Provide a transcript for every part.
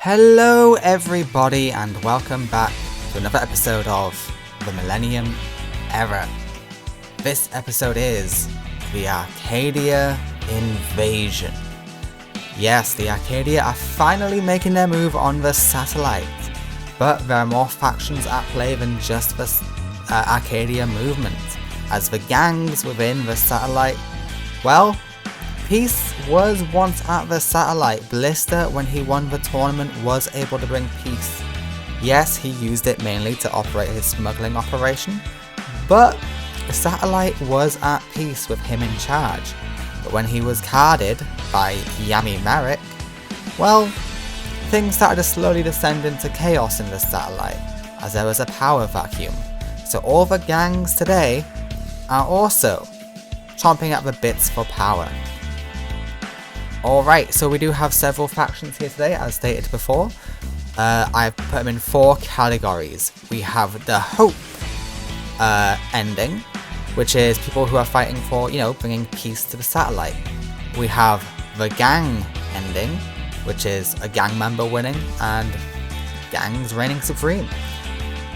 Hello everybody and welcome back to another episode of the Millennium Era. This episode is the Arcadia Invasion. Yes, the Arcadia are finally making their move on the satellite, but there are more factions at play than just the Arcadia movement, as the gangs within the satellite, well, peace was once at the satellite. Blister, when he won the tournament, was able to bring peace. Yes, he used it mainly to operate his smuggling operation, but the satellite was at peace with him in charge. But when he was carded by Yami Marek, well, things started to slowly descend into chaos in the satellite, as there was a power vacuum. So all the gangs today are also chomping at the bits for power. Alright, so we do have several factions here today, as stated before. I've put them in 4 categories. We have the Hope ending, which is people who are fighting for, bringing peace to the satellite. We have the Gang ending, which is a gang member winning and gangs reigning supreme.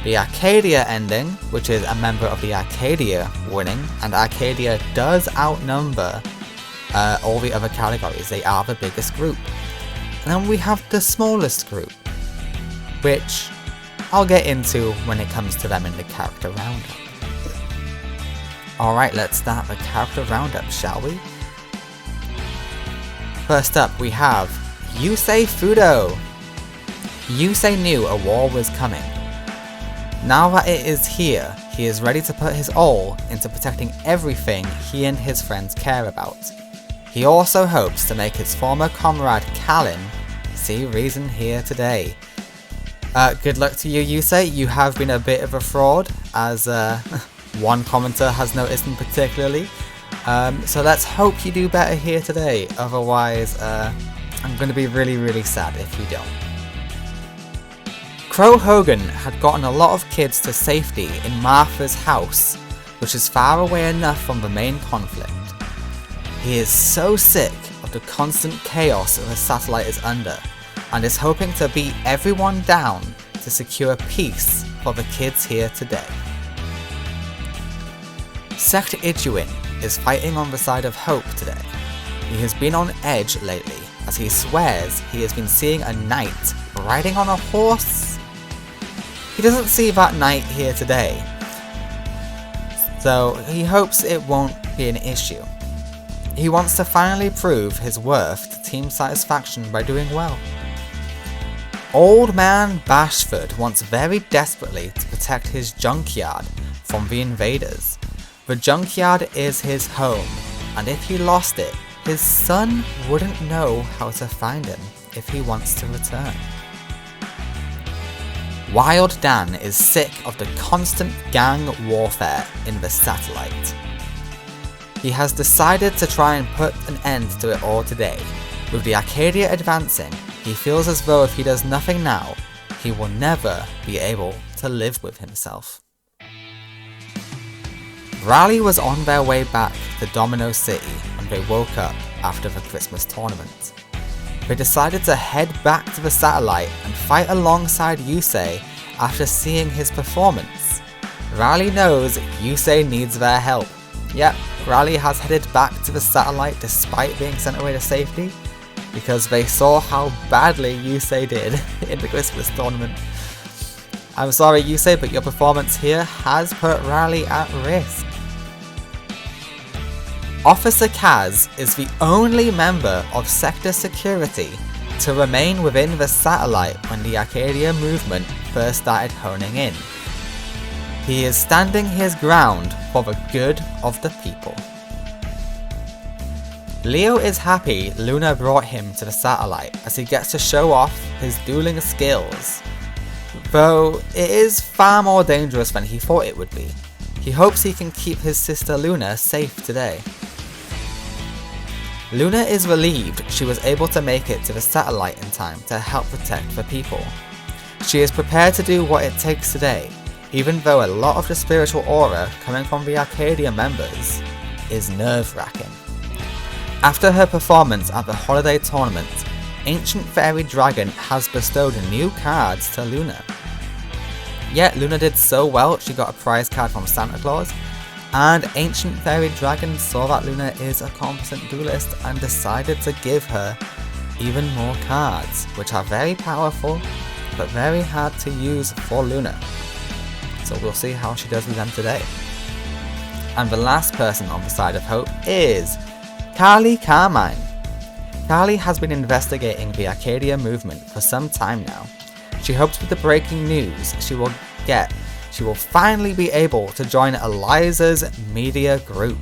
The Arcadia ending, which is a member of the Arcadia winning, and Arcadia does outnumber all the other categories. They are the biggest group. And then we have the smallest group, which I'll get into when it comes to them in the character roundup. Alright, let's start the character roundup, shall we? First up, we have Yusei Fudo. Yusei knew a war was coming. Now that it is here, he is ready to put his all into protecting everything he and his friends care about. He also hopes to make his former comrade Kalin see reason here today. Good luck to you, Yusei. You have been a bit of a fraud, as one commenter has noticed in particularly. So let's hope you do better here today, otherwise I'm going to be really sad if you don't. Crow Hogan had gotten a lot of kids to safety in Martha's house, which is far away enough from the main conflict. He is so sick of the constant chaos that the satellite is under, and is hoping to beat everyone down to secure peace for the kids here today. Sect Ijuin is fighting on the side of Hope today. He has been on edge lately, as he swears he has been seeing a knight riding on a horse. He doesn't see that knight here today, so he hopes it won't be an issue. He wants to finally prove his worth to team satisfaction by doing well. Old Man Bashford wants very desperately to protect his junkyard from the invaders. The junkyard is his home, and if he lost it, his son wouldn't know how to find him if he wants to return. Wild Dan is sick of the constant gang warfare in the satellite. He has decided to try and put an end to it all today. With the Arcadia advancing, he feels as though if he does nothing now, he will never be able to live with himself. Raleigh was on their way back to Domino City when they woke up after the Christmas tournament. They decided to head back to the satellite and fight alongside Yusei after seeing his performance. Raleigh knows Yusei needs their help. Yep, Raleigh has headed back to the satellite despite being sent away to safety, because they saw how badly Yusei did in the Christmas tournament. I'm sorry Yusei, but your performance here has put Raleigh at risk. Officer Kaz is the only member of Sector Security to remain within the satellite when the Arcadia movement first started honing in. He is standing his ground for the good of the people. Leo is happy Luna brought him to the satellite, as he gets to show off his dueling skills, though it is far more dangerous than he thought it would be. He hopes he can keep his sister Luna safe today. Luna is relieved she was able to make it to the satellite in time to help protect the people. She is prepared to do what it takes today, even though a lot of the spiritual aura coming from the Arcadia members is nerve-wracking. After her performance at the holiday tournament, ancient fairy dragon has bestowed new cards to Luna. Yet Luna did so well she got a prize card from Santa Claus, and ancient fairy dragon saw that Luna is a competent duelist and decided to give her even more cards, which are very powerful but very hard to use for Luna. So we'll see how she does with them today. And the last person on the side of hope is Carly Carmine. Carly has been investigating the Arcadia movement for some time now. She hopes with the breaking news she will finally be able to join Eliza's media group.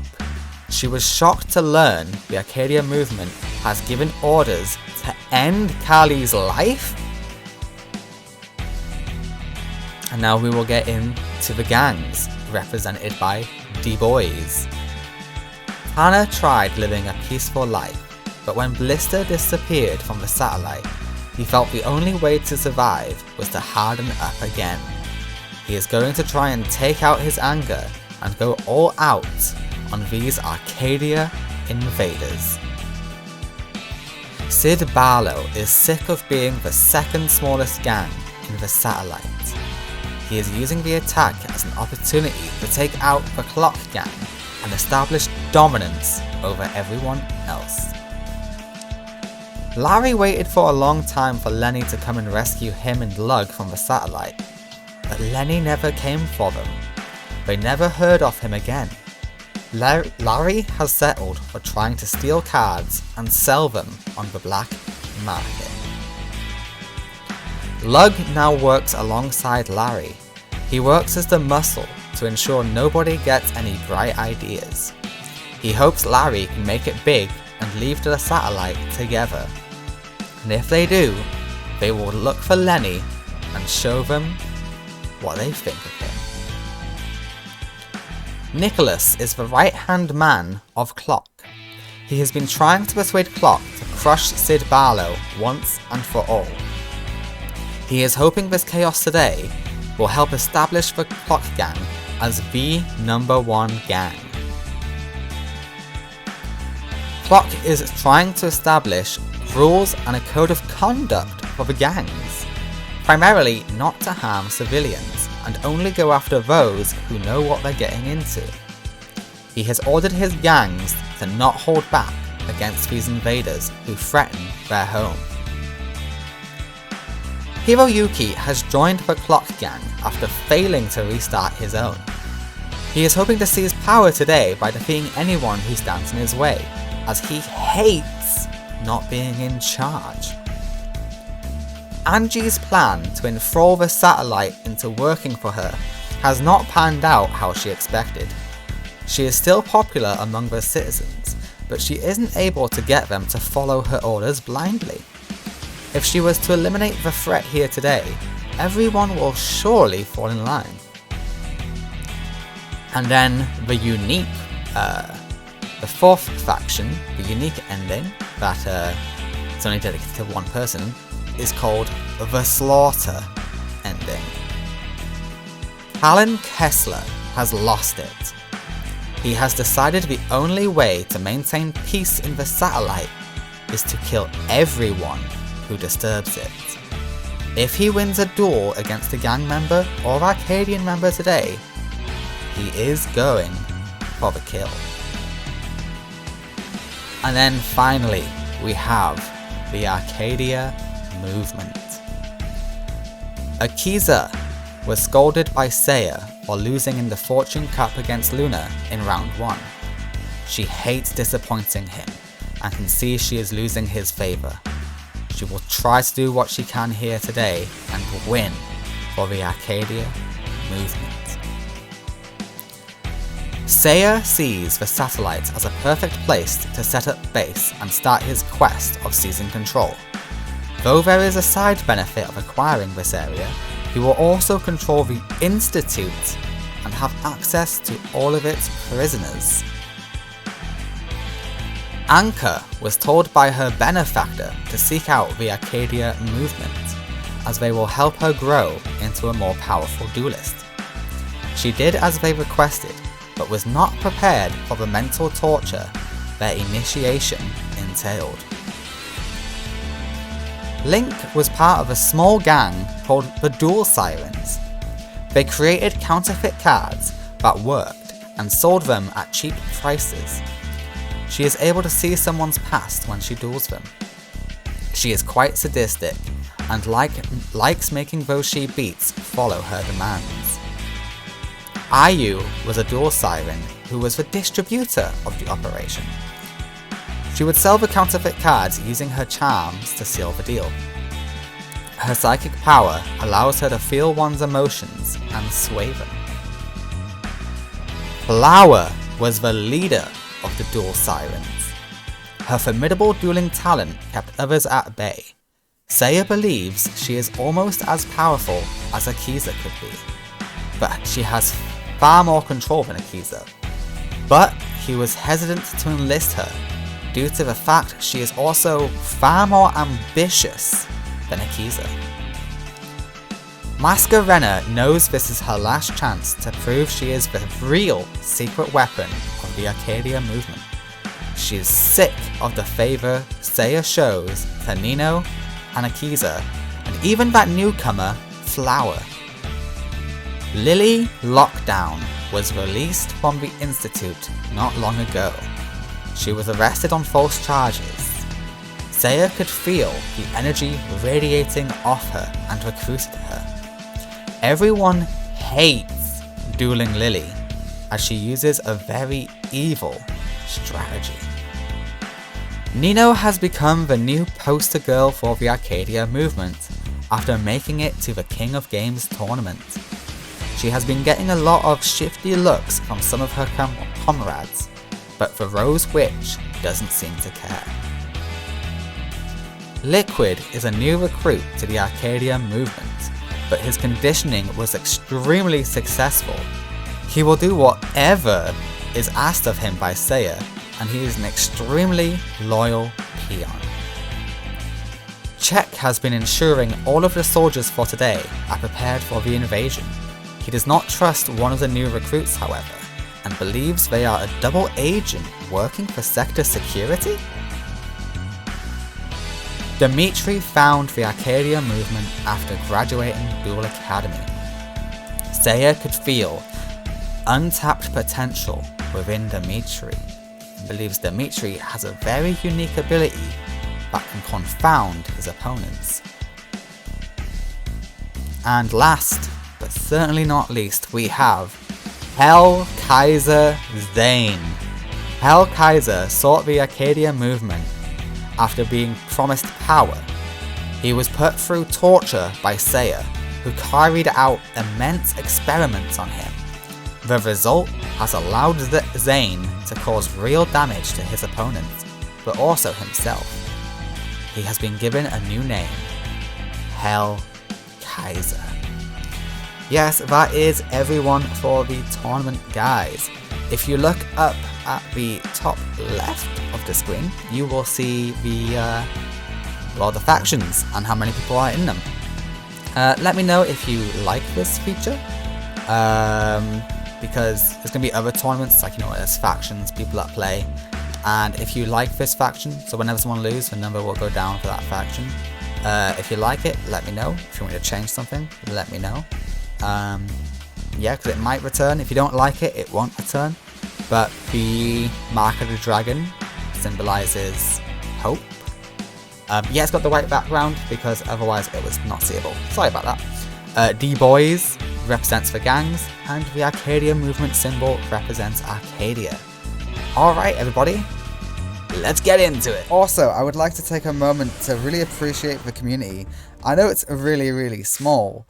She was shocked to learn the Arcadia movement has given orders to end Carly's life. And now we will get into the gangs, represented by D-Boys. Tanner tried living a peaceful life, but when Blister disappeared from the satellite, he felt the only way to survive was to harden up again. He is going to try and take out his anger and go all out on these Arcadia invaders. Sid Barlow is sick of being the second smallest gang in the satellite. He is using the attack as an opportunity to take out the Clock Gang and establish dominance over everyone else. Larry waited for a long time for Lenny to come and rescue him and Lug from the satellite, but Lenny never came for them. They never heard of him again. Larry has settled for trying to steal cards and sell them on the black market. Lug now works alongside Larry. He works as the muscle to ensure nobody gets any bright ideas. He hopes Larry can make it big and leave the satellite together. And if they do, they will look for Lenny and show them what they think of him. Nicholas is the right-hand man of Clock. He has been trying to persuade Clock to crush Sid Barlow once and for all. He is hoping this chaos today will help establish the Clock Gang as the #1 gang. Clock is trying to establish rules and a code of conduct for the gangs, primarily not to harm civilians and only go after those who know what they're getting into. He has ordered his gangs to not hold back against these invaders who threaten their home. Hiroyuki has joined the Clock Gang after failing to restart his own. He is hoping to seize power today by defeating anyone who stands in his way, as he hates not being in charge. Angie's plan to enthrall the satellite into working for her has not panned out how she expected. She is still popular among the citizens, but she isn't able to get them to follow her orders blindly. If she was to eliminate the threat here today, everyone will surely fall in line. And then the unique, the fourth faction, the unique ending that is only dedicated to one person, is called the Slaughter ending. Alan Kessler has lost it. He has decided the only way to maintain peace in the satellite is to kill everyone who disturbs it. If he wins a duel against a gang member or Arcadian member today, he is going for the kill. And then finally, we have the Arcadia movement. Akiza was scolded by Saya while losing in the Fortune Cup against Luna in round 1. She hates disappointing him and can see she is losing his favour. She will try to do what she can here today and win for the Arcadia movement. Saya sees the satellite as a perfect place to set up base and start his quest of seizing control. Though there is a side benefit of acquiring this area, he will also control the Institute and have access to all of its prisoners. Anka was told by her benefactor to seek out the Arcadia movement, as they will help her grow into a more powerful duelist. She did as they requested, but was not prepared for the mental torture their initiation entailed. Link was part of a small gang called the Duel Sirens. They created counterfeit cards that worked and sold them at cheap prices. She is able to see someone's past when she duels them. She is quite sadistic and likes making those she beats follow her demands. Ayu was a duel siren who was the distributor of the operation. She would sell the counterfeit cards using her charms to seal the deal. Her psychic power allows her to feel one's emotions and sway them. Flower was the leader of the duel sirens. Her formidable dueling talent kept others at bay. Seiya believes she is almost as powerful as Akiza could be, but she has far more control than Akiza. But he was hesitant to enlist her due to the fact she is also far more ambitious than Akiza. Masquerena knows this is her last chance to prove she is the real secret weapon of the Arcadia movement. She is sick of the favour Seiya shows to Nino and Akiza, and even that newcomer, Flower. Lily Lockdown was released from the Institute not long ago. She was arrested on false charges. Seiya could feel the energy radiating off her and recruited her. Everyone hates dueling Lily, as she uses a very evil strategy. Nino has become the new poster girl for the Arcadia movement after making it to the King of Games tournament. She has been getting a lot of shifty looks from some of her comrades, but the Rose Witch doesn't seem to care. Liquid is a new recruit to the Arcadia movement, but his conditioning was extremely successful. He will do whatever is asked of him by Seiya, and he is an extremely loyal peon. Czech has been ensuring all of the soldiers for today are prepared for the invasion. He does not trust one of the new recruits, however, and believes they are a double agent working for sector security? Dimitri found the Arcadia movement after graduating Duel Academy. Seiya could feel untapped potential within Dimitri, and believes Dimitri has a very unique ability that can confound his opponents. And last, but certainly not least, we have Hell Kaiser Zane. Hell Kaiser sought the Arcadia movement after being promised power. He was put through torture by Seiya, who carried out immense experiments on him. The result has allowed Zane to cause real damage to his opponents, but also himself. He has been given a new name, Hell Kaiser. Yes, that is everyone for the tournament, guys. If you look up at the top left of the screen, you will see the factions and how many people are in them. Let me know if you like this feature, because there's going to be other tournaments, like, there's factions, people that play, and if you like this faction, so whenever someone loses, the number will go down for that faction. If you like it, let me know. If you want me to change something, let me know. Yeah, because it might return. If you don't like it, it won't return. But the mark of the dragon symbolizes hope. Yeah, it's got the white background because otherwise it was not seeable. Sorry about that. D-Boys represents the gangs, and the Arcadia movement symbol represents Arcadia. Alright, everybody, let's get into it. Also, I would like to take a moment to really appreciate the community. I know it's really, really small,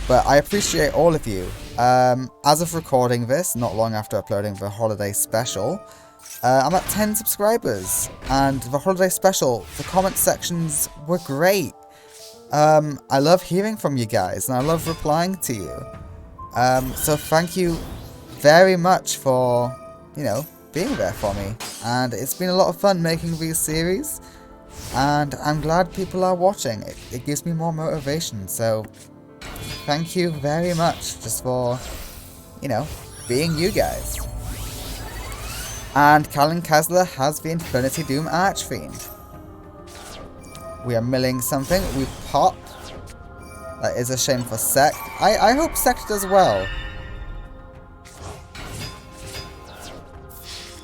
but I appreciate all of you. As of recording this, not long after uploading the holiday special, I'm at 10 subscribers, and the holiday special, the comment sections were great. I love hearing from you guys, and I love replying to you. So thank you very much for, being there for me. And it's been a lot of fun making these series, and I'm glad people are watching. It gives me more motivation, so thank you very much just for, being you guys. And Callan Kessler has the Infinity Doom Archfiend. We are milling something. We pop. That is a shame for Sect. I hope Sect does well.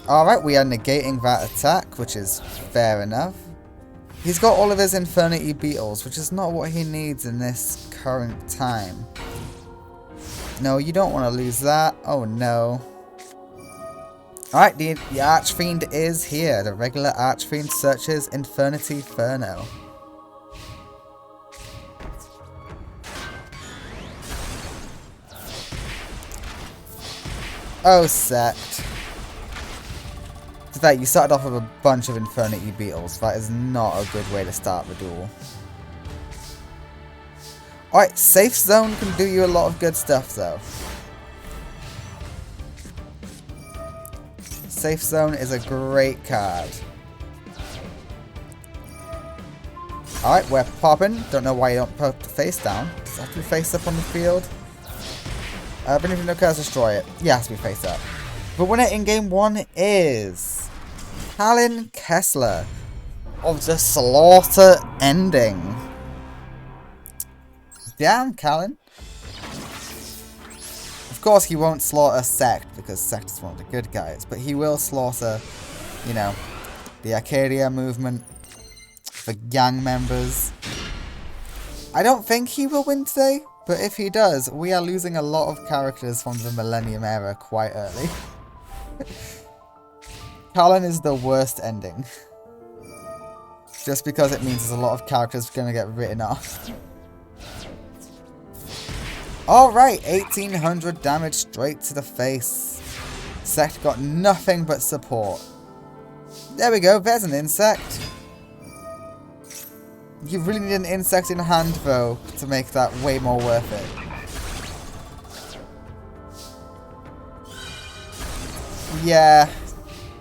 Alright, we are negating that attack, which is fair enough. He's got all of his Infernity Beetles, which is not what he needs in this current time. No, you don't want to lose that. Oh no. Alright, the Archfiend is here. The regular Archfiend searches Infernity Inferno. Oh, Sect. In fact, you started off with a bunch of Infernity Beetles. That is not a good way to start the duel. Alright, Safe Zone can do you a lot of good stuff, though. Safe Zone is a great card. Alright, we're popping. Don't know why you don't put the face down. Does it have to be face up on the field? But if no cards destroy it. Yeah, it has to be face up. The winner in game 1 is Callan Kessler of the Slaughter ending. Damn, Callan. Of course, he won't slaughter Sect because Sect is one of the good guys, but he will slaughter, you know, the Arcadia movement, the gang members. I don't think he will win today, but if he does, we are losing a lot of characters from the Millennium Era quite early. Callan is the worst ending. Just because it means there's a lot of characters going to get written off. Alright, 1800 damage straight to the face. Sect got nothing but support. There we go, there's an insect. You really need an insect in hand, though, to make that way more worth it. Yeah,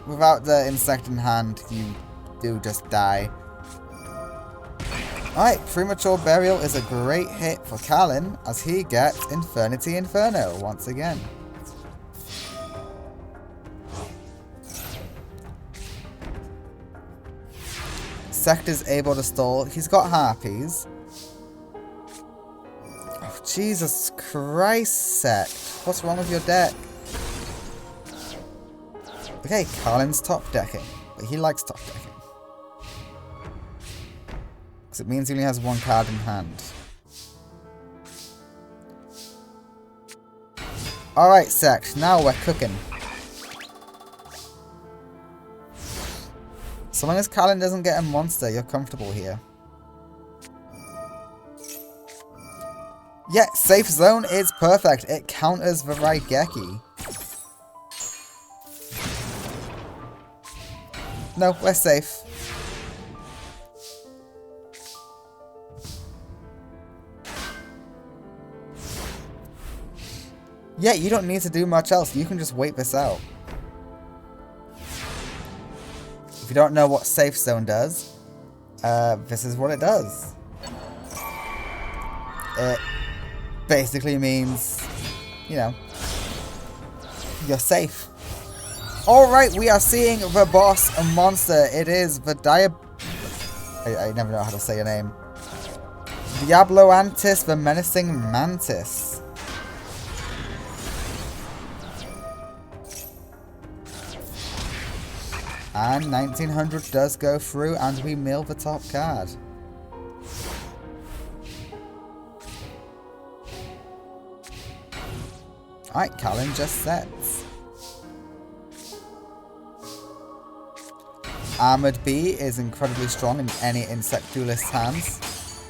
without the insect in hand, you do just die. Alright, Premature Burial is a great hit for Callan, as he gets Infernity Inferno once again. Sect is able to stall. He's got Harpies. Oh, Jesus Christ, Sect. What's wrong with your deck? Okay, Callan's top decking, but he likes top decking. Because it means he only has one card in hand. Alright, Sect, now we're cooking. So long as Callan doesn't get a monster, you're comfortable here. Yeah, Safe Zone is perfect. It counters the Raigeki. No, we're safe. Yeah, you don't need to do much else. You can just wait this out. If you don't know what Safe Zone does, this is what it does. It basically means, you know, you're safe. Alright, we are seeing the boss monster. It is the I never know how to say your name. Diabloantis, the Menacing Mantis. And 1900 does go through, and we mill the top card. Alright, Callan just sets. Armored Bee is incredibly strong in any insect duelist's hands.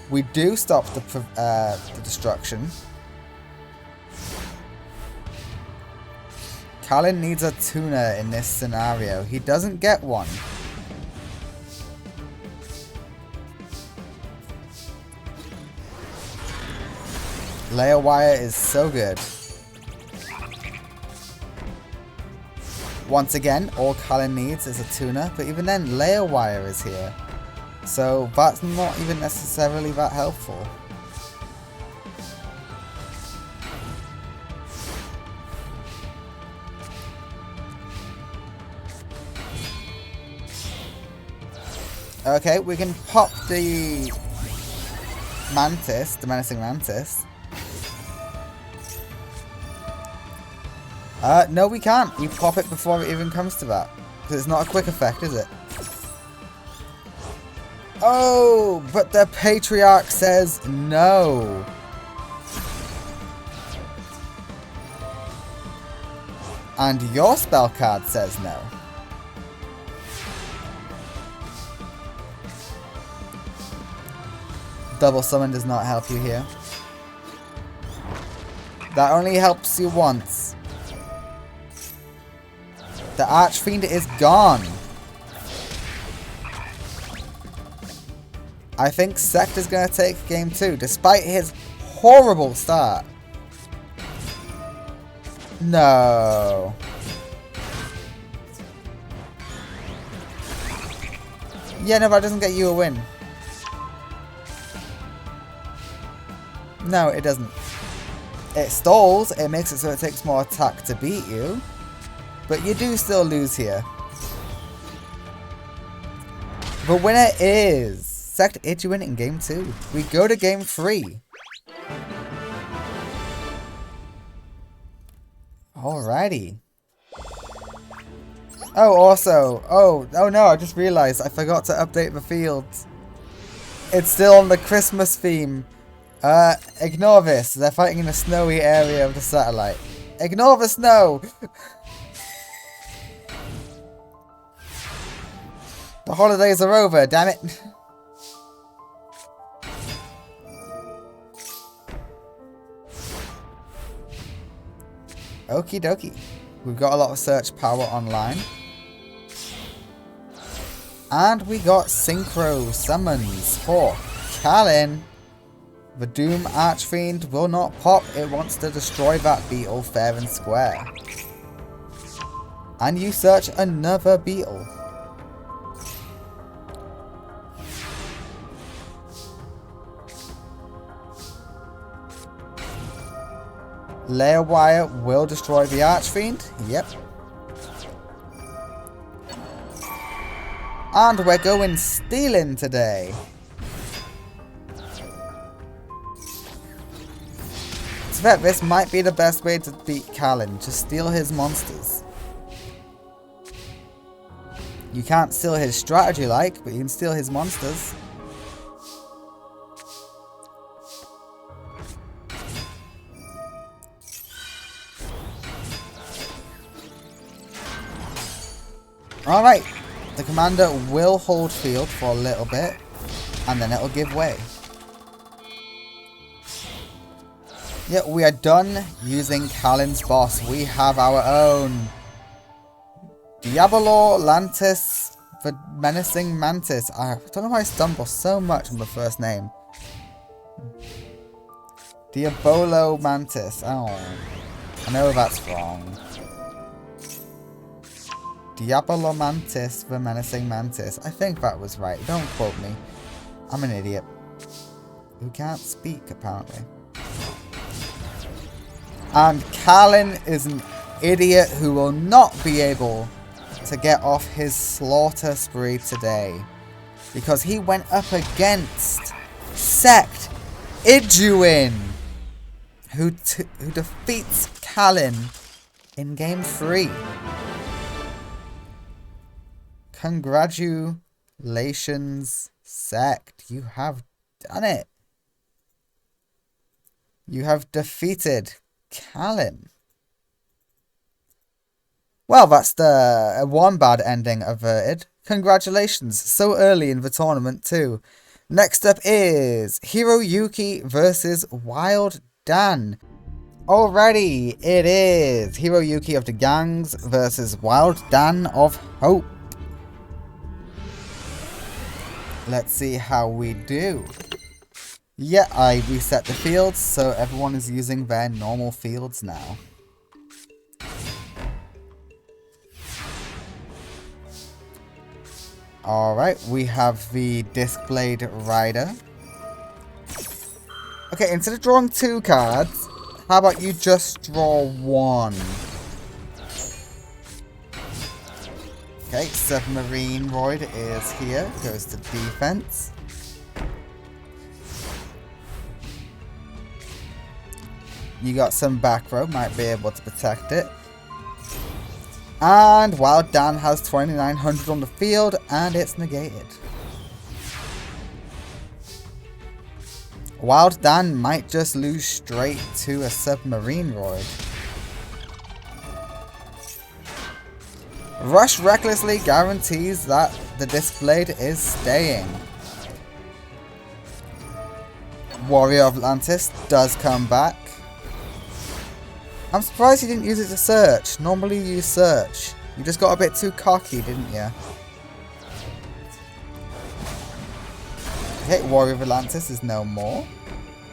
We do stop the destruction. Callan needs a tuner in this scenario. He doesn't get one. Layer Wire is so good. Once again, all Callan needs is a tuner, but even then, Layer Wire is here. So that's not even necessarily that helpful. Okay, we can pop the Mantis, the Menacing Mantis. No we can't. We pop it before it even comes to that. Because it's not a quick effect, is it? Oh, but the Patriarch says no. And your spell card says no. Double summon does not help you here. That only helps you once. The Archfiend is gone. I think Sect is going to take game 2, despite his horrible start. No. Yeah, no, but it doesn't get you a win. No, it doesn't. It stalls, it makes it so it takes more attack to beat you. But you do still lose here. The winner is Sect Ijuin in game 2. We go to game 3. Alrighty. Oh, also, oh no, I just realized I forgot to update the fields. It's still on the Christmas theme. Ignore this. They're fighting in a snowy area of the satellite. Ignore the snow! The holidays are over, damn it! Okie dokie. We've got a lot of search power online. And we got synchro summons for Kalin. The Doom Archfiend will not pop. It wants to destroy that beetle fair and square. And you search another beetle. Layer Wire will destroy the Archfiend. Yep. And we're going stealing today. To bet this might be the best way to beat Kalin. Just steal his monsters. You can't steal his strategy like, but you can steal his monsters. Alright, the commander will hold field for a little bit, and then it'll give way. Yeah, we are done using Kalin's boss. We have our own Diabolo Lantis, the Menacing Mantis. I don't know why I stumble so much on the first name. Diabolo Mantis. Oh, I know that's wrong. Diabolo Mantis, the Menacing Mantis. I think that was right. Don't quote me. I'm an idiot who can't speak, apparently. And Kalin is an idiot who will not be able to get off his slaughter spree today. Because he went up against Sect Ijuin, who defeats Kalin in game 3. Congratulations, Sect. You have done it. You have defeated Kalin. Well, that's the one bad ending averted. Congratulations. So early in the tournament, too. Next up is Hiroyuki versus Wild Dan. Alrighty, it is Hiroyuki of the Gangs versus Wild Dan of Hope. Let's see how we do. Yeah, I reset the fields, so everyone is using their normal fields now. Alright, we have the Disc Blade Rider. Okay, instead of drawing 2 cards, how about you just draw 1? Okay, Submarine Void is here. Goes to defense. You got some back row, might be able to protect it. And Wild Dan has 2900 on the field, and it's negated. Wild Dan might just lose straight to a Submarine Void. Rush recklessly guarantees that the Disc Blade is staying. Warrior of Atlantis does come back. I'm surprised you didn't use it to search. Normally you use search. You just got a bit too cocky, didn't you? Okay, Warrior of Atlantis is no more.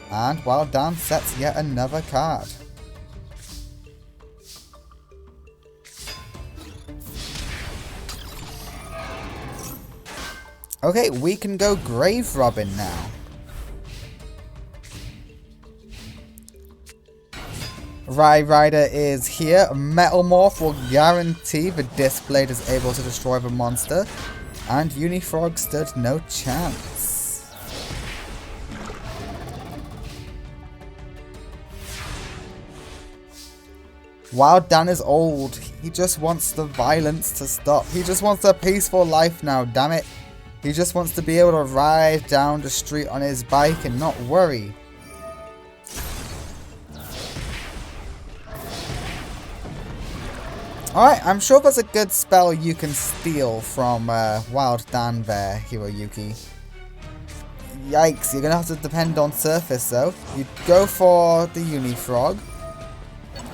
And Wild Dan sets yet another card. Okay, we can go Grave Robin now. Rider is here. Metal Morph will guarantee the Disc Blade is able to destroy the monster. And Unifrog stood no chance. Wild Dan is old. He just wants the violence to stop. He just wants a peaceful life now, damn it. He just wants to be able to ride down the street on his bike and not worry. Alright, I'm sure there's a good spell you can steal from Wild Dan there, Hiroyuki. Yikes, you're going to have to depend on Surface though. You go for the Unifrog.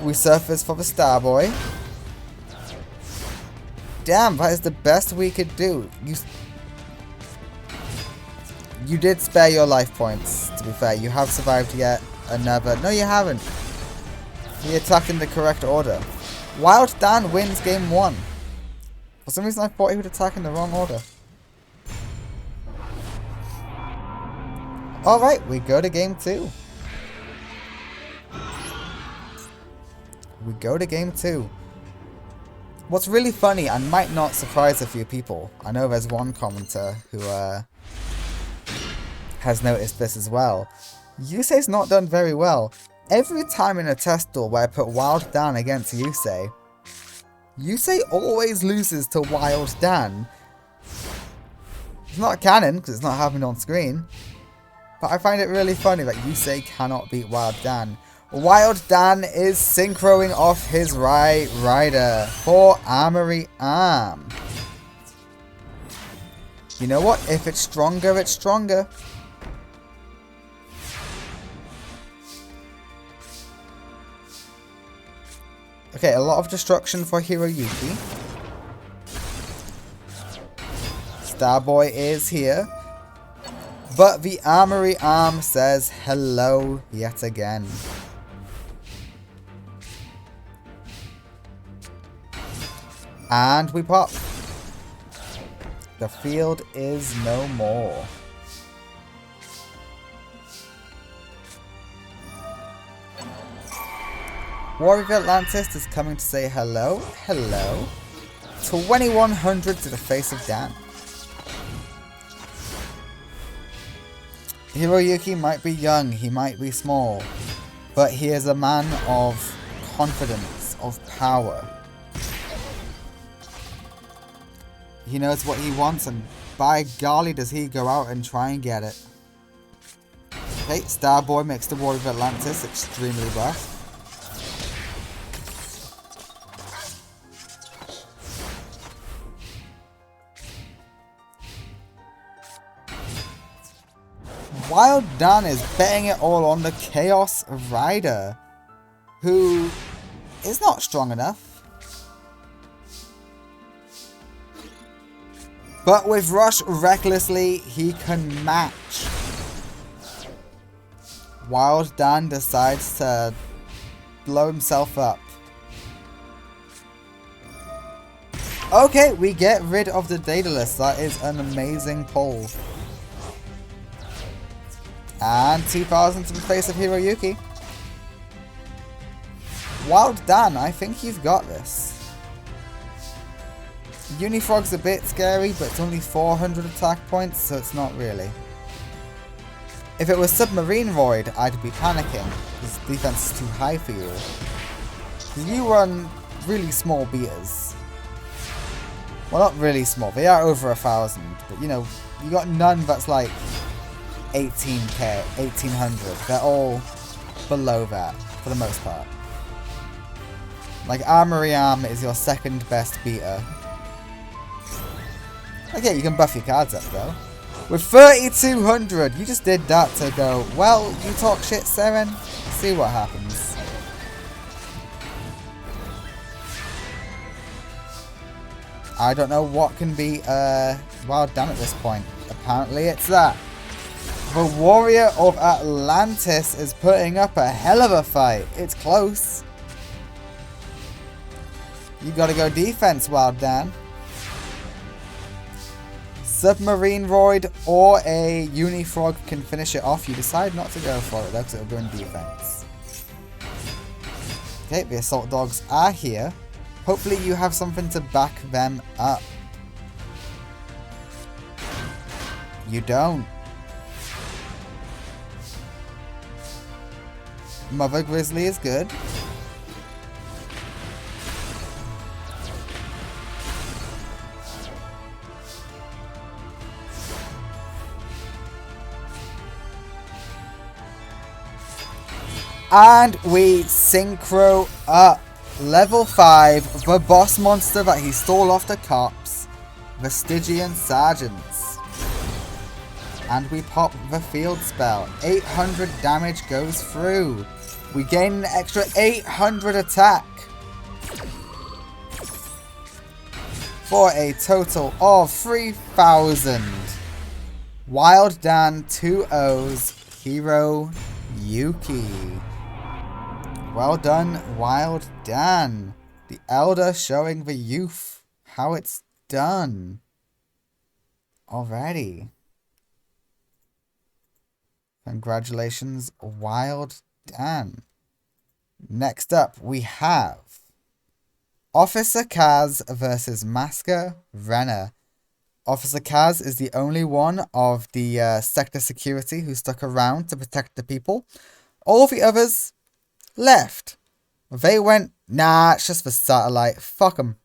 We Surface for the Starboy. Damn, that is the best we could do. You did spare your life points, to be fair. You have survived yet another... No, you haven't. You attacked in the correct order. Wild Dan wins game 1. For some reason I thought he would attack in the wrong order. Alright, we go to game 2. We go to game 2. What's really funny and might not surprise a few people, I know there's one commenter who has noticed this as well. Yusei's not done very well. Every time in a test duel where I put Wild Dan against Yusei, Yusei always loses to Wild Dan. It's not canon because it's not happening on screen, but I find it really funny that Yusei cannot beat Wild Dan. Wild Dan is synchroing off his right rider for Armory Arm. You know what? If it's stronger, it's stronger. Okay, a lot of destruction for Hiroyuki. Starboy is here. But the Armory Arm says hello yet again. And we pop. The field is no more. Warrior of Atlantis is coming to say hello. Hello. 2100 to the face of Dan. Hiroyuki might be young, he might be small, but he is a man of confidence, of power. He knows what he wants, and by golly does he go out and try and get it. Okay, Starboy makes the Warrior of Atlantis extremely buff. Wild Dan is betting it all on the Chaos Rider, who is not strong enough. But with Rush recklessly, he can match. Wild Dan decides to blow himself up. Okay, we get rid of the Daedalus. That is an amazing pull. And 2000 to the face of Hiroyuki. Wild Dan, I think you've got this. Unifrog's a bit scary, but it's only 400 attack points, so it's not really. If it was Submarine Void, I'd be panicking, because defense is too high for you. Because you run really small beaters. Well, not really small, they are over 1,000, but you know, you got none that's like 18k, 1800. They're all below that, for the most part. Like, Armory Arm is your second best beater. Okay, you can buff your cards up though. With 3,200, you just did that to go, well, you talk shit, Seren. See what happens. I don't know what can be well done at this point. Apparently it's that. The Warrior of Atlantis is putting up a hell of a fight. It's close. You gotta go defense, Wild Dan. Submarine Void or a Unifrog can finish it off. You decide not to go for it though, because it'll go in defense. Okay, the Assault Dogs are here. Hopefully you have something to back them up. You don't. Mother Grizzly is good. And we synchro up. Level 5, the boss monster that he stole off the cops. The Stygian Sergeants. And we pop the field spell. 800 damage goes through. We gain an extra 800 attack. For a total of 3,000. Wild Dan 2 O's. Hero Yuki. Well done, Wild Dan. The Elder showing the youth how it's done. Already. Congratulations, Wild Dan. Next up, we have Officer Kaz versus Masker Renner. Officer Kaz is the only one of the sector security who stuck around to protect the people. All the others left. They went, nah, it's just for satellite. Fuck them.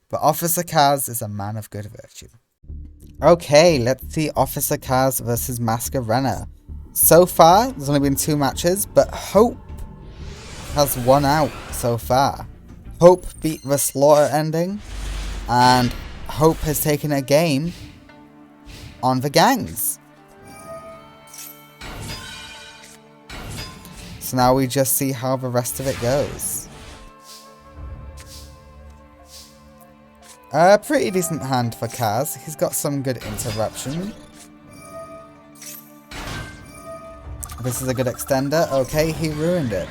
But Officer Kaz is a man of good virtue. Okay, let's see Officer Kaz versus Masker Renner. So far, there's only been 2 matches, but Hope has won out so far. Hope beat the Slaughter ending, and Hope has taken a game on the gangs. So now we just see how the rest of it goes. A pretty decent hand for Kaz. He's got some good interruption. This is a good extender. Okay, he ruined it.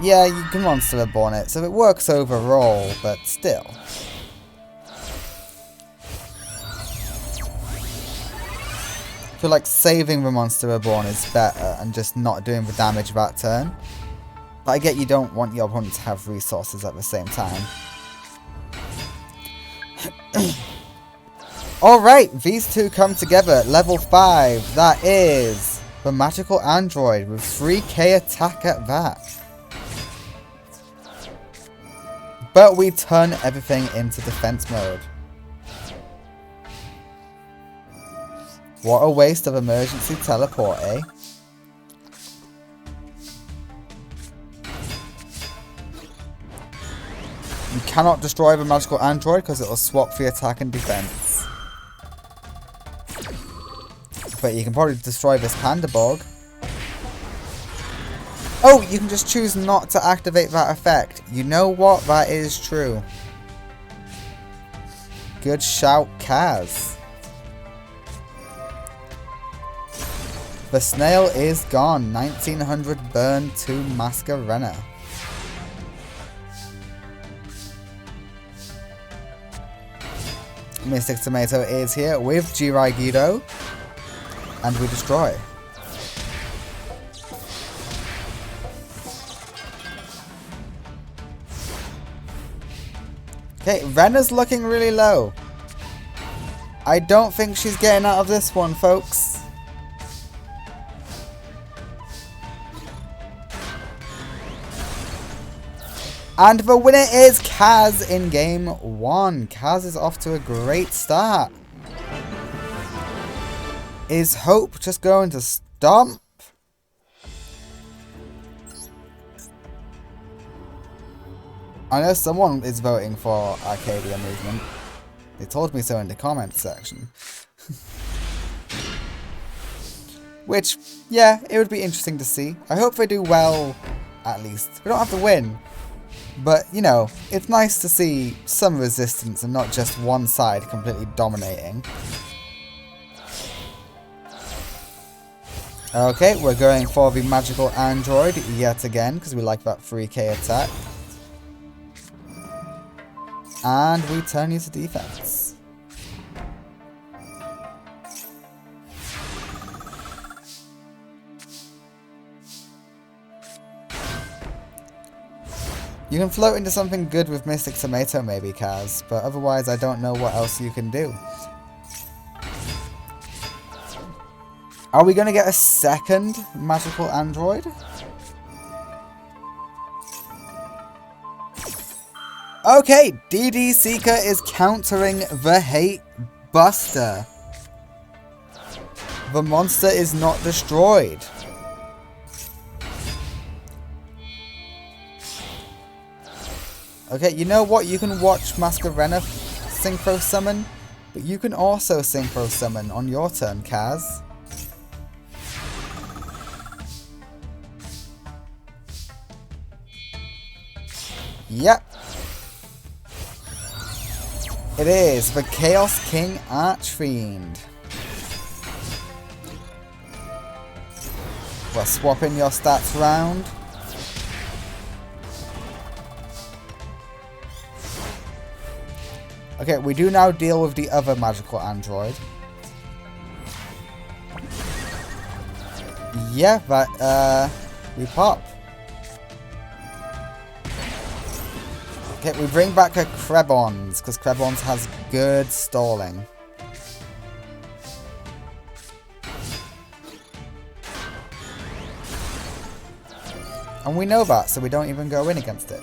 Yeah, you can Monster Reborn it, so it works overall, but still. I feel like saving the Monster Reborn is better and just not doing the damage that turn. But I get you don't want your opponent to have resources at the same time. Alright, these two come together at level 5. That is the Magical Android with 3k attack at that. But we turn everything into defense mode. What a waste of emergency teleport, eh? You cannot destroy the magical android because it will swap the attack and defense. But you can probably destroy this Pandaborg. Oh, you can just choose not to activate that effect. You know what? That is true. Good shout, Kaz. The snail is gone. 1900 burn to Masker Renner. Mystic Tomato is here with Jirai Guido. And we destroy. Okay, Rena's looking really low. I don't think she's getting out of this one, folks. And the winner is Kaz in game 1. Kaz is off to a great start. Is Hope just going to stomp? I know someone is voting for Arcadia movement. They told me so in the comments section. Which, yeah, it would be interesting to see. I hope they do well, at least. We don't have to win. But, you know, it's nice to see some resistance and not just one side completely dominating. Okay, we're going for the magical android yet again, because we like that 3k attack. And we turn you to defense. You can float into something good with Mystic Tomato maybe, Kaz, but otherwise I don't know what else you can do. Are we going to get a second magical android? Okay, DD Seeker is countering the Hate Buster. The monster is not destroyed. Okay, you know what? You can watch Masquerena synchro summon, but you can also synchro summon on your turn, Kaz. Yep. It is the Chaos King Archfiend. We're swapping your stats round. Okay, we do now deal with the other magical android. Yeah, but, we pop. Okay, we bring back a Krebons, because Krebons has good stalling. And we know that, so we don't even go in against it.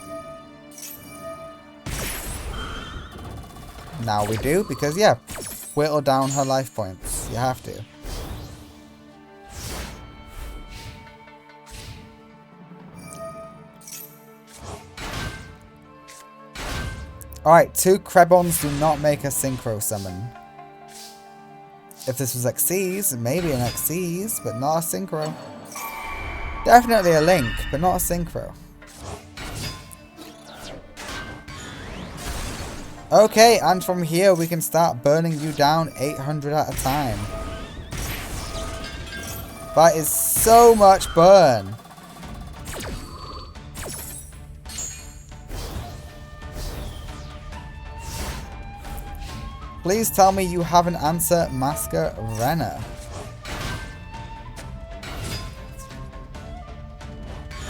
Now we do, because yeah, whittle down her life points. You have to. Alright, 2 Krebons do not make a synchro summon. If this was Xyz, maybe an Xyz, but not a synchro. Definitely a link, but not a synchro. Okay, and from here we can start burning you down 800 at a time. That is so much burn. Please tell me you have an answer, Masquerena.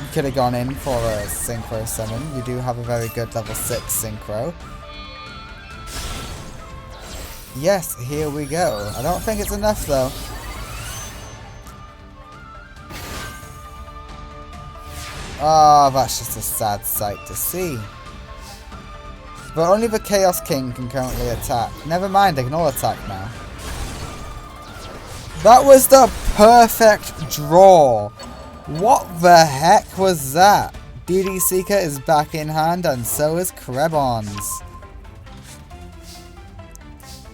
You could have gone in for a synchro summon. You do have a very good level 6 synchro. Yes, here we go. I don't think it's enough though. Oh, that's just a sad sight to see. But only the Chaos King can currently attack. Never mind, they can all attack now. That was the perfect draw. What the heck was that? DD Seeker is back in hand and so is Krebons.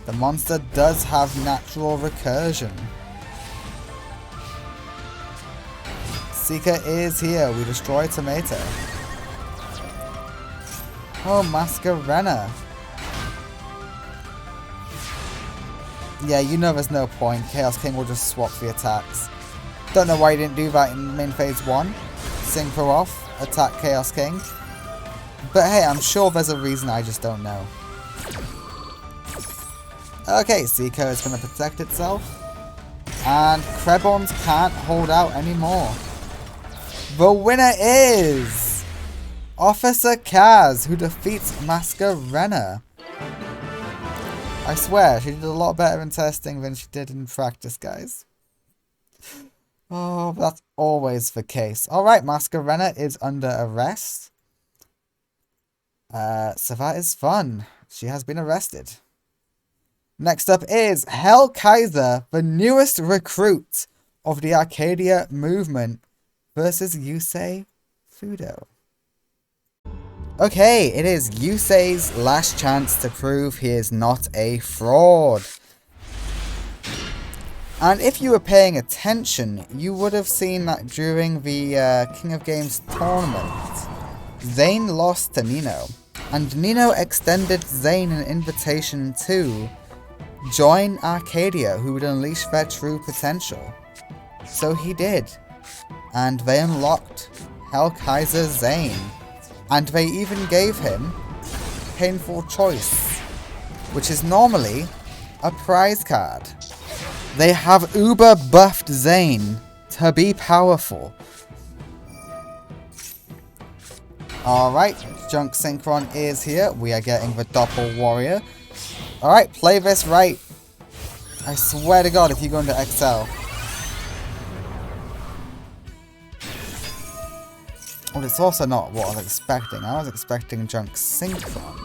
The monster does have natural recursion. Seeker is here. We destroy Tomato. Oh, Masquerena. Yeah, you know there's no point. Chaos King will just swap the attacks. Don't know why you didn't do that in main phase 1. Synchro off, attack Chaos King. But hey, I'm sure there's a reason, I just don't know. Okay, Seeker is going to protect itself. And Krebons can't hold out anymore. The winner is Officer Kaz, who defeats Masquerena. I swear, she did a lot better in testing than she did in practice, guys. Oh, that's always the case. Alright, Masquerena is under arrest. So that is fun. She has been arrested. Next up is Hell Kaiser, the newest recruit of the Arcadia movement, versus Yusei Fudo. Okay, it is Yusei's last chance to prove he is not a fraud. And if you were paying attention, you would have seen that during the King of Games tournament, Zane lost to Nino. And Nino extended Zane an invitation to join Arcadia, who would unleash their true potential. So he did. And they unlocked Hell Kaiser Zane. And they even gave him Painful Choice, which is normally a prize card. They have uber buffed Zane to be powerful. Alright, Junk Synchron is here. We are getting the Doppel Warrior. Alright, play this right. I swear to God, if you go into XL. Well, it's also not what I was expecting. I was expecting Junk Synchron.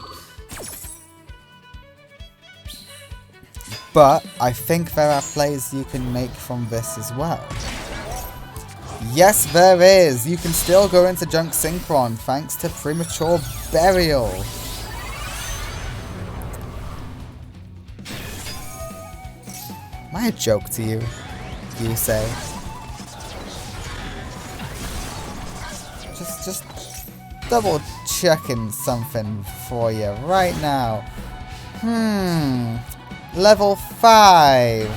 But I think there are plays you can make from this as well. Yes, there is. You can still go into Junk Synchron thanks to Premature Burial. Am I a joke to you? You say? Just double checking something for you right now. Level 5.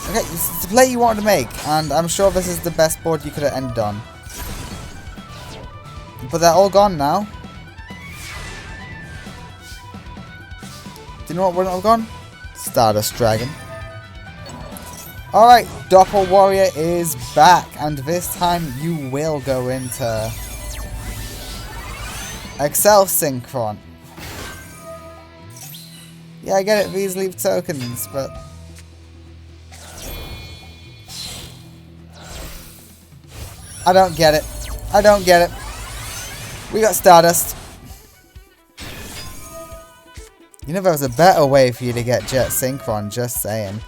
Okay, this is the play you wanted to make, and I'm sure this is the best board you could have ended on. But they're all gone now. Do you know what wouldn't have gone? Stardust Dragon. Alright, Doppel Warrior is back, and this time you will go into Excel Synchron. Yeah, I get it, these leave tokens, but I don't get it. I don't get it. We got Stardust. You know, there was a better way for you to get Jet Synchron, just saying.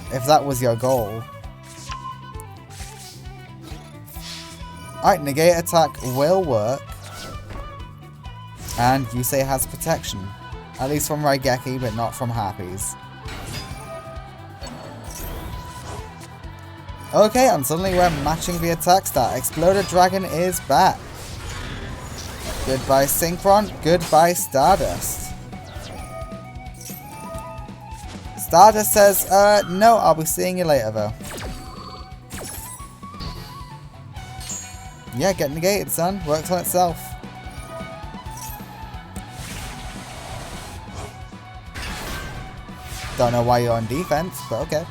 If that was your goal. Alright, negate attack will work. And Yusei has protection. At least from Raigeki, but not from Harpies. Okay, and suddenly we're matching the attack stat. Exploder Dragon is back. Goodbye Synchron, goodbye Stardust. Stardust says, no, I'll be seeing you later though. Yeah, get negated, son. Works on itself. Don't know why you're on defense, but okay.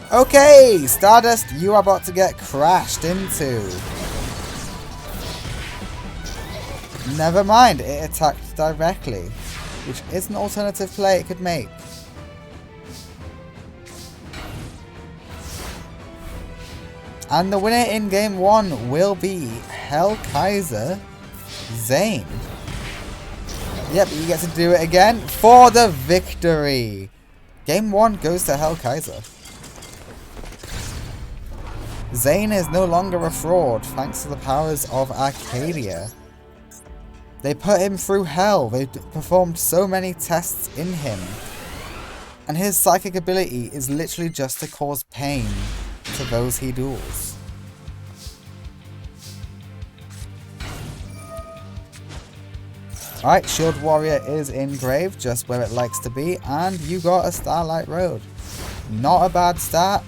Okay, Stardust, you are about to get crashed into. Never mind, it attacked directly, which is an alternative play it could make. And the winner in Game 1 will be Hell Kaiser Zane. Yep, you get to do it again for the victory. Game 1 goes to Hell Kaiser. Zane is no longer a fraud thanks to the powers of Arcadia. They put him through hell. They performed so many tests in him. And his psychic ability is literally just to cause pain to those he duels. Alright, Shield Warrior is engraved just where it likes to be, and you got a Starlight Road. Not a bad start,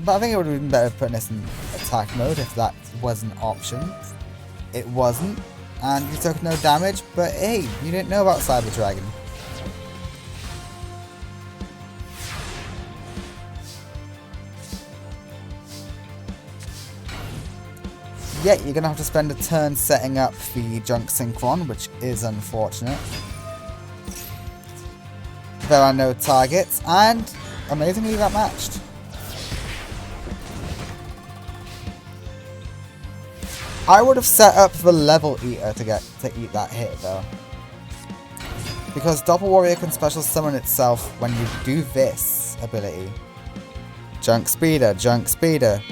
but I think it would have been better putting this in attack mode if that was an option. it wasn't, and you took no damage, but hey, you didn't know about Cyber Dragon. Yet you're gonna have to spend a turn setting up the Junk Synchron, which is unfortunate. There are no targets, and amazingly that matched. I would have set up the Level Eater to eat that hit though. Because Doppel Warrior can special summon itself when you do this ability. Junk Speeder, Junk Speeder.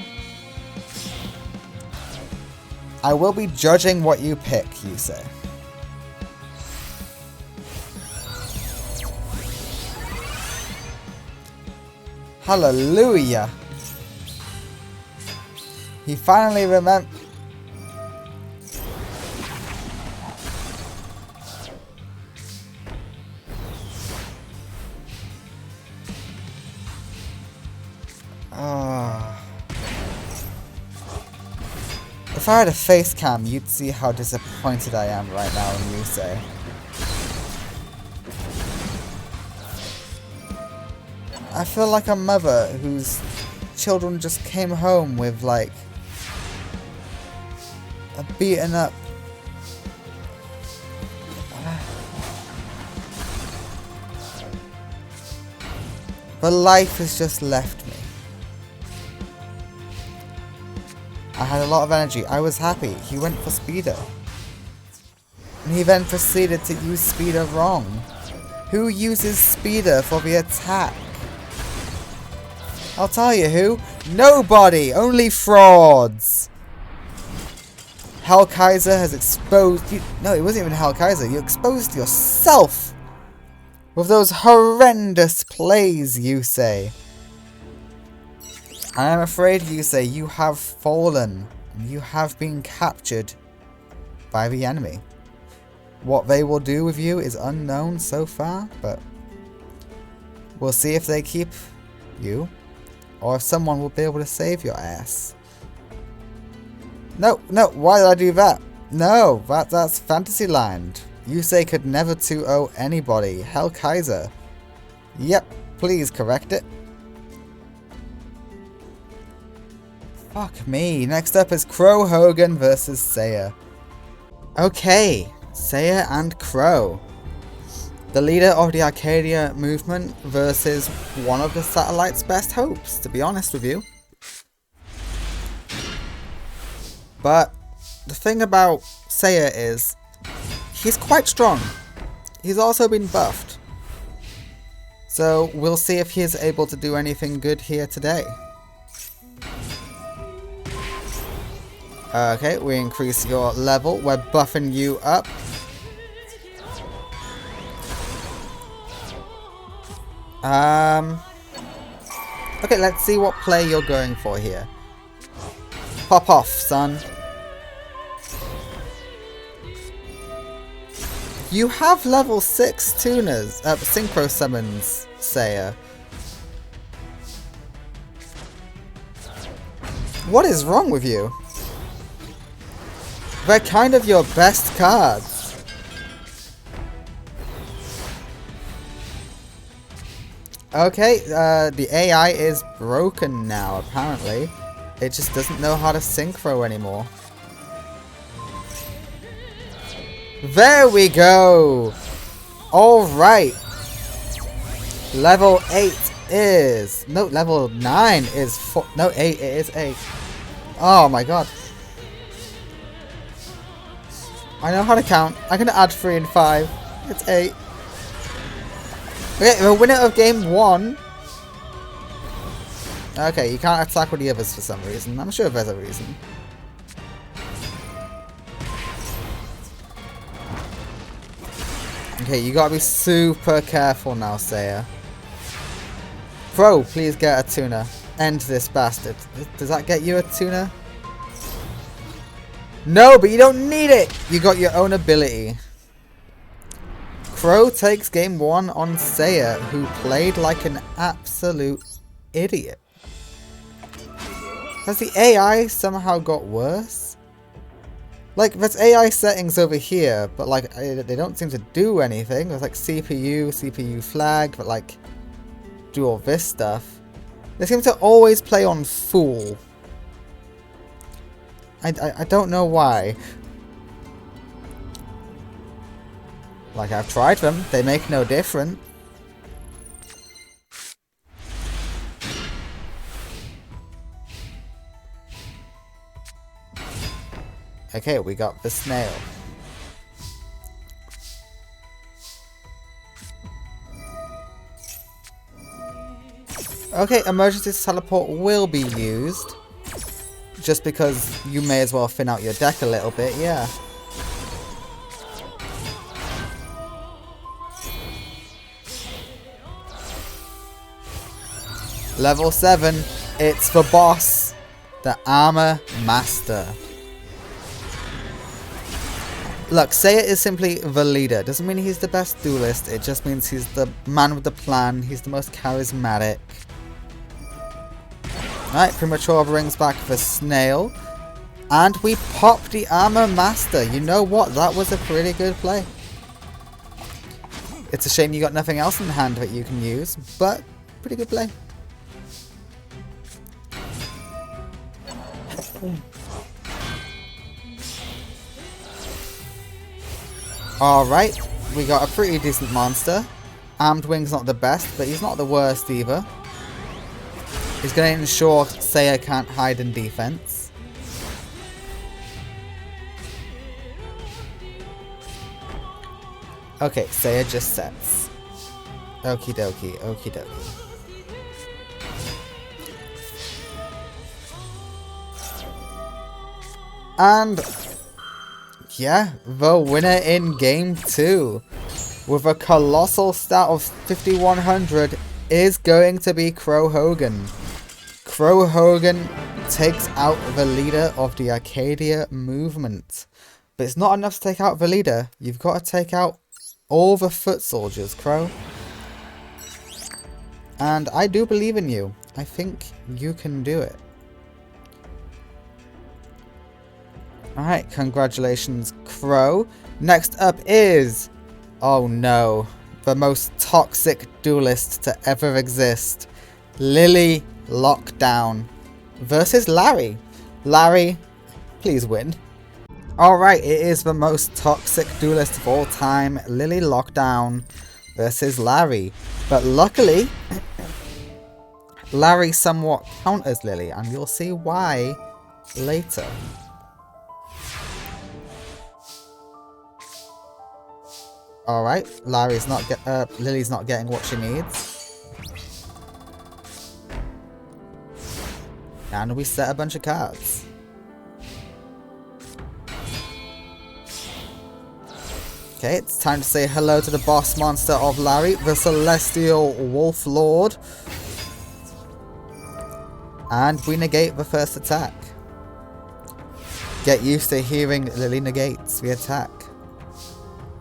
I will be judging what you pick, you say. Hallelujah! He finally remembered. If I had a face cam, you'd see how disappointed I am right now in Yusei. I feel like a mother whose children just came home with, like, a beaten up... But life has just left me. I had a lot of energy. I was happy. He went for Speeder. And he then proceeded to use Speeder wrong. Who uses Speeder for the attack? I'll tell you who. Nobody! Only frauds! Hellkaiser has exposed you. No, it wasn't even Hellkaiser. You exposed yourself with those horrendous plays, you say. I am afraid, you say, you have fallen. And you have been captured by the enemy. What they will do with you is unknown so far, but we'll see if they keep you, or if someone will be able to save your ass. No, why did I do that? No, that's Fantasyland. Yusei could never 2-0 anybody. Hellkaiser. Yep, please correct it. Fuck me. Next up is Crow Hogan versus Seiya. Okay, Seiya and Crow. The leader of the Arcadia movement versus one of the satellite's best hopes, to be honest with you. But the thing about Seiya is, he's quite strong. He's also been buffed. So we'll see if he's able to do anything good here today. Okay, we increase your level. We're buffing you up. Okay, let's see what play you're going for here. Pop off, son. You have level 6 tuners, synchro summons, Seiya. What is wrong with you? They're kind of your best cards. Okay, the AI is broken now, apparently. It just doesn't know how to synchro anymore. There we go! Alright. Level 8 is... No, level 9 is... No, 8, it is 8. Oh my god. I know how to count. I can add 3 and 5. It's 8. Okay, the winner of game 1. Okay, you can't attack with the others for some reason. I'm sure there's a reason. Okay, you gotta be super careful now, Seiya. Crow, please get a tuna. End this bastard. Does that get you a tuna? No, but you don't need it! You got your own ability. Crow takes game 1 on Seiya, who played like an absolute idiot. Has the AI somehow got worse? Like, there's AI settings over here, but like, they don't seem to do anything. There's like CPU flag, but like, do all this stuff. They seem to always play on full. I don't know why. Like, I've tried them, they make no difference. Okay, we got the snail. Okay, emergency teleport will be used. Just because you may as well thin out your deck a little bit, yeah. Level 7, it's the boss, the Armor Master. Look, Seiya is simply the leader. Doesn't mean he's the best duelist, it just means he's the man with the plan, he's the most charismatic. Alright, Premature brings back the snail. And we pop the Armor Master. You know what? That was a pretty good play. It's a shame you got nothing else in hand that you can use, but pretty good play. Alright, we got a pretty decent monster. Armed Wing's not the best, but he's not the worst either. He's going to ensure Seiya can't hide in defense. Okay, Seiya just sets. Okie dokie, okie dokie. And yeah, the winner in game 2 with a colossal stat of 5100 is going to be Crow Hogan. Crow Hogan takes out the leader of the Arcadia movement. But it's not enough to take out the leader. You've got to take out all the foot soldiers, Crow. And I do believe in you. I think you can do it. Alright, congratulations, Crow. Next up is... oh no. The most toxic duelist to ever exist. Lily Lockdown versus Larry. Larry, please win. Alright, it is the most toxic duelist of all time. Lily Lockdown versus Larry. But luckily, Larry somewhat counters Lily, and you'll see why later. Alright, Lily's not getting what she needs. And we set a bunch of cards. Okay, it's time to say hello to the boss monster of Larry, the Celestial Wolf Lord. And we negate the first attack. Get used to hearing Lily negates the attack.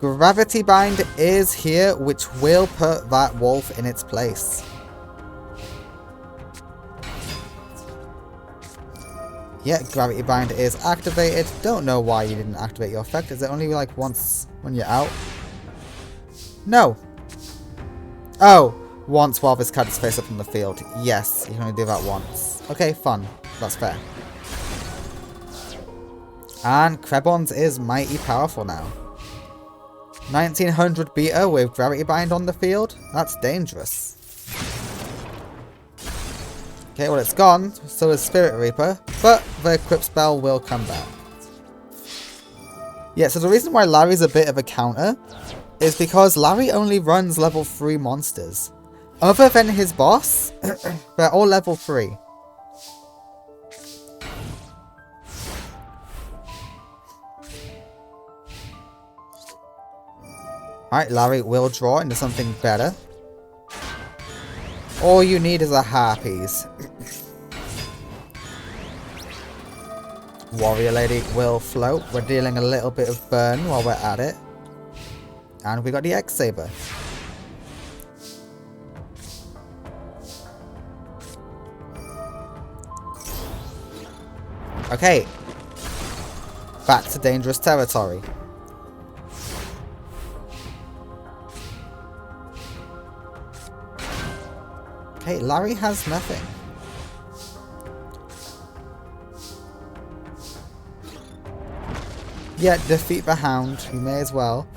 Gravity Bind is here, which will put that wolf in its place. Yeah, Gravity Bind is activated. Don't know why you didn't activate your effect. Is it only like once when you're out? No. Oh, once while this card is face up on the field. Yes, you can only do that once. Okay, fun. That's fair. And Krebons is mighty powerful now. 1900 beater with Gravity Bind on the field? That's dangerous. Okay, well it's gone, so is Spirit Reaper, but the equip spell will come back. Yeah, so the reason why Larry's a bit of a counter is because Larry only runs level 3 monsters. Other than his boss, they're all level 3. Alright, Larry will draw into something better. All you need is a Harpies. Warrior Lady will float. We're dealing a little bit of burn while we're at it. And we got the X-Saber. Okay. Back to dangerous territory. Okay, Larry has nothing. Yeah, defeat the Hound. We may as well.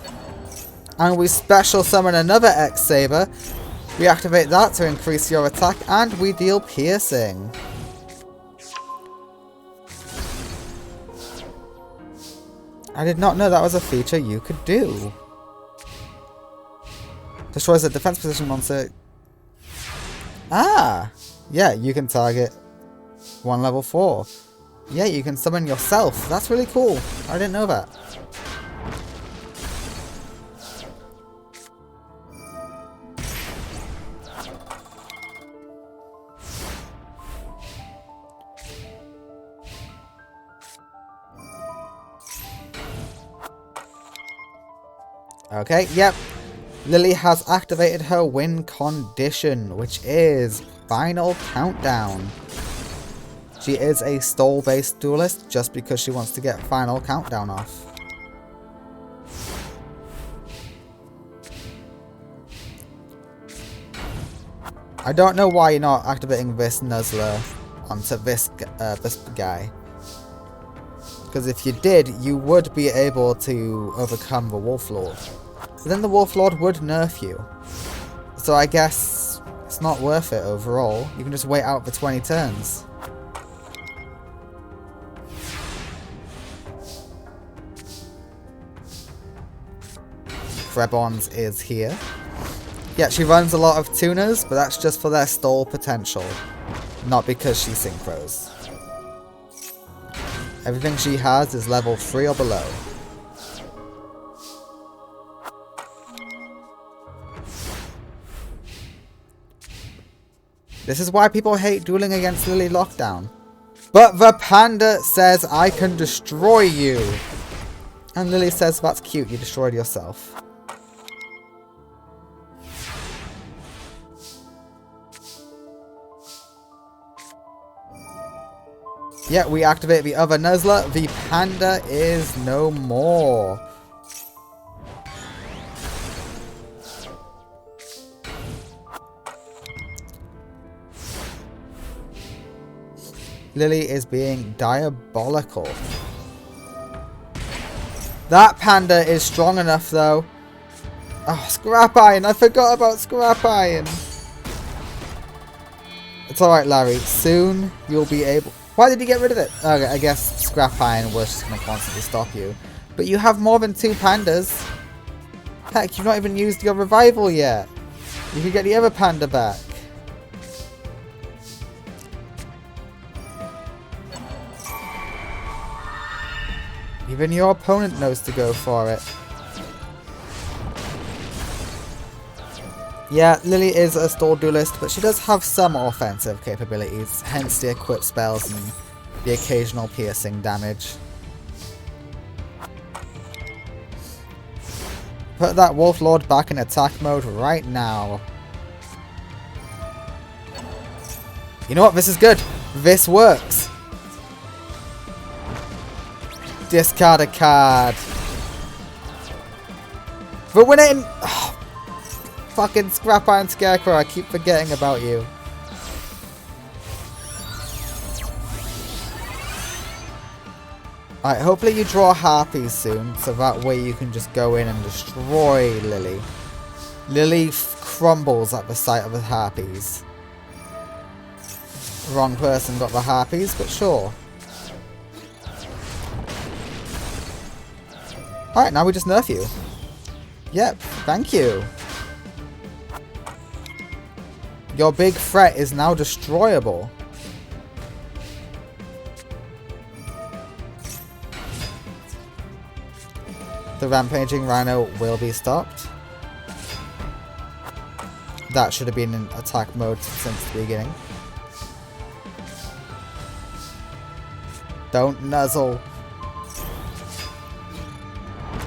And we special summon another X-Saber. We activate that to increase your attack, and we deal piercing. I did not know that was a feature you could do. Destroys a defense position monster. Ah! Yeah, you can target one level 4. Yeah, you can summon yourself. That's really cool. I didn't know that. Okay, yep. Lily has activated her win condition, which is Final Countdown. She is a stall-based duelist just because she wants to get Final Countdown off. I don't know why you're not activating this Nuzzler onto this guy. Because if you did, you would be able to overcome the Wolf Lord. But then the Wolf Lord would nerf you. So I guess it's not worth it overall. You can just wait out for 20 turns. Krebons is here. Yeah, she runs a lot of tuners, but that's just for their stall potential. Not because she synchros. Everything she has is level 3 or below. This is why people hate dueling against Lily Lockdown. But the panda says, I can destroy you. And Lily says, that's cute, you destroyed yourself. Yeah, we activate the other Nuzzler. The panda is no more. Lily is being diabolical. That panda is strong enough though. Oh, Scrap Iron! I forgot about Scrap Iron! It's alright, Larry. Soon you'll be able... Why did you get rid of it? Okay, I guess Scrap Iron was just going to constantly stop you. But you have more than 2 pandas. Heck, you've not even used your revival yet. You can get the other panda back. Even your opponent knows to go for it. Yeah, Lily is a stall duelist, but she does have some offensive capabilities, hence the equip spells and the occasional piercing damage. Put that Wolf Lord back in attack mode right now. You know what? This is good. This works. Discard a card. We're winning! Oh, fucking Scrap Iron Scarecrow, I keep forgetting about you. Alright, hopefully you draw Harpies soon, so that way you can just go in and destroy Lily. Lily crumbles at the sight of the Harpies. Wrong person got the Harpies, but sure. Alright, now we just nerf you. Yep, thank you. Your big threat is now destroyable. The Rampaging Rhino will be stopped. That should have been in attack mode since the beginning. Don't nuzzle.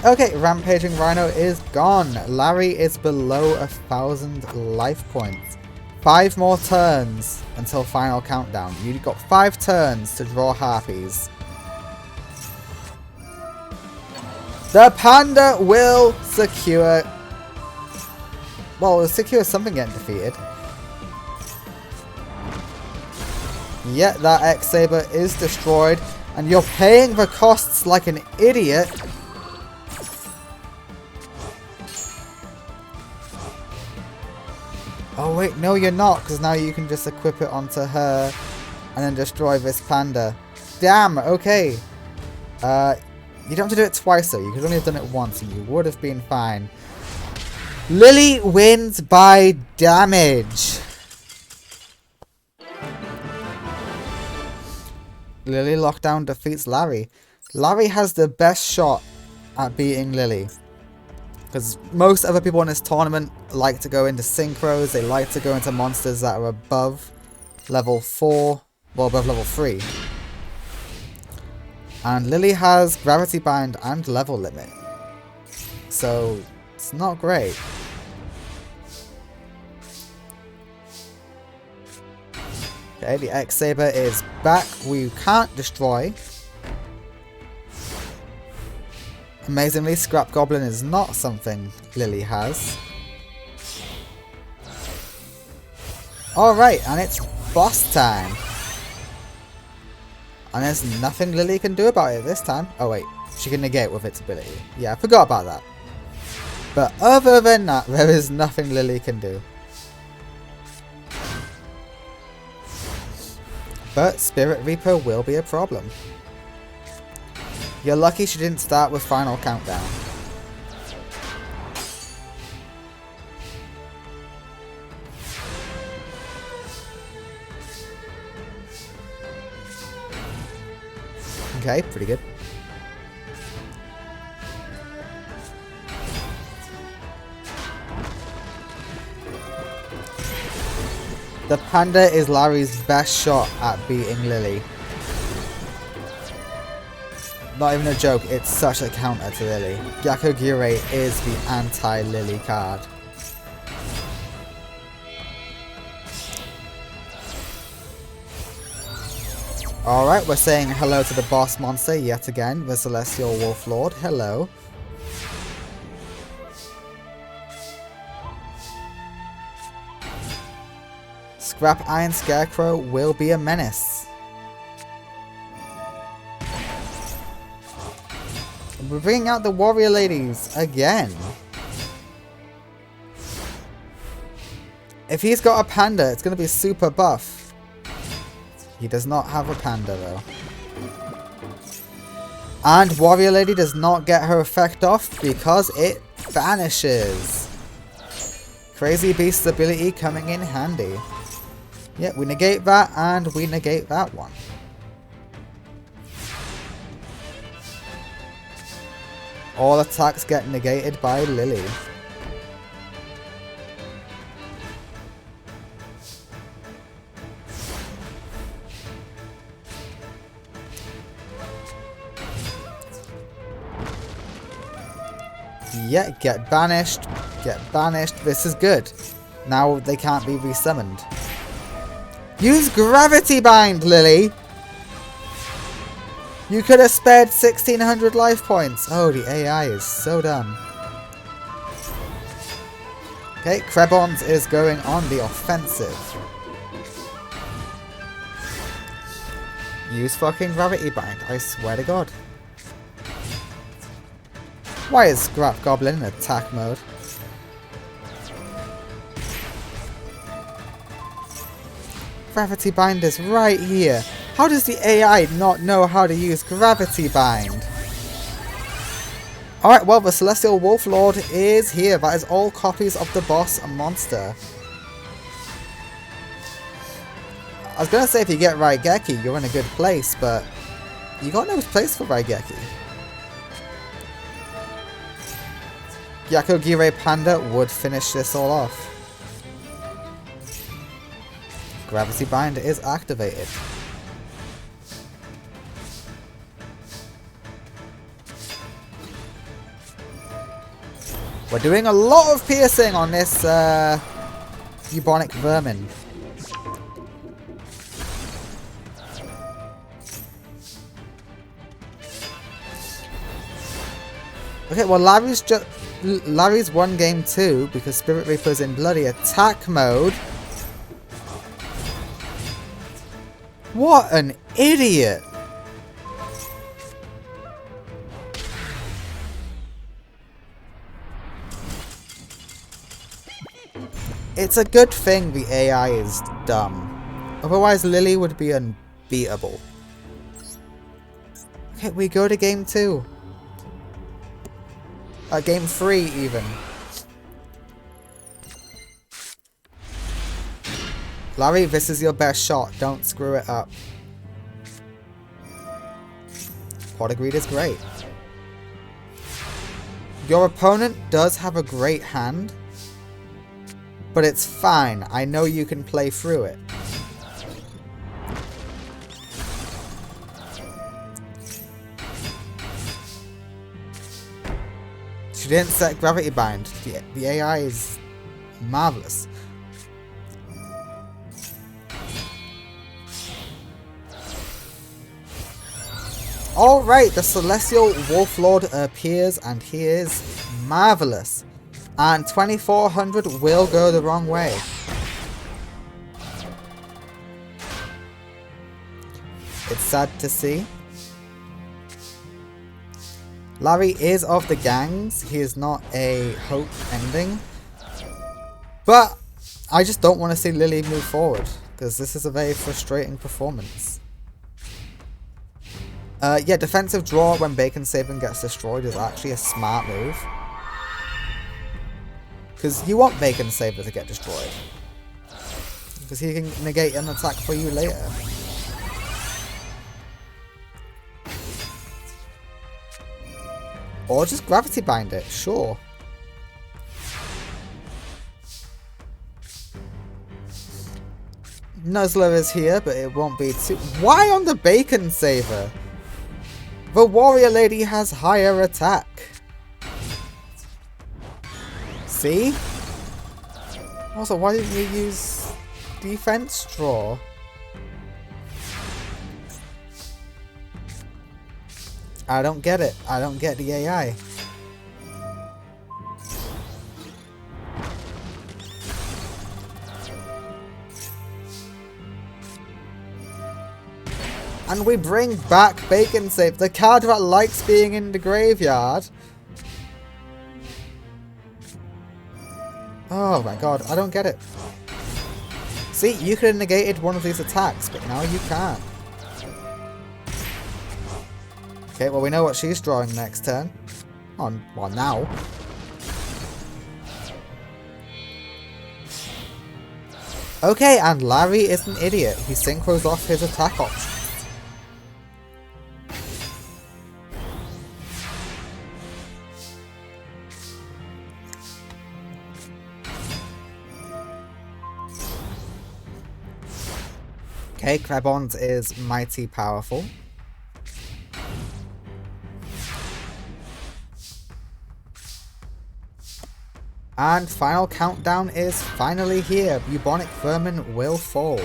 Okay, Rampaging Rhino is gone. Larry is below 1,000 life points. 5 more turns until final countdown. You've got 5 turns to draw Harpies. The panda will secure... Well, it'll secure something getting defeated. Yet that X-Saber is destroyed. And you're paying the costs like an idiot. Oh wait, no you're not. Because now you can just equip it onto her. And then destroy this panda. Damn, okay. You don't have to do it twice though. You could only have done it once and you would have been fine. Lily wins by damage. Lily Lockdown defeats Larry. Larry has the best shot at beating Lily. Because most other people in this tournament like to go into synchros. They like to go into monsters that are above level 4. Well, above level 3. And Lily has Gravity Bind and Level Limit. So, it's not great. Okay, the X-Saber is back. We can't destroy. Amazingly, Scrap Goblin is not something Lily has. Alright, and it's boss time. And there's nothing Lily can do about it this time. Oh wait, she can negate with its ability. Yeah, I forgot about that. But other than that, there is nothing Lily can do. But Spirit Reaper will be a problem. You're lucky she didn't start with Final Countdown. Okay, pretty good. The panda is Larry's best shot at beating Lily. Not even a joke, it's such a counter to Lily. Gyakugure is the anti-Lily card. Alright, we're saying hello to the boss monster yet again, the Celestial Wolf Lord. Hello. Scrap Iron Scarecrow will be a menace. We're bringing out the warrior ladies again. If he's got a panda, it's going to be super buff. He does not have a panda though. And warrior lady does not get her effect off because it vanishes. Crazy Beast's ability coming in handy. Yeah, we negate that and we negate that one. All attacks get negated by Lily. Yeah, get banished. Get banished. This is good. Now they can't be resummoned. Use Gravity Bind, Lily! You could have spared 1600 life points. Oh, the AI is so dumb. Okay, Krebons is going on the offensive. Use fucking Gravity Bind, I swear to God. Why is Scrap Goblin in attack mode? Gravity Bind is right here. How does the AI not know how to use Gravity Bind? Alright, well, the Celestial Wolf Lord is here. That is all copies of the boss monster. I was going to say if you get Raigeki, you're in a good place, but you got no place for Raigeki. Gyakugire Panda would finish this all off. Gravity Bind is activated. We're doing a lot of piercing on this bubonic vermin. Okay, well Larry's won game 2 because Spirit Reaper's in bloody attack mode. What an idiot! It's a good thing the AI is dumb. Otherwise Lily would be unbeatable. Okay, we go to game 2. Game 3 even. Larry, this is your best shot. Don't screw it up. Pot of Greed is great. Your opponent does have a great hand, but it's fine. I know you can play through it. She didn't set Gravity Bind. The AI is marvelous. Alright, the Celestial Wolf Lord appears and he is marvelous. And 2400 will go the wrong way. It's sad to see. Larry is of the gangs. He is not a hope ending. But I just don't want to see Lily move forward, because this is a very frustrating performance. Yeah, defensive draw when Bacon Saving gets destroyed is actually a smart move. Because you want Bacon Saver to get destroyed. Because he can negate an attack for you later. Or just Gravity Bind it, sure. Nuzzler is here, but it won't be too... Why on the Bacon Saver? The Warrior Lady has higher attack. See? Also, why didn't you use Defense Draw? I don't get it. I don't get the AI. And we bring back Bacon Save, the card that likes being in the graveyard. Oh my god, I don't get it. See, you could have negated one of these attacks, but now you can't. Okay, well we know what she's drawing next turn. Well, now. Okay, and Larry is an idiot. He synchros off his attack option. Okay, Crebons is mighty powerful. And final countdown is finally here. Bubonic Vermin will fall.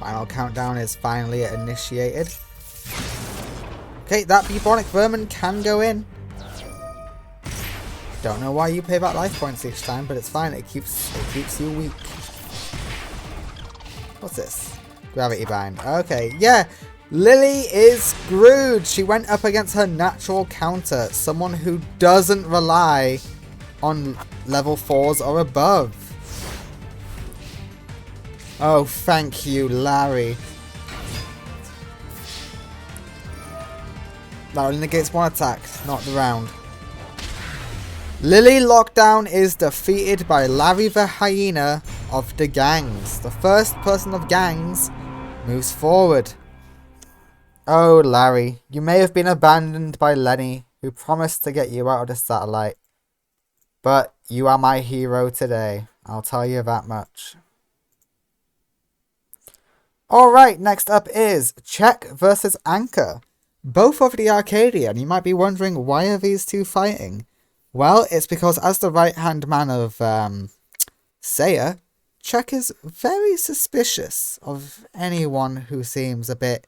Final countdown is finally initiated. Okay, that Bubonic Vermin can go in. Don't know why you pay back life points each time, but it's fine. It keeps you weak. What's this? Gravity Bind. Okay, yeah. Lily is screwed. She went up against her natural counter. Someone who doesn't rely on level 4s or above. Oh, thank you, Larry. That only negates one attack, not the round. Lily Lockdown is defeated by Larry the Hyena of the gangs. The first person of gangs moves forward. Oh, Larry, you may have been abandoned by Lenny, who promised to get you out of the satellite. But you are my hero today. I'll tell you that much. Alright, next up is Czech versus Anchor. Both of the Arcadia, and you might be wondering, why are these two fighting? Well, it's because as the right-hand man of Saya, Chuck is very suspicious of anyone who seems a bit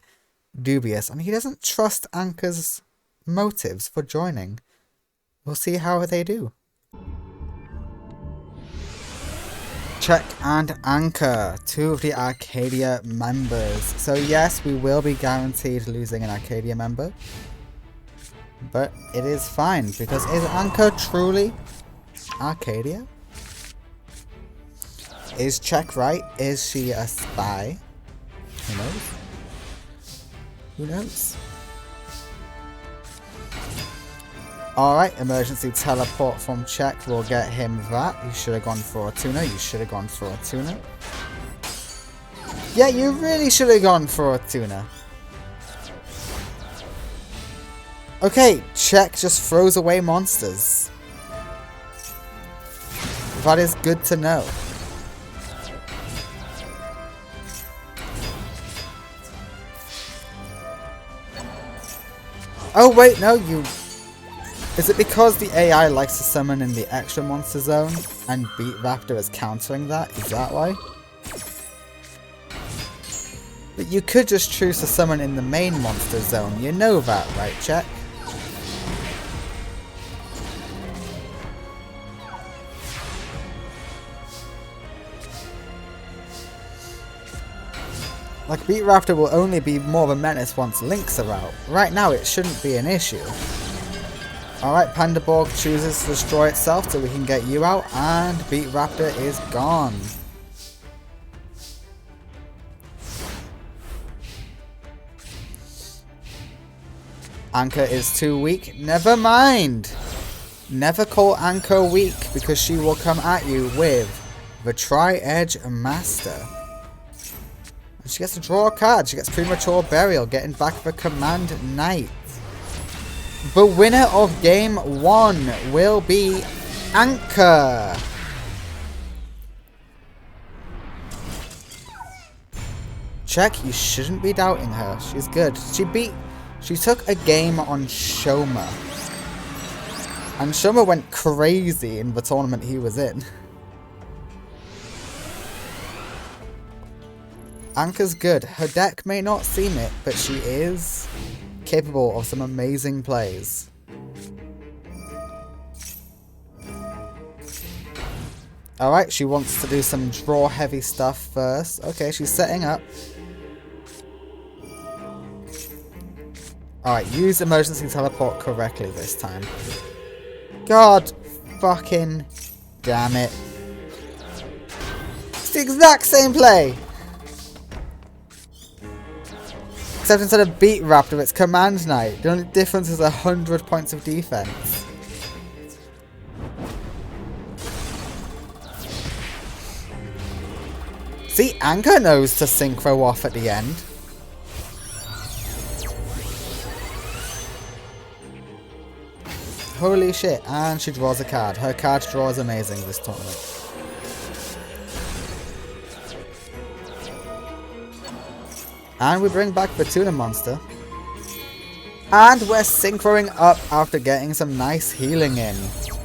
dubious, and he doesn't trust Anka's motives for joining. We'll see how they do. Chuck and Anka, two of the Arcadia members. So yes, we will be guaranteed losing an Arcadia member. But it is fine, because is Anka truly Arcadia? Is Chuck right? Is she a spy? Who knows? Who knows? Alright, emergency teleport from Chuck. We'll get him that. You should have gone for a tuna. You should have gone for a tuna. Yeah, you really should have gone for a tuna. Okay, Chuck just throws away monsters. That is good to know. Oh wait, no, you... Is it because the AI likes to summon in the extra monster zone and Beat Raptor is countering that? Is that why? But you could just choose to summon in the main monster zone. You know that, right, Chuck? Like, Beat Raptor will only be more of a menace once Links are out. Right now, it shouldn't be an issue. Alright, Pandaborg chooses to destroy itself so we can get you out, and Beat Raptor is gone. Anka is too weak. Never mind! Never call Anka weak, because she will come at you with the Tri-Edge Master. And she gets to draw a card. She gets Premature Burial, getting back the Command Knight. The winner of Game 1 will be Anka. Check, you shouldn't be doubting her. She's good. She took a game on Shoma. And Shoma went crazy in the tournament he was in. Anka's good. Her deck may not seem it, but she is capable of some amazing plays. Alright, she wants to do some draw heavy stuff first. Okay, she's setting up. Alright, use emergency teleport correctly this time. God fucking damn it. It's the exact same play! Except instead of Beat Raptor, it's Command Knight. The only difference is 100 points of defense. See, Anka knows to synchro off at the end. Holy shit, and she draws a card. Her card draw is amazing this tournament. And we bring back the Tuna Monster. And we're synchroing up after getting some nice healing in.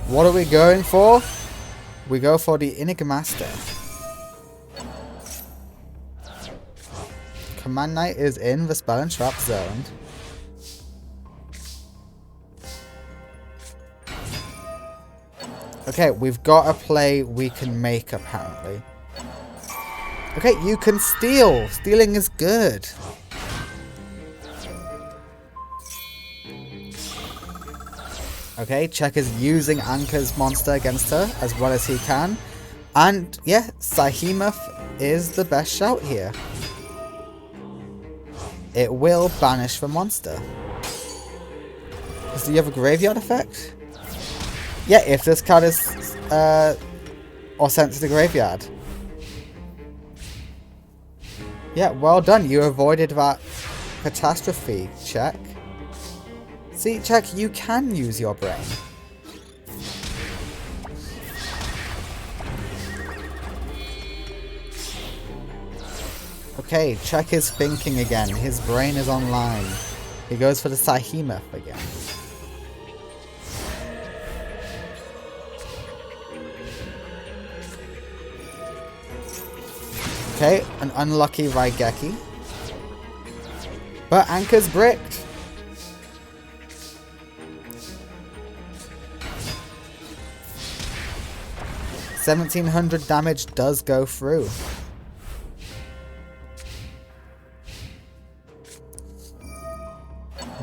What are we going for? We go for the Enigmaster. Command Knight is in the Spell and Trap zone. Okay, we've got a play we can make apparently. Okay, you can steal. Stealing is good. Okay, Chuck is using Anka's monster against her as well as he can. And yeah, Sahemoth is the best shout here. It will banish the monster. Do you have a graveyard effect? Yeah, if this card is or sent to the graveyard. Yeah, well done. You avoided that catastrophe, Chuck. See, Chuck, you can use your brain. Okay, Chuck is thinking again. His brain is online. He goes for the Sahemoth again. Okay, an unlucky Raigeki. But Anka's bricked. $1,700 damage does go through.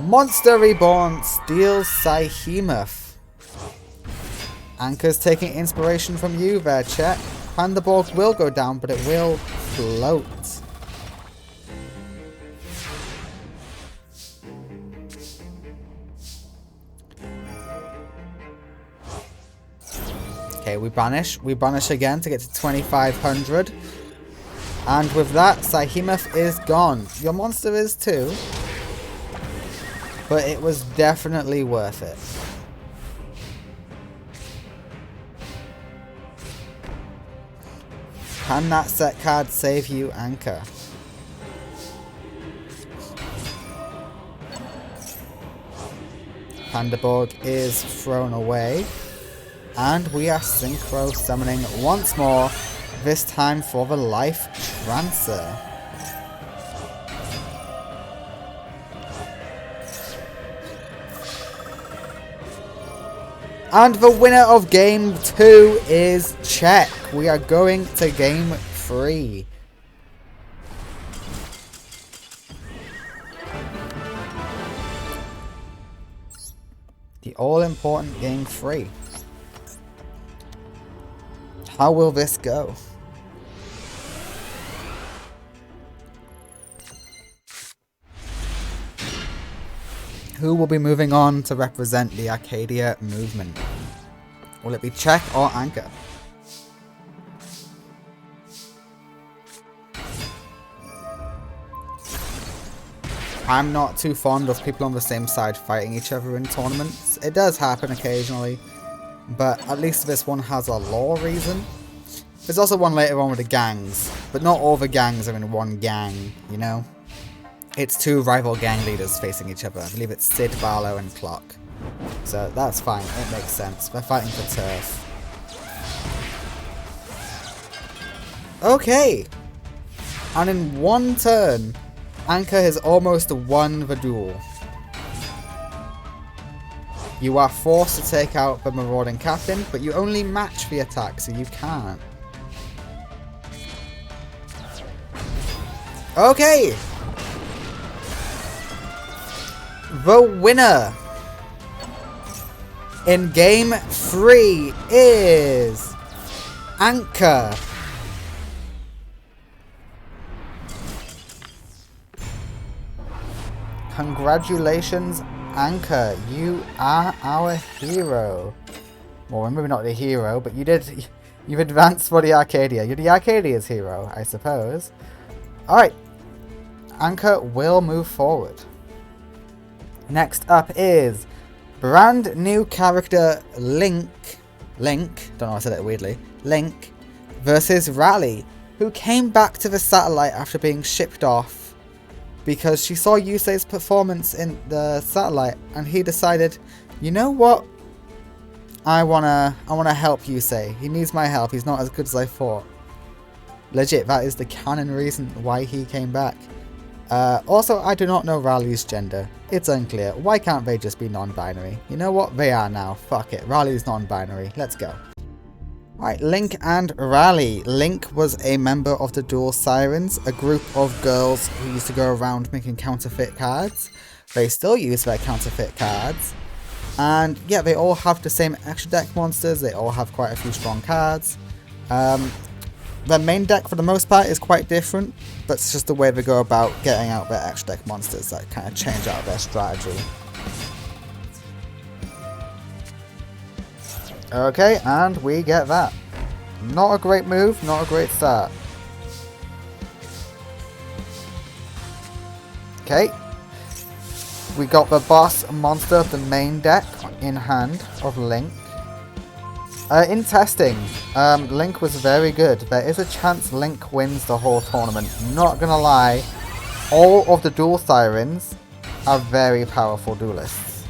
Monster Reborn steals Behemoth. Anka's taking inspiration from you there, Chet. Pandaborg will go down, but it will float. Okay, we banish. We banish again to get to 2,500. And with that, Behemoth is gone. Your monster is too. But it was definitely worth it. Can that set card save you, Anka? Pandaborg is thrown away. And we are synchro summoning once more, this time for the Life Trancer. And the winner of Game 2 is Czech. We are going to Game 3. The all-important Game 3. How will this go? Who will be moving on to represent the Arcadia movement? Will it be Czech or Anka? I'm not too fond of people on the same side fighting each other in tournaments. It does happen occasionally, but at least this one has a lore reason. There's also one later on with the gangs, but not all the gangs are in one gang, you know? It's two rival gang leaders facing each other. I believe it's Sid, Barlow, and Clock. So that's fine, it makes sense. They're fighting for turf. Okay! And in one turn, Anka has almost won the duel. You are forced to take out the Marauding Captain, but you only match the attack, so you can't. Okay! The winner in Game 3 is Anka. Congratulations, Anka. You are our hero. Well, maybe not the hero, but you've advanced for the Arcadia. You're the Arcadia's hero, I suppose. Alright. Anka will move forward. Next up is brand new character Link, don't know, I said it weirdly, Link versus Rally, who came back to the satellite after being shipped off because she saw Yusei's performance in the satellite and he decided, you know what, I wanna help Yusei. He needs my help, he's not as good as I thought. Legit, that is the canon reason why he came back. Also, I do not know Raleigh's gender. It's unclear. Why can't they just be non-binary? You know what? They are now. Fuck it. Raleigh's non-binary. Let's go. Alright, Link and Raleigh. Link was a member of the Dual Sirens, a group of girls who used to go around making counterfeit cards. They still use their counterfeit cards. And yeah, they all have the same extra deck monsters. They all have quite a few strong cards. Their main deck, for the most part, is quite different, but it's just the way they go about getting out their extra deck monsters that kind of change out their strategy. Okay, and we get that. Not a great move, not a great start. Okay. We got the boss monster of the main deck in hand of Link. In testing, Link was very good. There is a chance Link wins the whole tournament. Not gonna lie, all of the Dual Sirens are very powerful duelists.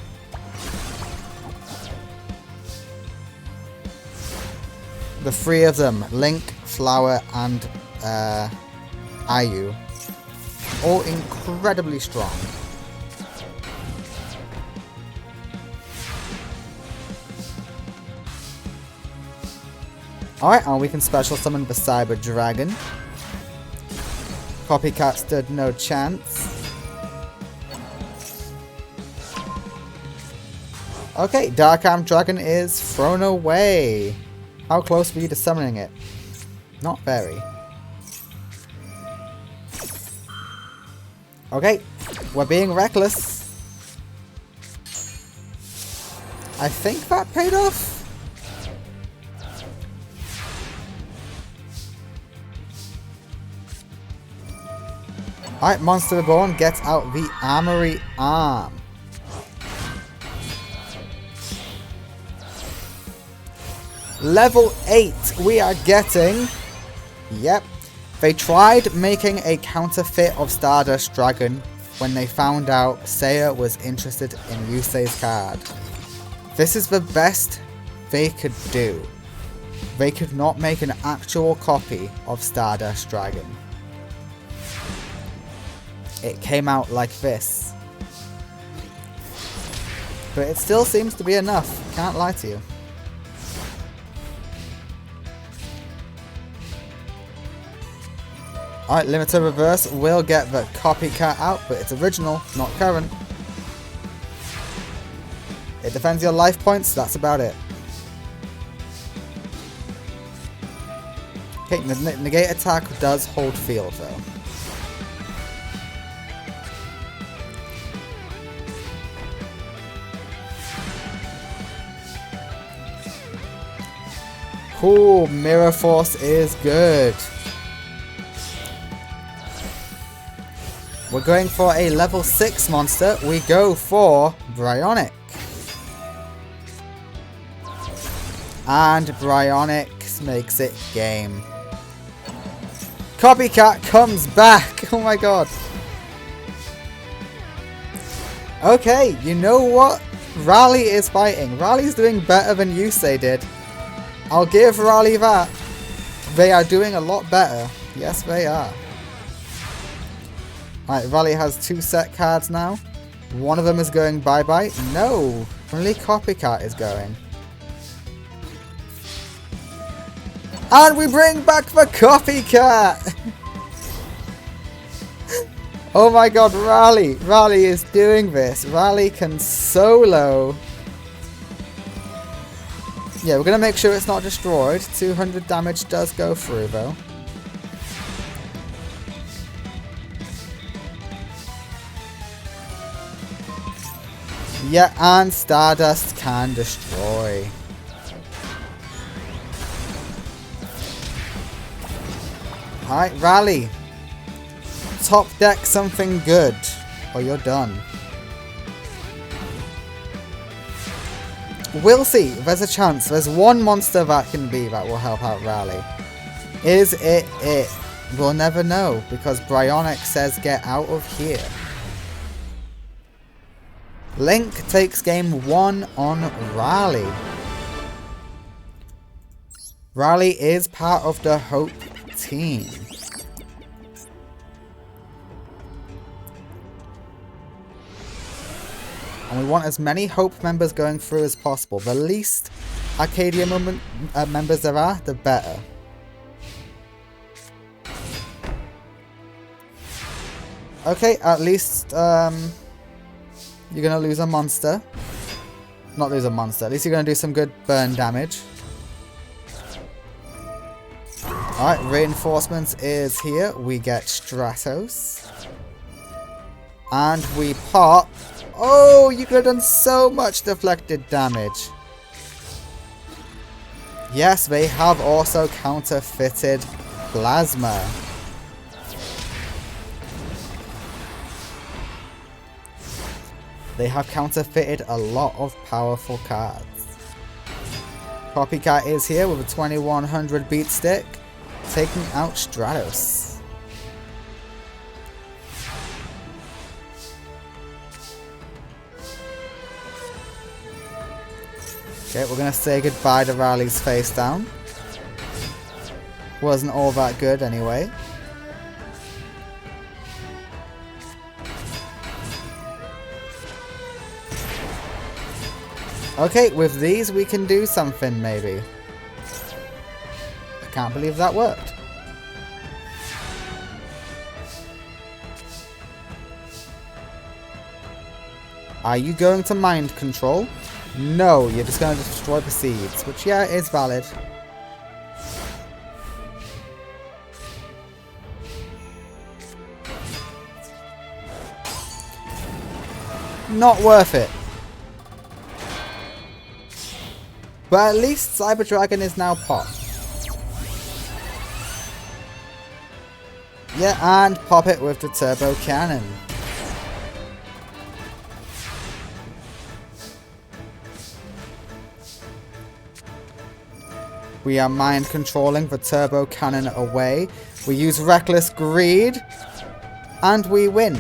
The three of them, Link, Flower, and Ayu. All incredibly strong. Alright, and we can special summon the Cyber Dragon. Copycat stood no chance. Okay, Dark Arm Dragon is thrown away. How close were you to summoning it? Not very. Okay, we're being reckless. I think that paid off. Alright, Monster Reborn gets out the Armory Arm. Level 8 we are getting. Yep. They tried making a counterfeit of Stardust Dragon when they found out Seiya was interested in Yusei's card. This is the best they could do. They could not make an actual copy of Stardust Dragon. It came out like this. But it still seems to be enough, can't lie to you. Alright, Limiter Reverse will get the Copycat out, but it's original, not current. It defends your life points, that's about it. Okay, the negate attack does hold field though. Cool, Mirror Force is good. We're going for a level 6 monster. We go for Bryonic. And Bryonic makes it game. Copycat comes back. Oh my god. Okay, you know what? Raleigh is fighting. Raleigh's doing better than Yusei did. I'll give Raleigh that. They are doing a lot better. Yes, they are. Alright, Raleigh has 2 set cards now. One of them is going bye-bye. No, only Copycat is going. And we bring back the Copycat! Oh my god, Raleigh! Raleigh is doing this. Raleigh can solo. Yeah, we're going to make sure it's not destroyed. 200 damage does go through though. Yeah, and Stardust can destroy. Alright, Raleigh. Top deck something good, or you're done. We'll see. There's a chance. There's one monster that can be that will help out Raleigh. Is it it? We'll never know, because Bryonic says get out of here. Link takes game 1 on Raleigh. Raleigh is part of the Hope team. And we want as many Hope members going through as possible. The least Arcadia members there are, the better. Okay, at least you're going to lose a monster. Not lose a monster. At least you're going to do some good burn damage. Alright, reinforcements is here. We get Stratos. And we pop. Oh, you could have done so much deflected damage. Yes, they have also counterfeited Plasma. They have counterfeited a lot of powerful cards. Copycat is here with a 2100 beat stick, taking out Stratos. Okay, we're going to say goodbye to Raleigh's face down. Wasn't all that good anyway. Okay, with these we can do something, maybe. I can't believe that worked. Are you going to mind control? No, you're just going to destroy the seeds, which, yeah, is valid. Not worth it. But at least Cyber Dragon is now popped. Yeah, and pop it with the Turbo Cannon. We are mind controlling the Turbo Cannon away. We use Reckless Greed. And we win.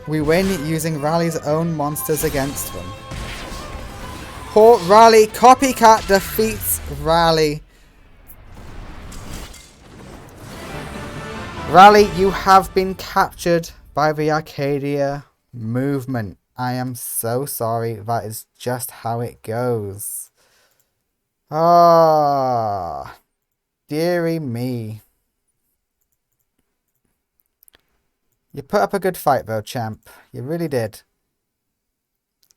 We win using Rally's own monsters against them. Poor Rally. Copycat defeats Rally. Rally, you have been captured by the Arcadia movement. I am so sorry. That is just how it goes. Ah, dearie me. You put up a good fight though, champ. You really did.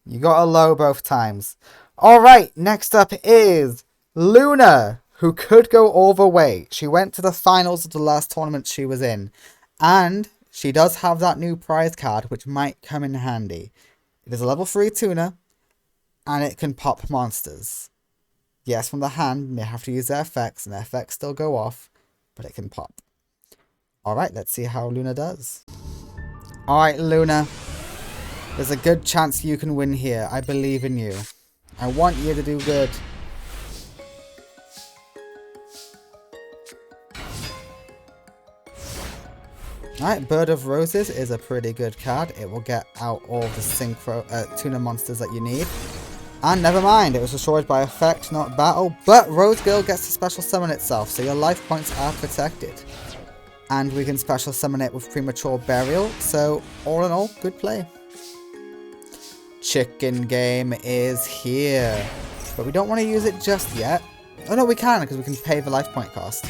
You got a low both times. Alright, next up is Luna, who could go all the way. She went to the finals of the last tournament she was in. And she does have that new prize card, which might come in handy. It is a level 3 tuner, and it can pop monsters. Yes, from the hand, they have to use their effects, and their effects still go off, but it can pop. Alright, let's see how Luna does. Alright, Luna. There's a good chance you can win here. I believe in you. I want you to do good. Alright, Bird of Roses is a pretty good card. It will get out all the synchro tuner monsters that you need. And never mind, it was destroyed by effect, not battle. But Rose Girl gets to special summon itself, so your life points are protected. And we can special summon it with Premature Burial. So, all in all, good play. Chicken Game is here. But we don't want to use it just yet. Oh no, we can, because we can pay the life point cost.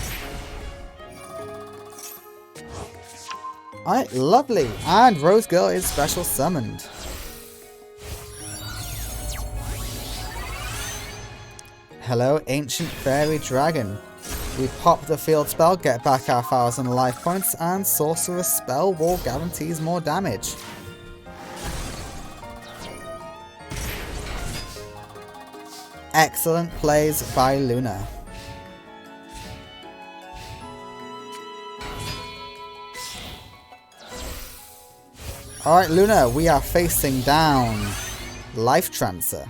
Alright, lovely. And Rose Girl is special summoned. Hello, Ancient Fairy Dragon. We pop the field spell, get back our 1000 life points, and Sorcerer's Spell Wall guarantees more damage. Excellent plays by Luna. Alright, Luna, we are facing down Life Trancer.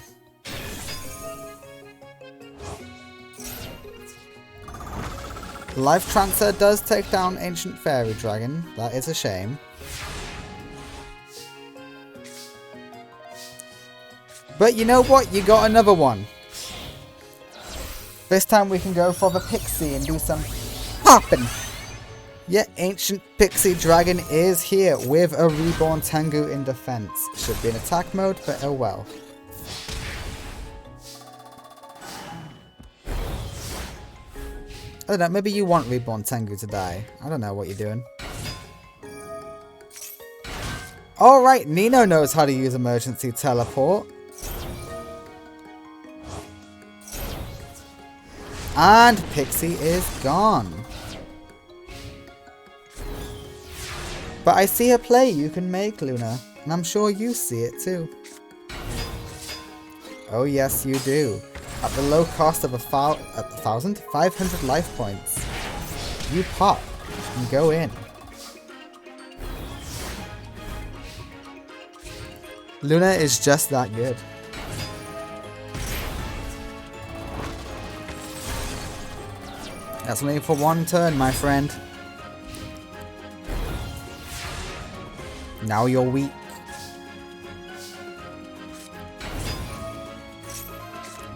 Life Trancer does take down Ancient Fairy Dragon. That is a shame. But you know what? You got another one. This time we can go for the Pixie and do some popping. Yeah, Ancient Pixie Dragon is here with a Reborn Tengu in defense. Should be in attack mode, but oh well. I don't know, maybe you want Reborn Tengu to die. I don't know what you're doing. Alright, Nino knows how to use emergency teleport. And Pixie is gone. But I see a play you can make, Luna. And I'm sure you see it too. Oh yes, you do. At the low cost of 500 life points, you pop and go in. Luna is just that good. That's only for one turn, my friend. Now you're weak.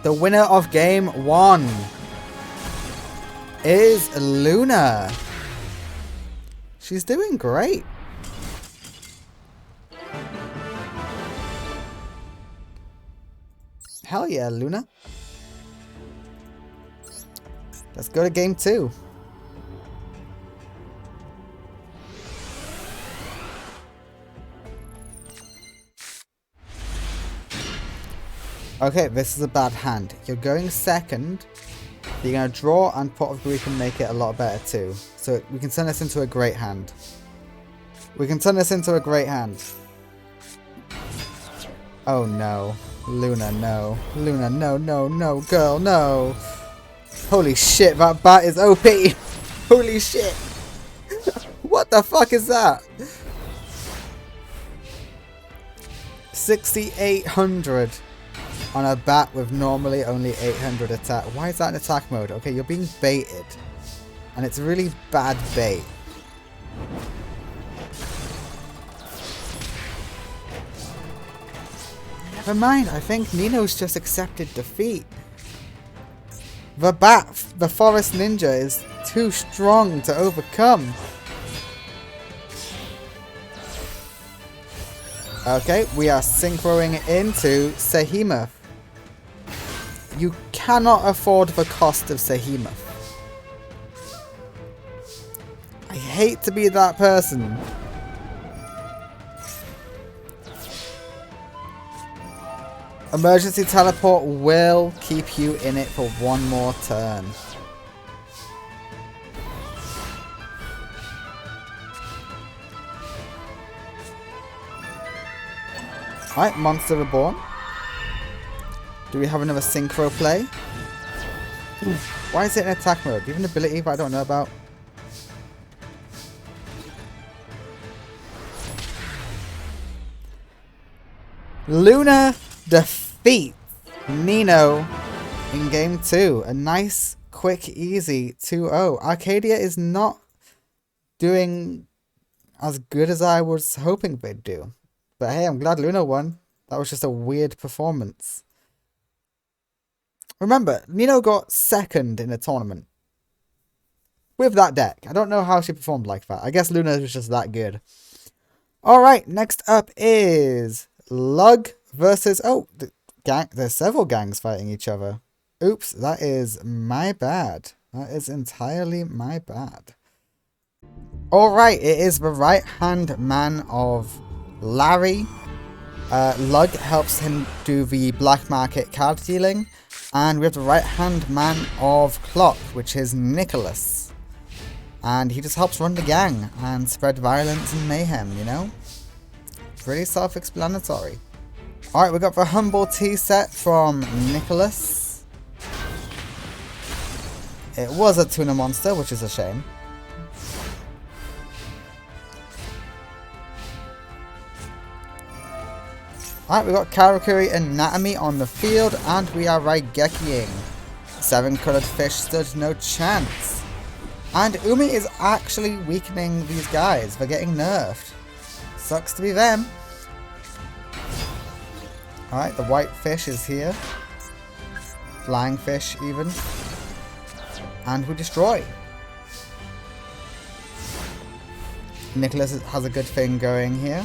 The winner of game 1 is Luna. She's doing great. Hell yeah, Luna. Let's go to game 2. Okay, this is a bad hand. You're going second. You're going to draw, and possibly we can make it a lot better too. So we can turn this into a great hand. We can turn this into a great hand. Oh no. Luna, no. Luna, no, no, no. Girl, no. Holy shit, that bat is OP. Holy shit. What the fuck is that? 6,800 on a bat with normally only 800 attack. Why is that in attack mode? Okay, you're being baited. And it's really bad bait. Never mind, I think Nino's just accepted defeat. The bat, the forest ninja, is too strong to overcome. Okay, we are synchroing into Sehemoth. You cannot afford the cost of Sehemoth. I hate to be that person. Emergency teleport will keep you in it for one more turn. Alright, Monster Reborn. Do we have another synchro play? Why is it in attack mode? Do you have an ability that I don't know about? Luna defeats Nino in game 2. A nice, quick, easy 2-0. Arcadia is not doing as good as I was hoping they'd do. But hey, I'm glad Luna won. That was just a weird performance. Remember, Nino got second in a tournament. With that deck. I don't know how she performed like that. I guess Luna was just that good. Alright, next up is Lug versus... Oh, there's several gangs fighting each other. Oops, that is my bad. That is entirely my bad. Alright, it is the right-hand man of Larry. Lug helps him do the black market card dealing. And we have the right-hand man of Clock, which is Nicholas. And he just helps run the gang and spread violence and mayhem, you know? Pretty self-explanatory. Alright, we got the Humble Tea set from Nicholas. It was a tuna monster, which is a shame. Alright, we got Karakuri Anatomy on the field, and we are Raigekiing. 7 coloured fish stood no chance. And Umi is actually weakening these guys. They're getting nerfed. Sucks to be them. Alright, the white fish is here. Flying fish, even. And we destroy. Nicholas has a good thing going here.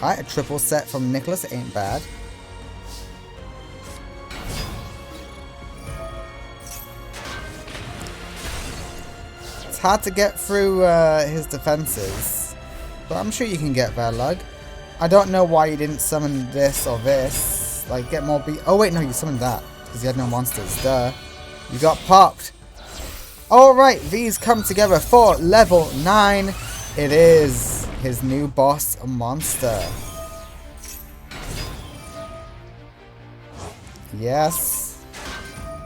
Alright, a triple set from Nicholas ain't bad. It's hard to get through his defenses, but I'm sure you can get there, Lug. I don't know why you didn't summon this or this. Like, get more beat. Oh wait, no, you summoned that because you had no monsters. Duh. You got popped. Alright, these come together for level 9. It is his new boss monster. Yes,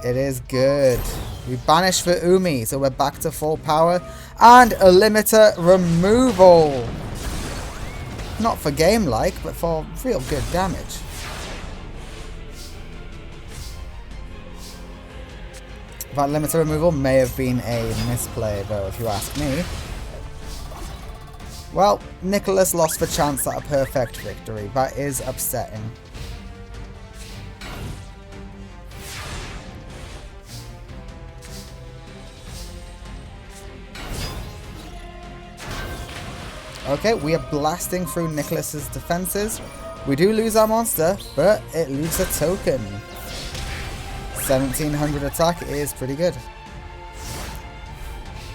it is good. We banished the Umi, so we're back to full power. And a limiter removal. Not for game-like, but for real good damage. That limiter removal may have been a misplay, though, if you ask me. Well, Nicholas lost the chance at a perfect victory. That is upsetting. Okay, we are blasting through Nicholas's defenses. We do lose our monster, but it leaves a token. 1700 attack is pretty good.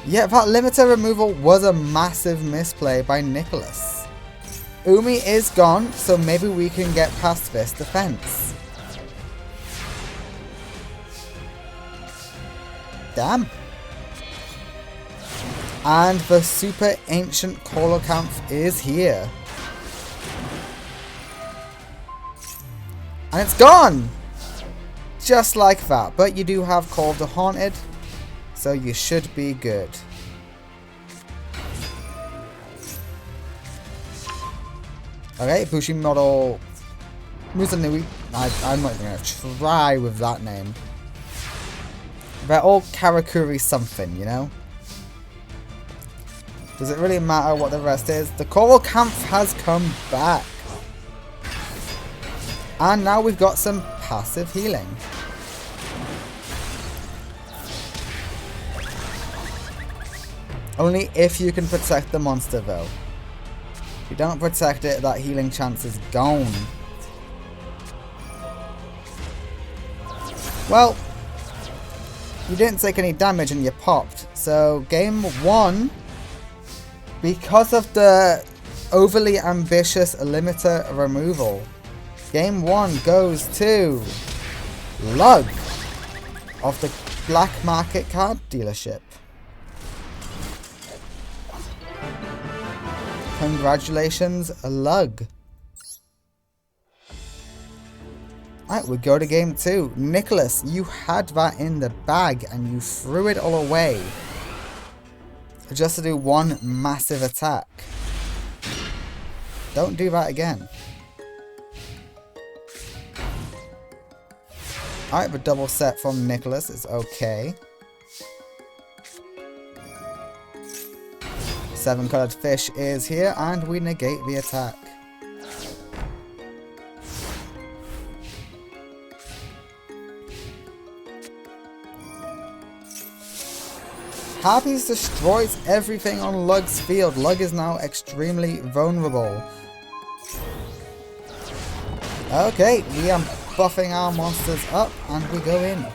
Yeah, that limiter removal was a massive misplay by Nicholas. Umi is gone, so maybe we can get past this defense. Damn. And the super ancient Kolokampf is here. And it's gone! Just like that. But you do have Call of the Haunted, so you should be good. Okay, Bushi model Musanui. I'm not even going to try with that name. They're all Karakuri something, you know? Does it really matter what the rest is? The Kolokampf has come back. And now we've got some passive healing. Only if you can protect the monster though. If you don't protect it, that healing chance is gone. Well, you didn't take any damage and you popped. So game 1, because of the overly ambitious limiter removal, game 1 goes to Lug of the Black Market Card Dealership. Congratulations, Lug. Alright, we go to game 2. Nicholas, you had that in the bag and you threw it all away. Just to do one massive attack. Don't do that again. Alright, the double set from Nicholas is okay. 7 colored fish is here and we negate the attack. Harpies destroys everything on Lug's field. Lug is now extremely vulnerable. Okay, we are buffing our monsters up and we go in.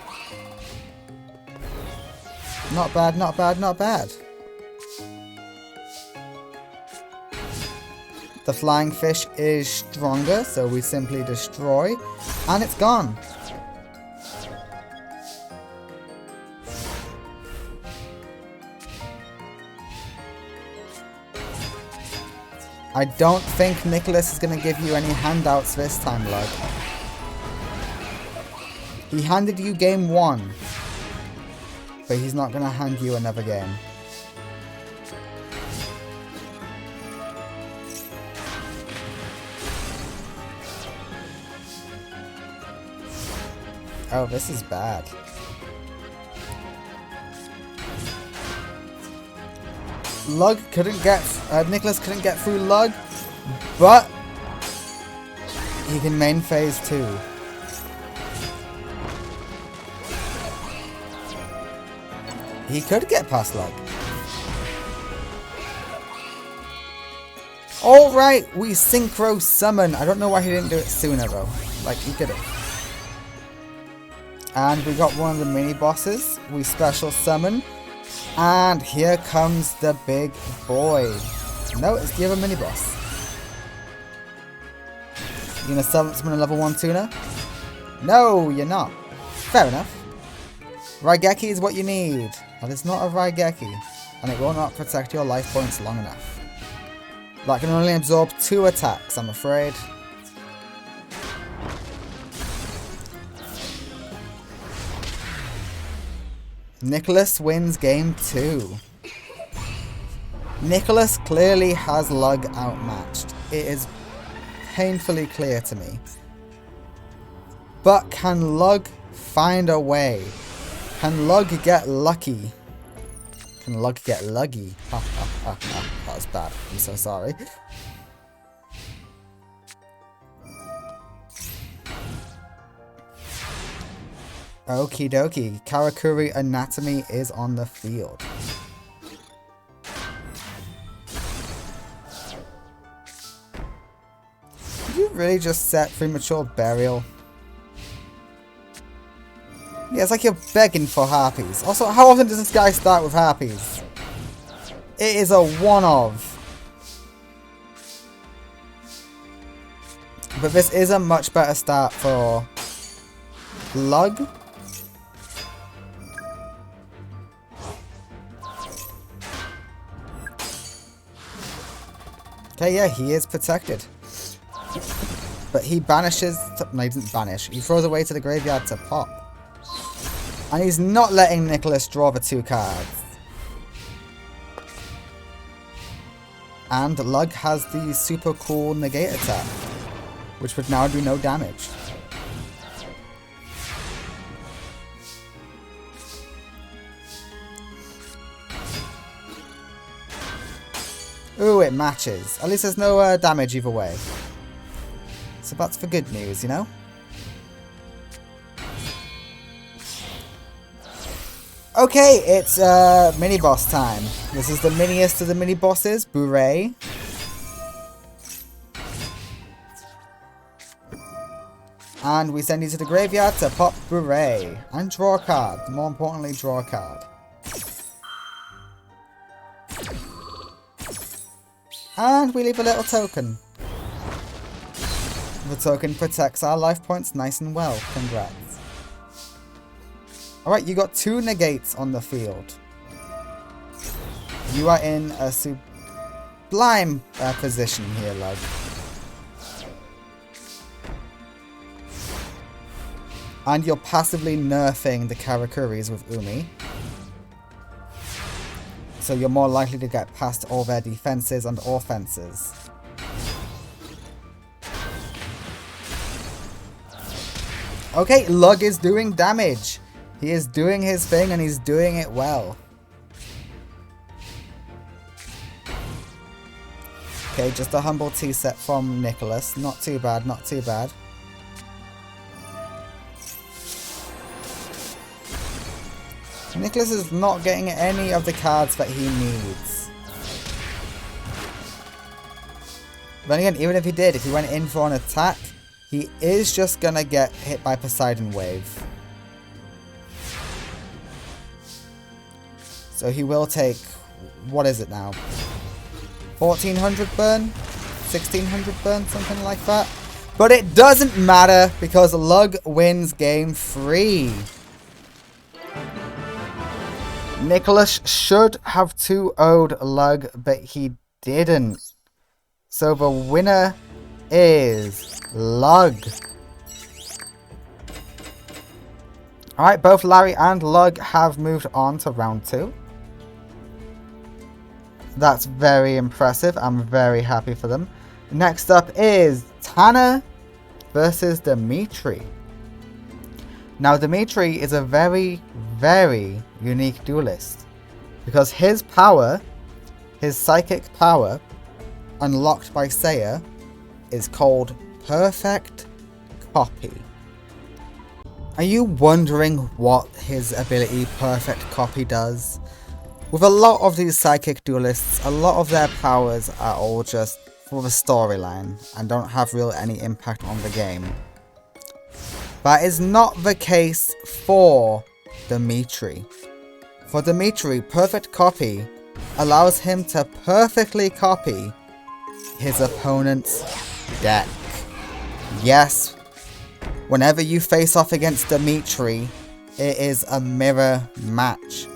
Not bad, not bad, not bad. The flying fish is stronger, so we simply destroy, and it's gone. I don't think Nicholas is going to give you any handouts this time, Lug. He handed you game 1, but he's not going to hand you another game. Oh, this is bad. Nicholas couldn't get through Lug, but he can main phase 2. He could get past Lug. Alright, we synchro summon. I don't know why he didn't do it sooner though. Like, he could have. And we got one of the mini bosses. We special summon. And here comes the big boy. No, it's the other mini boss. You gonna summon a level 1 tuner? No, you're not. Fair enough. Raigeki is what you need. And it's not a Raigeki. And it will not protect your life points long enough. That can only absorb 2 attacks, I'm afraid. Nicholas wins game 2. Nicholas clearly has Lug outmatched. It is painfully clear to me. But can Lug find a way? Can Lug get lucky? Can Lug get luggy? Ha ha ha ha. That was bad. I'm so sorry. Okie dokie, Karakuri Anatomy is on the field. Did you really just set premature burial? Yeah, it's like you're begging for harpies. Also, how often does this guy start with harpies? It is a one-of. But this is a much better start for Lug. Okay, yeah, he is protected. But he banishes... No, he doesn't banish. He throws away to the graveyard to pop. And he's not letting Nicholas draw the 2 cards. And Lug has the super cool negate attack, which would now do no damage. Ooh, it matches. At least there's no damage either way. So that's the good news, you know? Okay, it's mini-boss time. This is the miniest of the mini-bosses, Bouret. And we send you to the graveyard to pop Bouret. And draw a card. More importantly, draw a card. And we leave a little token. The token protects our life points nice and well. Congrats. Alright, you got 2 negates on the field. You are in a sublime position here, Lug. And you're passively nerfing the Karakuris with Umi. So you're more likely to get past all their defenses and offenses. Okay, Lug is doing damage. He is doing his thing and he's doing it well. Okay, just a humble tea set from Nicholas. Not too bad, not too bad. Nicholas is not getting any of the cards that he needs. Then again, even if he did, if he went in for an attack, he is just gonna get hit by Poseidon Wave. So he will take, what is it now? 1400 burn? 1600 burn? Something like that. But it doesn't matter because Lug wins game 3. Nicholas should have 2-0'd Lug, but he didn't. So the winner is Lug. Alright, both Larry and Lug have moved on to round 2. That's very impressive. I'm very happy for them. Next up is Tanner versus Dimitri. Now, Dimitri is a very, very unique duelist. Because his power, his psychic power, unlocked by Seiya, is called Perfect Copy. Are you wondering what his ability Perfect Copy does? With a lot of these psychic duelists, a lot of their powers are all just for the storyline and don't have real any impact on the game. That is not the case for Dimitri. For Dimitri, Perfect Copy allows him to perfectly copy his opponent's deck. Yes, whenever you face off against Dimitri, it is a mirror match.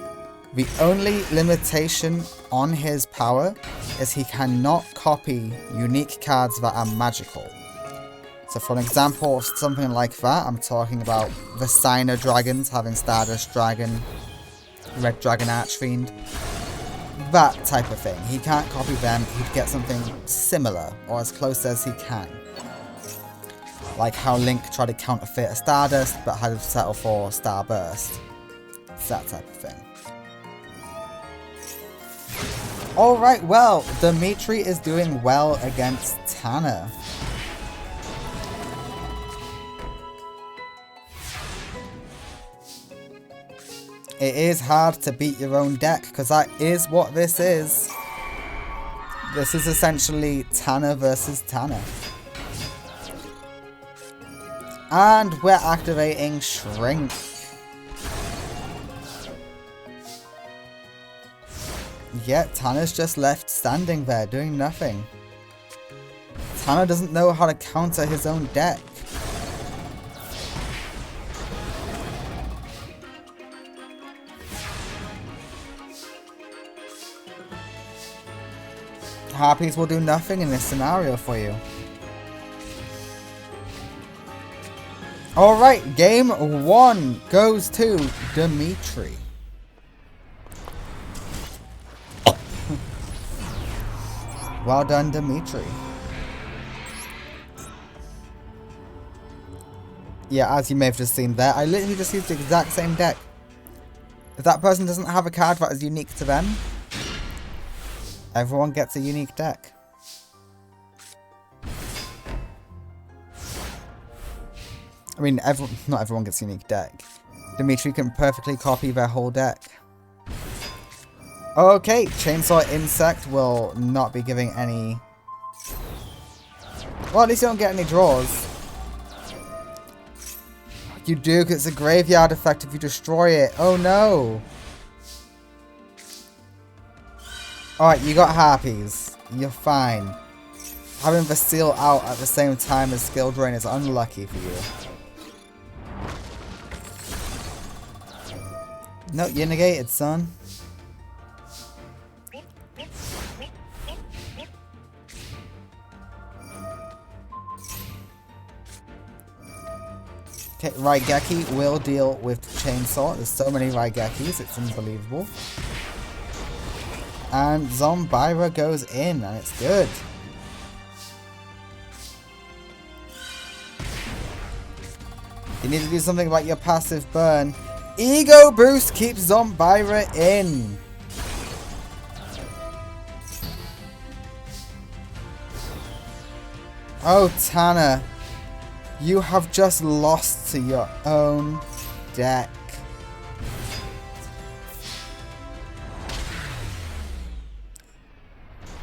The only limitation on his power is he cannot copy unique cards that are magical. So for an example of something like that, I'm talking about the Signer Dragons having Stardust Dragon, Red Dragon Archfiend. That type of thing. He can't copy them, he'd get something similar, or as close as he can. Like how Link tried to counterfeit a Stardust, but had to settle for Starburst. It's that type of thing. Alright, well, Dimitri is doing well against Tanner. It is hard to beat your own deck, because that is what this is. This is essentially Tanner versus Tanner. And we're activating Shrink. Yet Tanner's just left standing there, doing nothing. Tanner doesn't know how to counter his own deck. Harpies will do nothing in this scenario for you. Alright, game 1 goes to Dimitri. Well done, Dimitri. Yeah, as you may have just seen there, I literally just used the exact same deck. If that person doesn't have a card that is unique to them, everyone gets a unique deck. I mean, not everyone gets a unique deck. Dimitri can perfectly copy their whole deck. Okay, Chainsaw Insect will not be giving any... Well, at least you don't get any draws. You do, because it's a graveyard effect if you destroy it. Oh no! Alright, you got Harpies. You're fine. Having the seal out at the same time as Skill Drain is unlucky for you. No, you're negated, son. Okay, Raigeki will deal with Chainsaw. There's so many Raigekis, it's unbelievable. And Zombira goes in, and it's good. You need to do something about your passive burn. Ego Boost keeps Zombira in. Oh, Tanner. You have just lost to your own deck.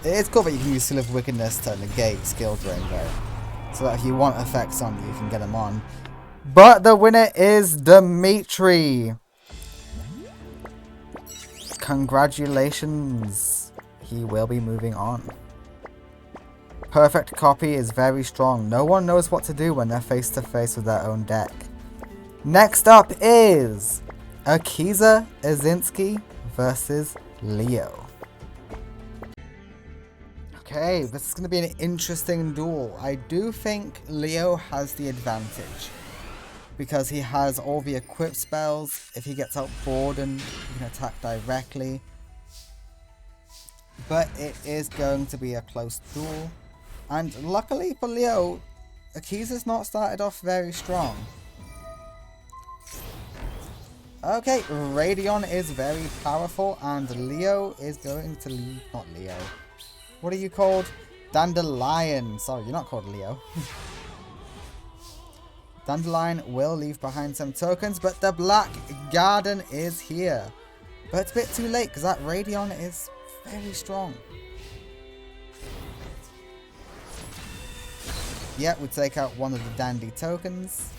It is cool that you can use Seal of Wickedness to negate Skill Drain though. So that if you want effects on you can get them on. But the winner is Dimitri. Congratulations. He will be moving on. Perfect Copy is very strong. No one knows what to do when they're face to face with their own deck. Next up is Akiza Azinski versus Leo. Okay, this is going to be an interesting duel. I do think Leo has the advantage. Because he has all the equipped spells. If he gets outboard and he can attack directly. But it is going to be a close duel. And luckily for Leo, Akiza's not started off very strong. Okay, Radion is very powerful and Leo is going to leave... Not Leo. What are you called? Dandelion. Sorry, you're not called Leo. Dandelion will leave behind some tokens, but the Black Garden is here. But it's a bit too late because that Radion is very strong. Yeah, we take out one of the Dandy tokens.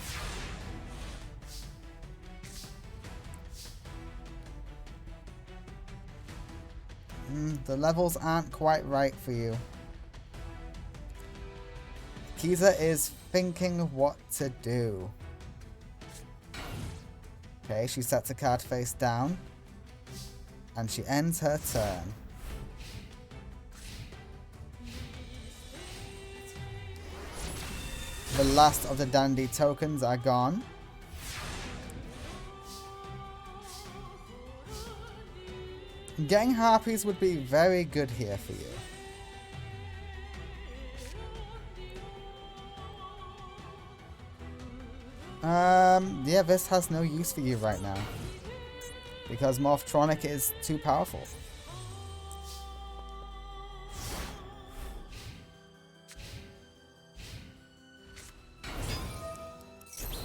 The levels aren't quite right for you. Kiza is thinking what to do. Okay, she sets a card face down. And she ends her turn. The last of the Dandy tokens are gone. Getting Harpies would be very good here for you. Yeah, this has no use for you right now. Because Morphtronic is too powerful.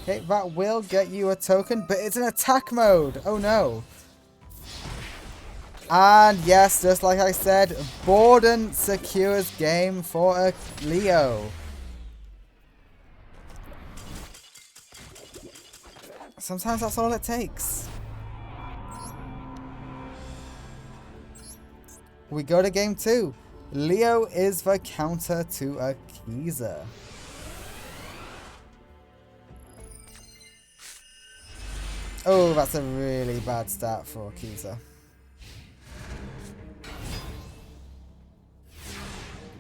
Okay, that will get you a token, but it's in attack mode! Oh no! And yes, just like I said, Borden secures game for a Leo. Sometimes that's all it takes. We go to game 2. Leo is the counter to Akiza. Oh, that's a really bad start for Akiza.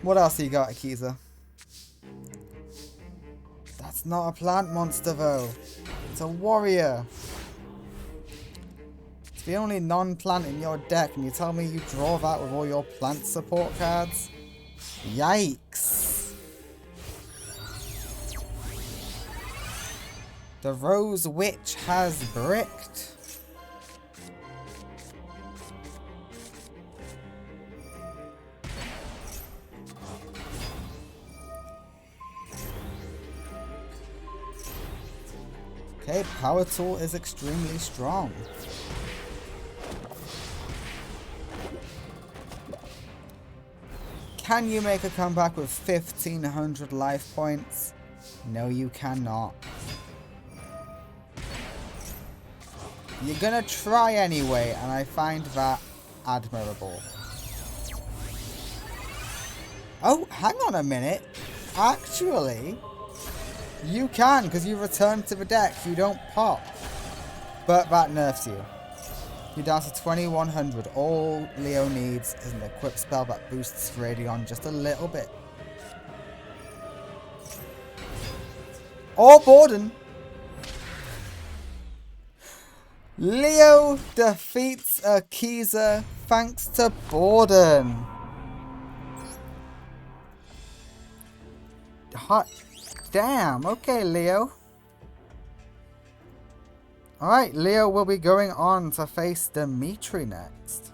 What else you got, Akiza? That's not a plant monster, though. It's a warrior. It's the only non-plant in your deck, and you tell me you draw that with all your plant support cards? Yikes. The Rose Witch has bricked. Okay, Power Tool is extremely strong. Can you make a comeback with 1500 life points? No, you cannot. You're gonna try anyway, and I find that admirable. Oh, hang on a minute. Actually, you can, because you return to the deck. You don't pop. But that nerfs you. You're down to 2100. All Leo needs is an equip spell that boosts Radion just a little bit. Or Borden. Leo defeats Akiza thanks to Borden. Hot damn. Okay, Leo. Alright, Leo will be going on to face Dimitri next.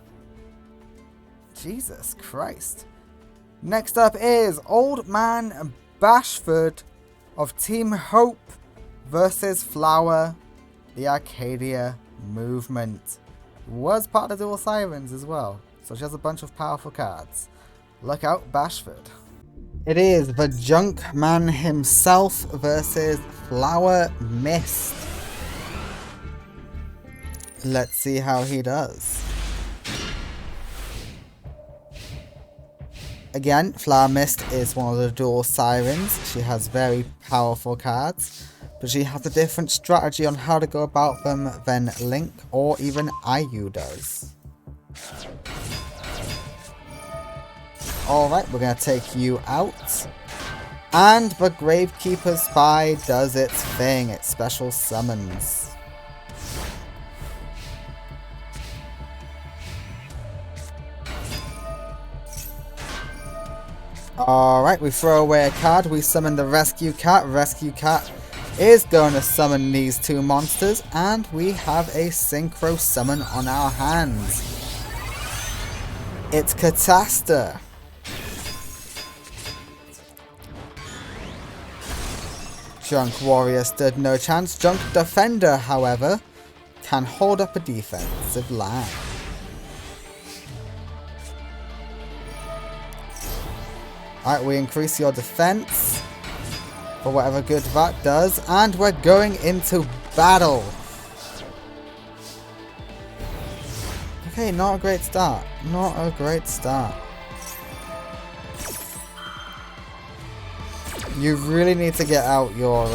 Jesus Christ. Next up is Old Man Bashford of Team Hope versus Flower, the Arcadia movement. Was part of Dual Sirens as well, so she has a bunch of powerful cards. Look out, Bashford. It is the Junk Man himself versus Flower Mist. Let's see how he does. Again, Flower Mist is one of the Dual Sirens. She has very powerful cards, but she has a different strategy on how to go about them than Link or even IU does. Alright, we're going to take you out. And the Gravekeeper Spy does its thing. It special summons. Alright, we throw away a card. We summon the Rescue Cat. Rescue Cat is going to summon these two monsters. And we have a Synchro Summon on our hands. It's Catasta. Junk Warrior stood no chance. Junk Defender, however, can hold up a defensive line. Alright, we increase your defense for whatever good that does, and we're going into battle. Okay, not a great start. Not a great start. You really need to get out your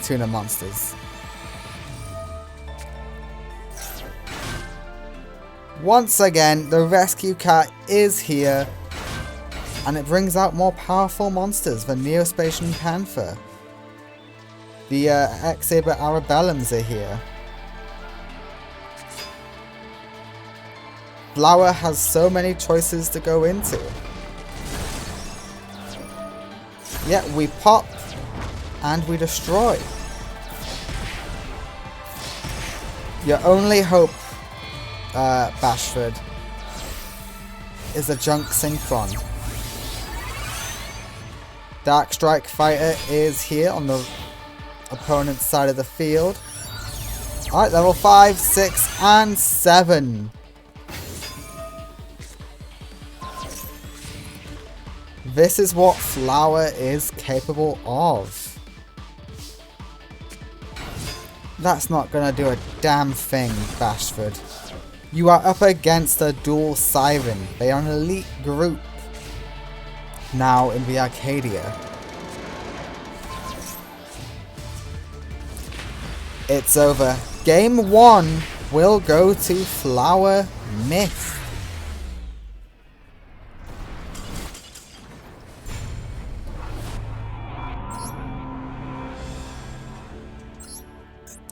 tuna monsters. Once again, the Rescue Cat is here, and it brings out more powerful monsters. The Neospatian Panther. The Exaber Arabellums are here. Flower has so many choices to go into. Yeah, we pop and we destroy. Your only hope, Bashford, is a Junk Synchron. Dark Strike Fighter is here on the opponent's side of the field. Alright, level 5, 6, and 7. This is what Flower is capable of. That's not gonna do a damn thing, Bashford. You are up against a dual Siren. They are an elite group now in the Arcadia. It's over. Game 1 will go to Flower Mist.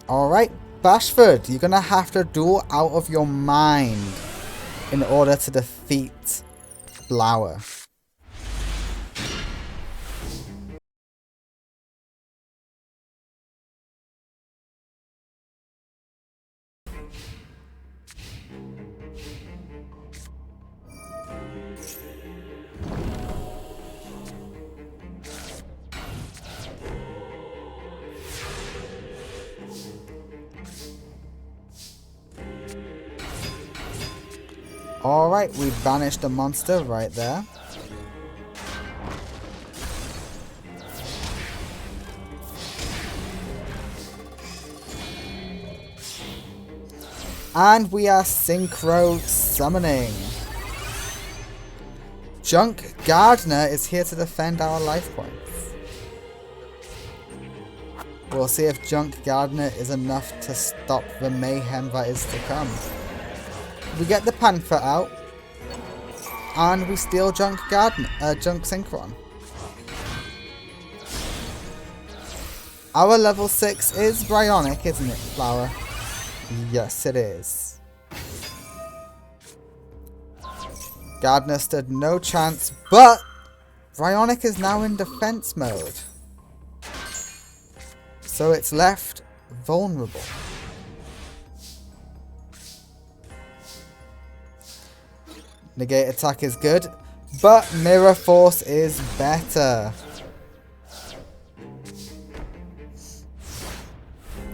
Alright, Bashford, you're gonna have to duel out of your mind in order to defeat Flower. Alright, we banished the monster right there. And we are synchro summoning. Junk Gardener is here to defend our life points. We'll see if Junk Gardener is enough to stop the mayhem that is to come. We get the Panther out, and we steal Junk Synchron. Our level 6 is Bryonic, isn't it, Flower? Yes, it is. Gardener stood no chance, but Bryonic is now in defense mode. So it's left vulnerable. Negate attack is good, but Mirror Force is better.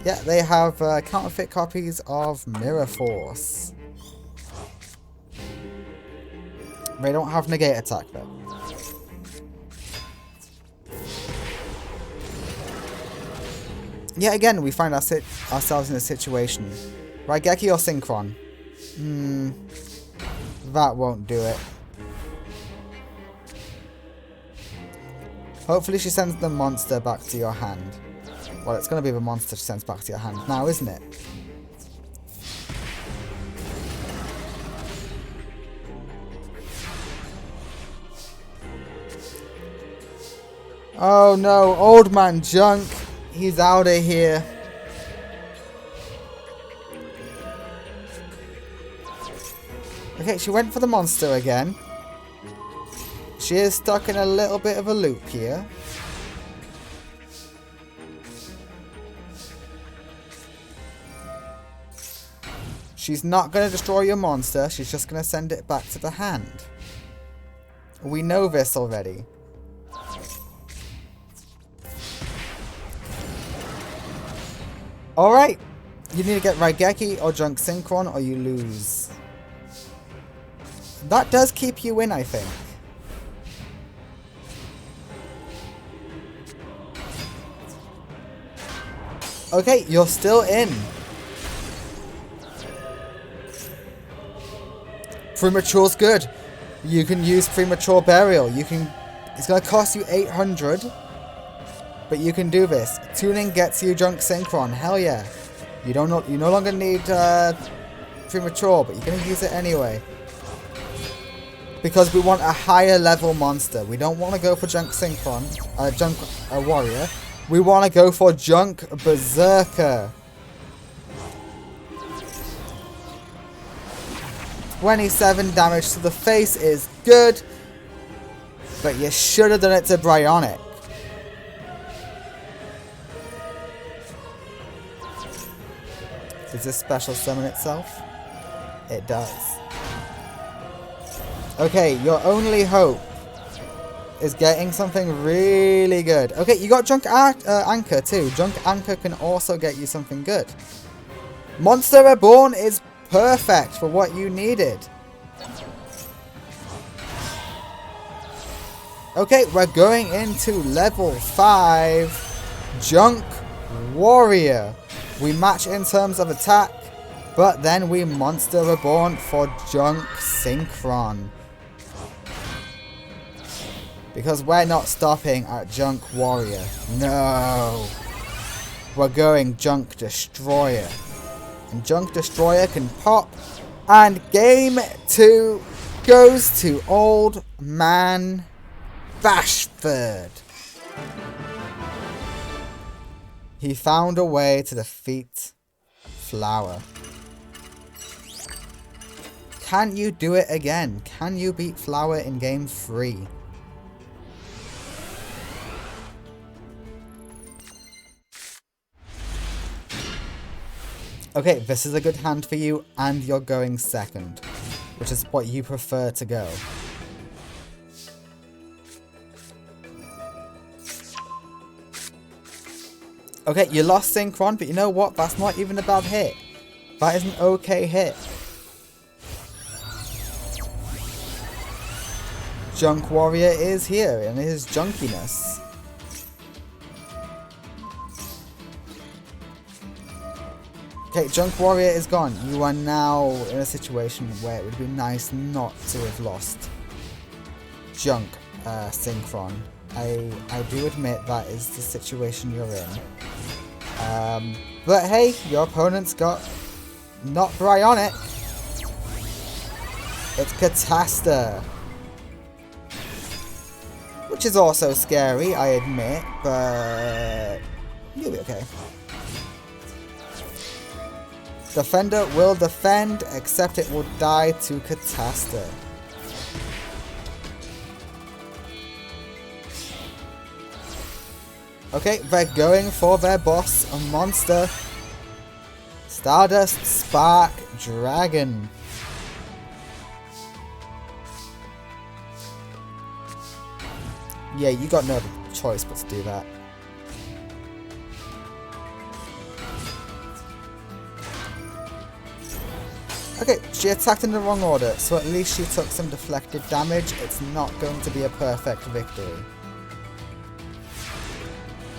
Yeah, they have counterfeit copies of Mirror Force. They don't have negate attack though. Yet again, we find ourselves in a situation. Raigeki or Synchron? That won't do it. Hopefully she sends the monster back to your hand. Well, it's going to be the monster she sends back to your hand now, isn't it? Oh no, Old Man Junk. He's out of here. Okay, she went for the monster again. She is stuck in a little bit of a loop here. She's not going to destroy your monster. She's just going to send it back to the hand. We know this already. Alright. You need to get Raigeki or Junk Synchron or you lose. That does keep you in, I think. Okay, you're still in. Premature's good. You can use Premature Burial. It's going to cost you 800. But you can do this. Tuning gets you Junk Synchron. Hell yeah. You no longer need Premature, but you're going to use it anyway. Because we want a higher level monster. We don't want to go for Junk Synchron. Junk Warrior. We want to go for Junk Berserker. 27 damage to the face is good. But you should have done it to Bryonic. Does this special summon itself? It does. Okay, your only hope is getting something really good. Okay, you got Junk Anchor too. Junk Anchor can also get you something good. Monster Reborn is perfect for what you needed. Okay, we're going into level 5. Junk Warrior. We match in terms of attack, but then we Monster Reborn for Junk Synchron. Because we're not stopping at Junk Warrior. No! We're going Junk Destroyer. And Junk Destroyer can pop. And game 2 goes to Old Man Bashford. He found a way to defeat Flower. Can you do it again? Can you beat Flower in game 3? Okay, this is a good hand for you, and you're going second, which is what you prefer to go. Okay, you lost Synchron, but you know what? That's not even a bad hit. That is an okay hit. Junk Warrior is here in his junkiness. Okay, Junk Warrior is gone. You are now in a situation where it would be nice not to have lost Junk Synchron. I do admit that is the situation you're in. But hey, your opponent's got not Bryonic. It's Catasta. Which is also scary, I admit, but you'll be okay. Defender will defend, except it will die to Catasta. Okay, they're going for their boss, a monster. Stardust Spark Dragon. Yeah, you got no choice but to do that. Okay, she attacked in the wrong order, so at least she took some deflected damage. It's not going to be a perfect victory.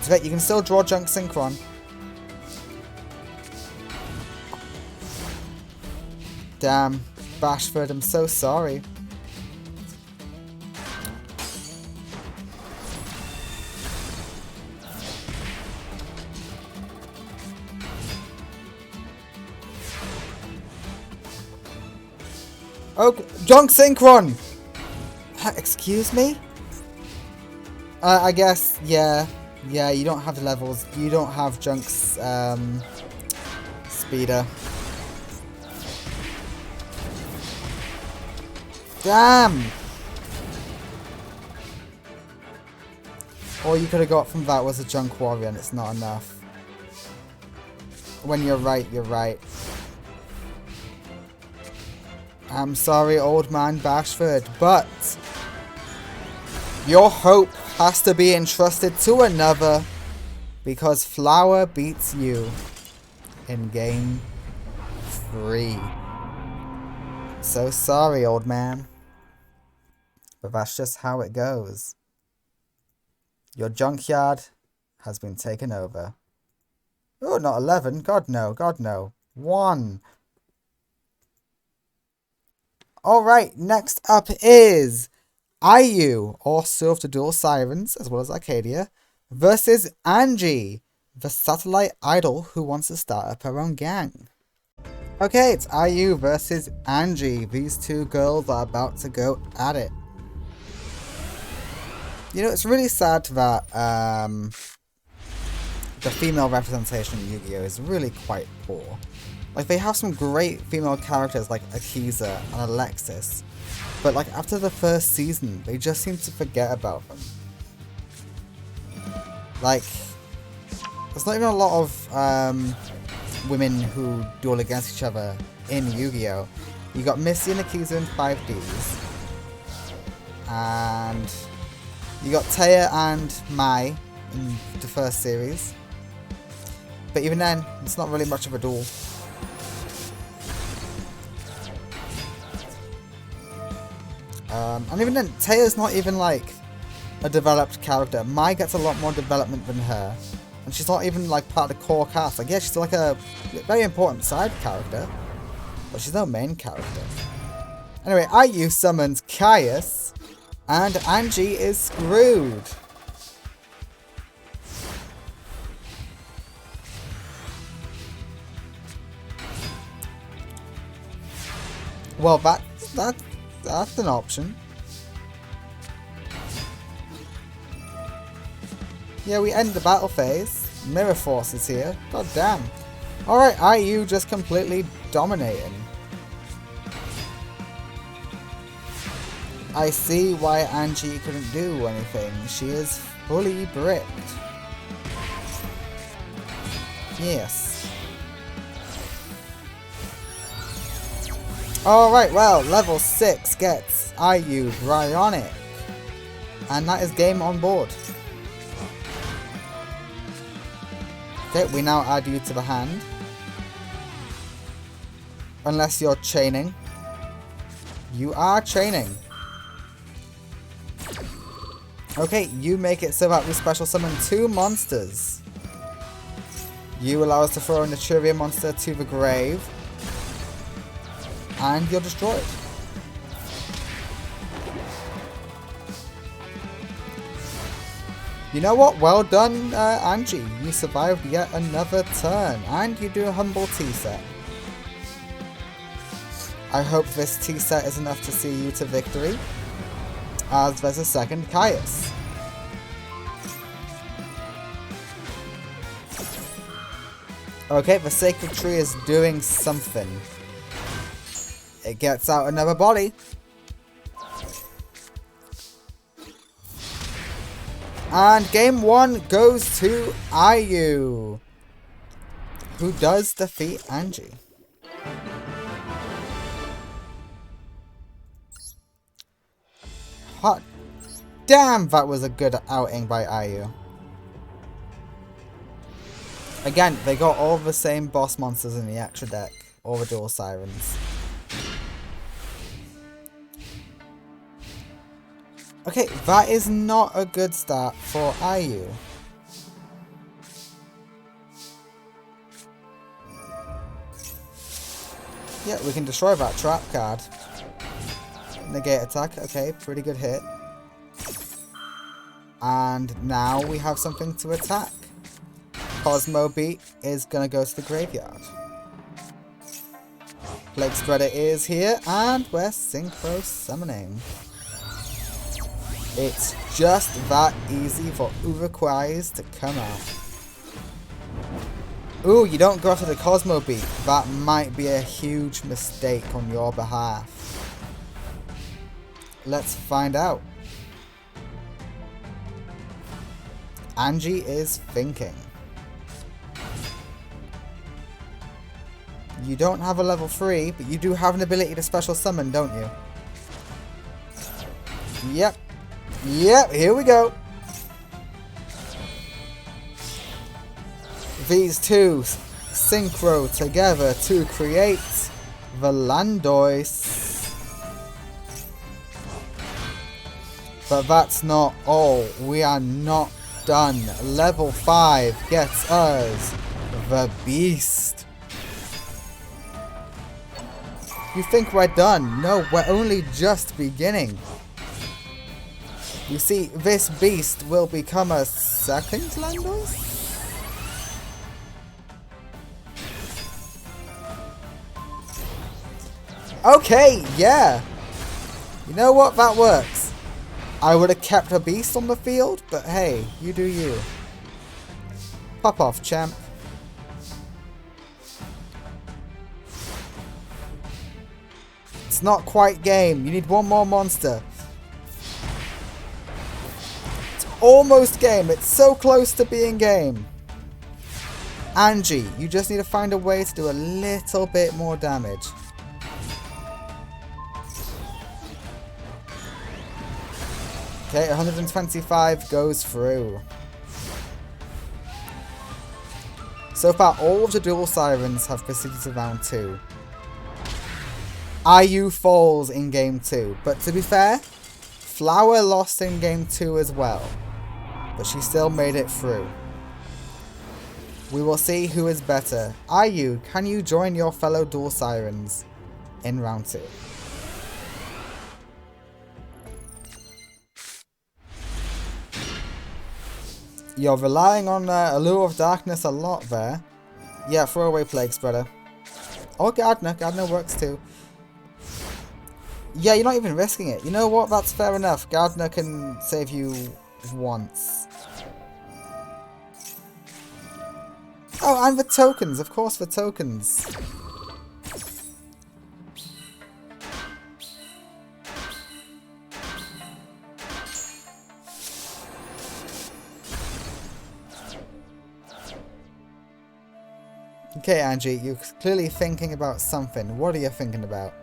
So you can still draw Junk Synchron. Damn, Bashford, I'm so sorry. Okay, Junk Synchron! Excuse me? I guess, yeah. Yeah, you don't have the levels. You don't have Junk's, speeder. Damn! All you could have got from that was a Junk Warrior, and it's not enough. When you're right, you're right. I'm sorry, Old Man Bashford, but your hope has to be entrusted to another, because Flower beats you in game 3. So sorry, old man, but that's just how it goes. Your junkyard has been taken over. Oh, not 11. God no, God no. 1. Alright, next up is IU, or Seal of the Dual Sirens, as well as Arcadia, versus Angie, the satellite idol who wants to start up her own gang. Okay, it's IU versus Angie. These two girls are about to go at it. You know, it's really sad that the female representation in Yu-Gi-Oh! Is really quite poor. Like, they have some great female characters like Akiza and Alexis, but like after the first season, they just seem to forget about them. Like, there's not even a lot of women who duel against each other in Yu-Gi-Oh! You got Missy and Akiza in 5Ds, and you got Taya and Mai in the first series, but even then, it's not really much of a duel. And even then, Taya's not even like a developed character. Mai gets a lot more development than her. And she's not even like part of the core cast. Like, yeah, she's like a very important side character, but she's no main character. Anyway, IU summons Caius, and Angie is screwed. Well, that's an option. Yeah, we end the battle phase. Mirror Force is here. God damn. Alright, IU just completely dominating. I see why Angie couldn't do anything. She is fully bricked. Yes. Alright, well, level 6 gets IU Bryonic. And that is game on board. Okay, we now add you to the hand. Unless you're chaining. You are chaining. Okay, you make it so that we special summon 2 monsters. You allow us to throw in the trivia monster to the grave. And you're destroyed. You know what? Well done, Angie. You survived yet another turn. And you do a humble tea set. I hope this tea set is enough to see you to victory. As there's a second Caius. Okay, the Sacred Tree is doing something. It gets out another body. And game 1 goes to IU, who does defeat Angie. Hot damn, that was a good outing by IU. Again, they got all the same boss monsters in the extra deck, all the dual sirens. Okay, that is not a good start for IU. Yeah, we can destroy that trap card. Negate attack, okay, pretty good hit. And now we have something to attack. Cosmo Beat is gonna go to the graveyard. Plague Spreader is here, and we're synchro summoning. It's just that easy for Uruguay's to come out. Ooh, you don't go after the Cosmo Beat. That might be a huge mistake on your behalf. Let's find out. Angie is thinking. You don't have a level 3, but you do have an ability to special summon, don't you? Yep. Yep, here we go. These two synchro together to create the Landois. But that's not all. We are not done. Level 5 gets us the Beast. You think we're done? No, we're only just beginning. You see, this beast will become a second Landois? Okay, yeah. You know what? That works. I would have kept a beast on the field, but hey, you do you. Pop off, champ. It's not quite game. You need one more monster. It's almost game. It's so close to being game. Angie, you just need to find a way to do a little bit more damage. Okay, 125 goes through. So far, all of the dual sirens have proceeded to round 2. IU falls in game 2, but to be fair, Flower lost in game 2 as well, but she still made it through. We will see who is better. IU, can you join your fellow dual sirens in round 2? You're relying on Allure of Darkness a lot there. Yeah, throw away Plague Spreader. Or Gardener. Gardener works too. Yeah, you're not even risking it. You know what? That's fair enough. Gardener can save you once. Oh, and the tokens. Of course, the tokens. Okay, Angie, you're clearly thinking about something. What are you thinking about?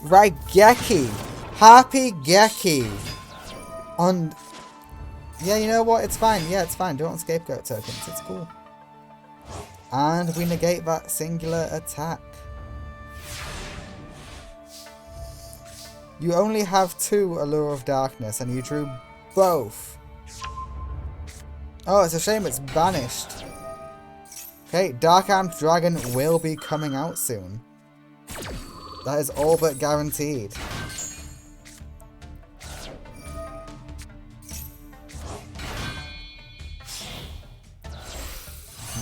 Raigeki! Happy Geki! On... Yeah, you know what? It's fine. Yeah, it's fine. Don't want scapegoat tokens. It's cool. And we negate that singular attack. You only have 2 Allure of Darkness, and you drew both. Oh, it's a shame it's banished. Okay, Dark Armed Dragon will be coming out soon. That is all but guaranteed.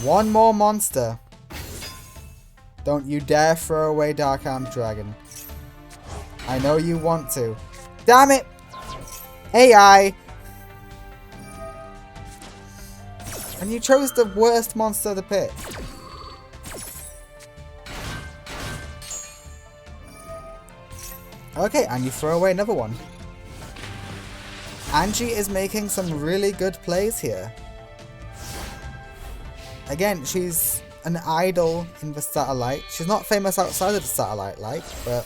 One more monster. Don't you dare throw away Dark Armed Dragon. I know you want to. Damn it! AI! And you chose the worst monster to pick. Okay, and you throw away another one. Angie is making some really good plays here. Again, she's an idol in the satellite. She's not famous outside of the satellite, but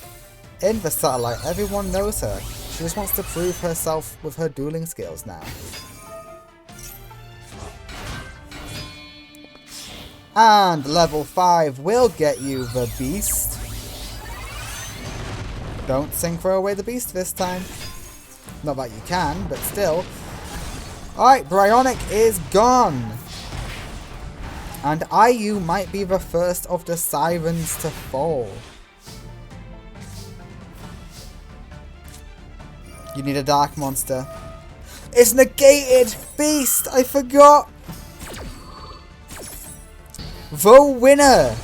in the satellite, everyone knows her. She just wants to prove herself with her dueling skills now. And level 5 will get you the beast. Don't throw away the beast this time. Not that you can, but still. Alright, Bryonic is gone. And IU might be the first of the sirens to fall. You need a dark monster. It's negated! Beast! I forgot! The winner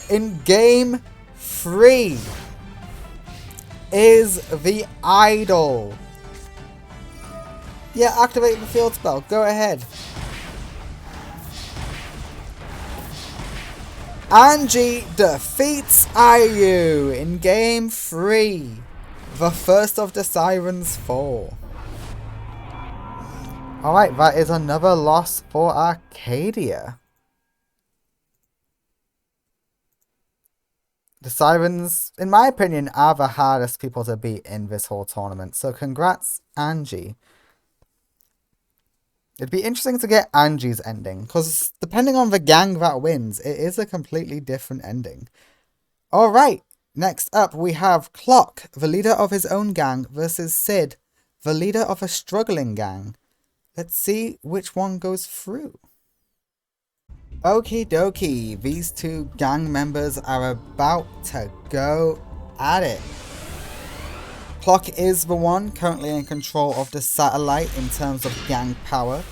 in game 3 is the Idol. Yeah, activate the field spell. Go ahead. Angie defeats IU in game 3. The first of the sirens fall. Alright, that is another loss for Arcadia. The Sirens, in my opinion, are the hardest people to beat in this whole tournament. So congrats, Angie. It'd be interesting to get Angie's ending, because depending on the gang that wins, it is a completely different ending. Alright, next up we have Clock, the leader of his own gang, versus Sid, the leader of a struggling gang. Let's see which one goes through. Okie dokie, these two gang members are about to go at it. Clock is the one currently in control of the satellite in terms of gang power,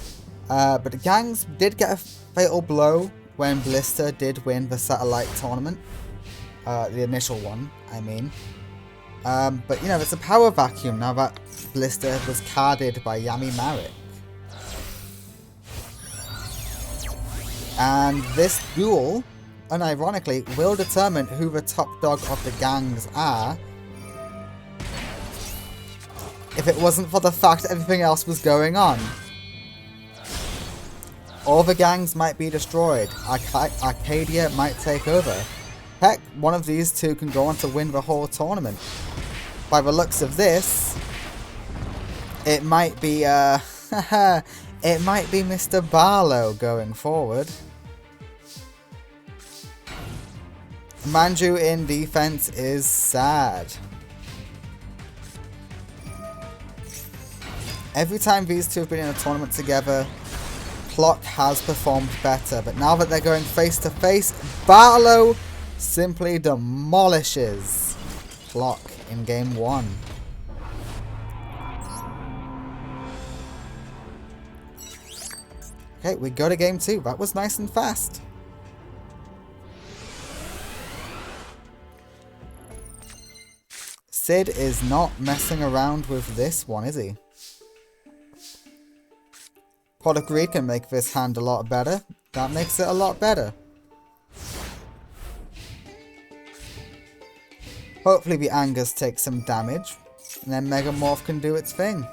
but the gangs did get a fatal blow when Blister did win the satellite tournament, the initial one, I mean. But you know, it's a power vacuum now that Blister was carded by Yami Marik. And this duel, unironically, will determine who the top dog of the gangs are. If it wasn't for the fact that everything else was going on. All the gangs might be destroyed. Arcadia might take over. Heck, one of these two can go on to win the whole tournament. By the looks of this, it might be, it might be Mr. Barlow going forward. Manju in defense is sad. Every time these two have been in a tournament together, Clock has performed better. But now that they're going face to face, Barlow simply demolishes Clock in game 1. Okay, we go to game 2. That was nice and fast. Sid is not messing around with this one, is he? Pot of Greed can make this hand a lot better. That makes it a lot better. Hopefully the Angus takes some damage, and then Megamorph can do its thing.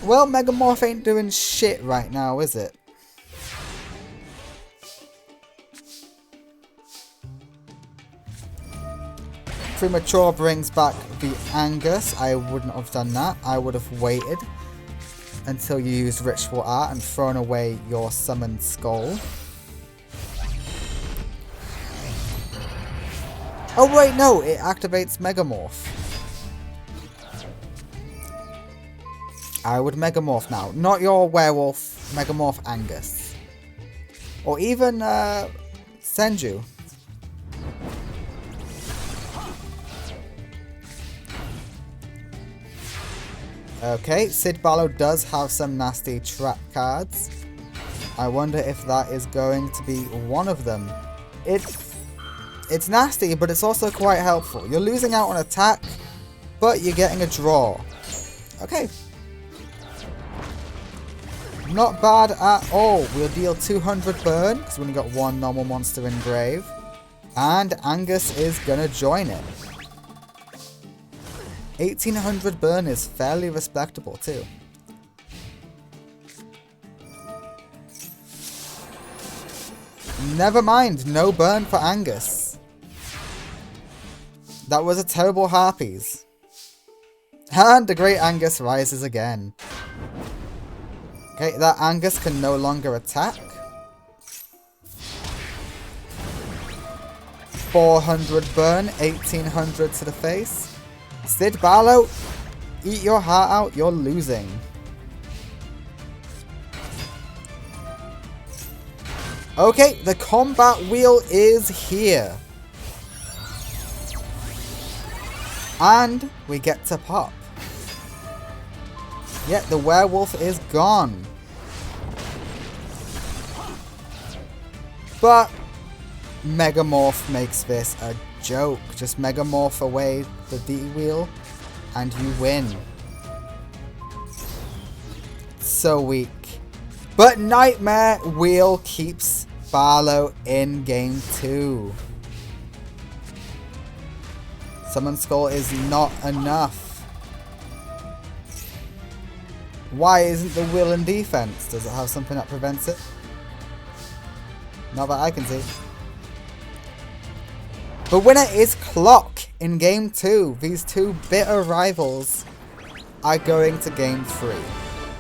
Well, Megamorph ain't doing shit right now, is it? Premature brings back the Angus. I wouldn't have done that. I would have waited until you used Ritual Art and thrown away your summoned skull. Oh wait, no, it activates Megamorph. I would Megamorph now. Not your werewolf, Megamorph Angus. Or even Senju. Okay, Sid Barlow does have some nasty trap cards. I wonder if that is going to be one of them. It's nasty, but it's also quite helpful. You're losing out on attack, but you're getting a draw. Okay. Not bad at all. We'll deal 200 burn, because we only got one normal monster in grave. And Angus is going to join it. 1800 burn is fairly respectable too. Never mind, no burn for Angus. That was a terrible Harpies. And the Great Angus rises again. Okay, that Angus can no longer attack. 400 burn, 1800 to the face. Sid Barlow, eat your heart out, you're losing. Okay, the combat wheel is here. And we get to pop. Yet the werewolf is gone. But Megamorph makes this a joke. Just Megamorph away the D-wheel and you win. So weak. But Nightmare Wheel keeps Barlow in game 2. Summon Skull is not enough. Why isn't the wheel in defense? Does it have something that prevents it? Not that I can see. The winner is Clock in game 2. These two bitter rivals are going to game 3.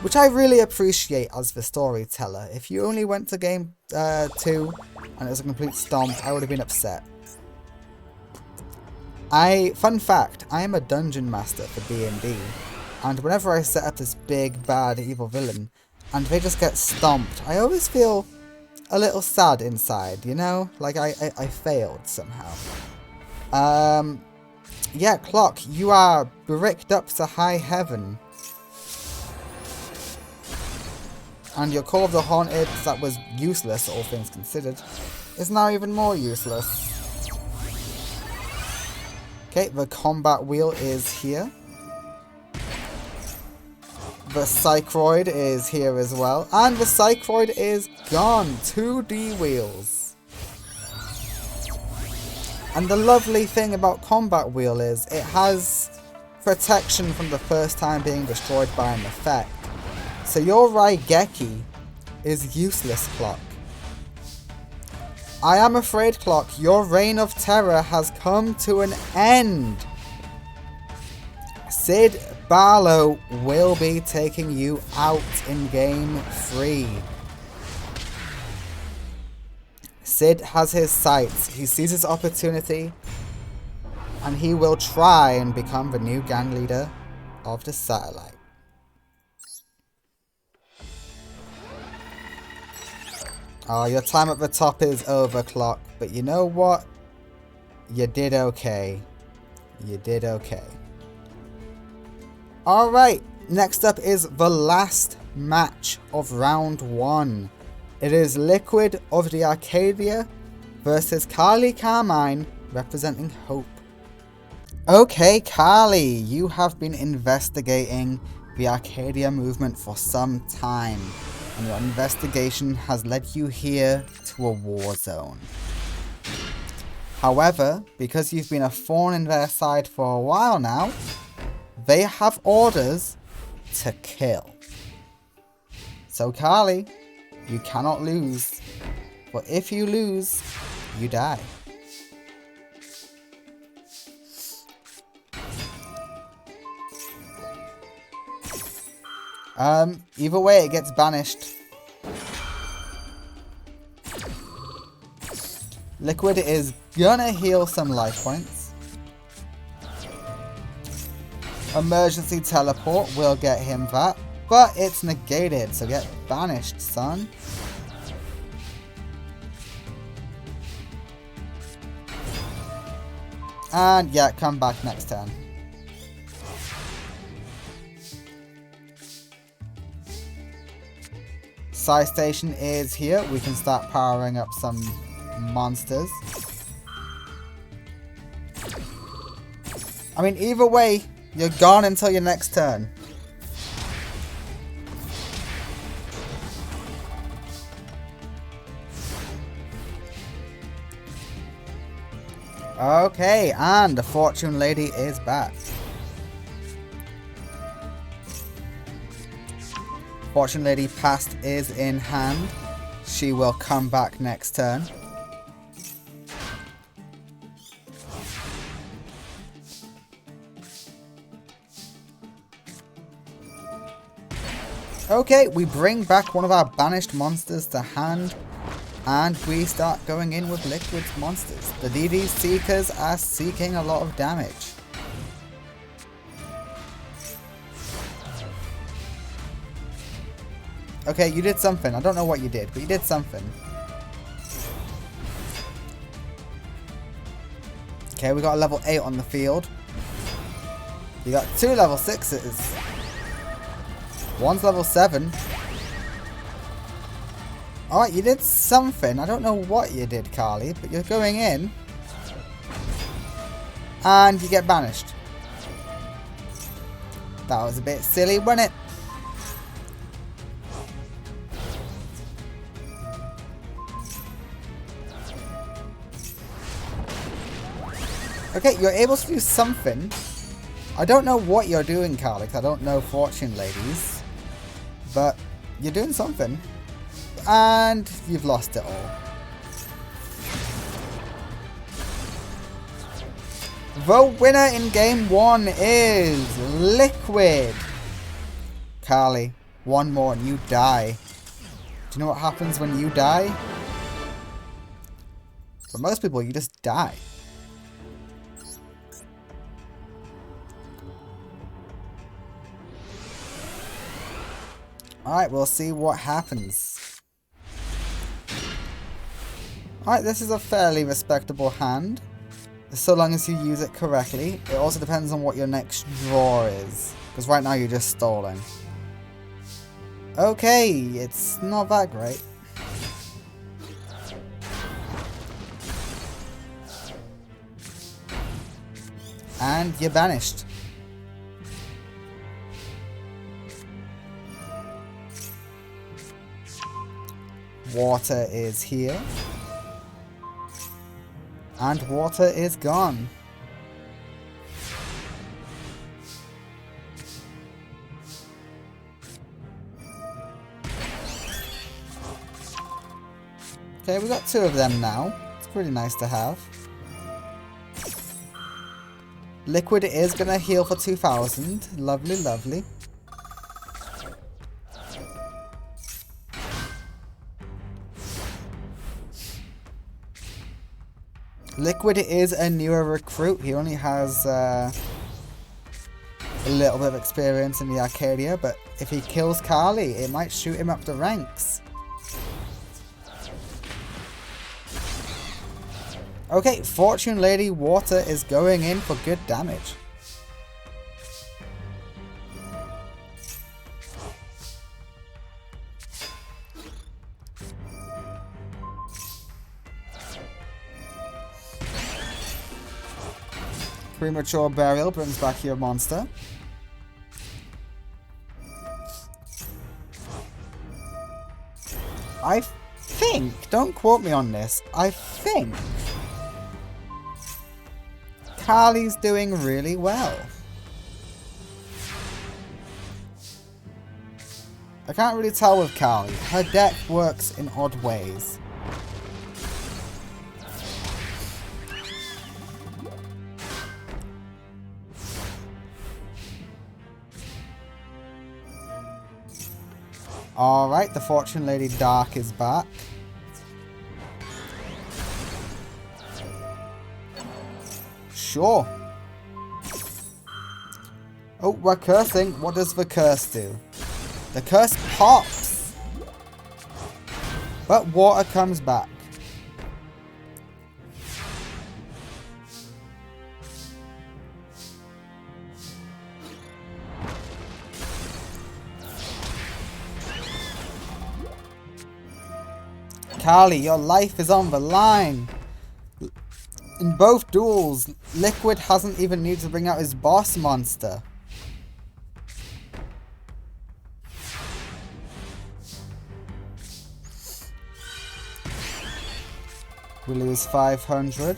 Which I really appreciate as the storyteller. If you only went to game 2 and it was a complete stomp, I would have been upset. Fun fact, I am a dungeon master for D&D. And whenever I set up this big, bad, evil villain, and they just get stomped, I always feel a little sad inside, you know? Like I failed somehow. Yeah, Clock, you are bricked up to high heaven. And your Call of the Haunted, that was useless, all things considered, is now even more useless. Okay, the combat wheel is here. The Psychroid is here as well. And the Psychroid is gone. 2D wheels. And the lovely thing about Combat Wheel is it has protection from the first time being destroyed by an effect. So your Raigeki is useless, Clock. I am afraid, Clock, your reign of terror has come to an end. Sid Barlow will be taking you out in game 3. Sid has his sights. He sees his opportunity. And he will try and become the new gang leader of the satellite. Oh, your time at the top is over, Clock. But you know what? You did okay. You did okay. Alright, next up is the last match of round 1. It is Liquid of the Arcadia versus Carly Carmine representing Hope. Okay, Carly, you have been investigating the Arcadia movement for some time, and your investigation has led you here to a war zone. However, because you've been a thorn in their side for a while now, they have orders to kill. So Carly, you cannot lose, for if you lose, you die. Either way, it gets banished. Liquid is gonna heal some life points. Emergency teleport will get him that, but it's negated, so get banished, son. And yeah, come back next turn. Side station is here. We can start powering up some monsters. I mean, either way, you're gone until your next turn. Okay, and the Fortune Lady is back. Fortune Lady past is in hand. She will come back next turn. Okay, we bring back one of our banished monsters to hand. And we start going in with Liquid's monsters. The DD Seekers are seeking a lot of damage. Okay, you did something. I don't know what you did, but you did something. Okay, we got a level 8 on the field. You got 2 level 6s. One's level 7. Alright, you did something. I don't know what you did, Carly, but you're going in. And you get banished. That was a bit silly, wasn't it? Okay, you're able to do something. I don't know what you're doing, Carly, 'cause I don't know Fortune Ladies. But you're doing something. And you've lost it all. The winner in game 1 is Liquid. Carly, one more and you die. Do you know what happens when you die? For most people, you just die. Alright, we'll see what happens. Alright, this is a fairly respectable hand, so long as you use it correctly. It also depends on what your next draw is, because right now you're just stalling. Okay, it's not that great. And you're banished. Water is here. And water is gone. Okay, we got 2 of them now. It's pretty nice to have. Liquid is going to heal for 2,000. Lovely, lovely. Liquid is a newer recruit. He only has a little bit of experience in the Arcadia, but if he kills Carly, it might shoot him up the ranks. Okay, Fortune Lady Water is going in for good damage. Premature Burial brings back your monster. I think, don't quote me on this, I think Carly's doing really well. I can't really tell with Carly. Her deck works in odd ways. Alright, the Fortune Lady Dark is back. Sure. Oh, we're cursing. What does the curse do? The curse pops. But water comes back. Carly, your life is on the line. In both duels, Liquid hasn't even needed to bring out his boss monster. We lose 500.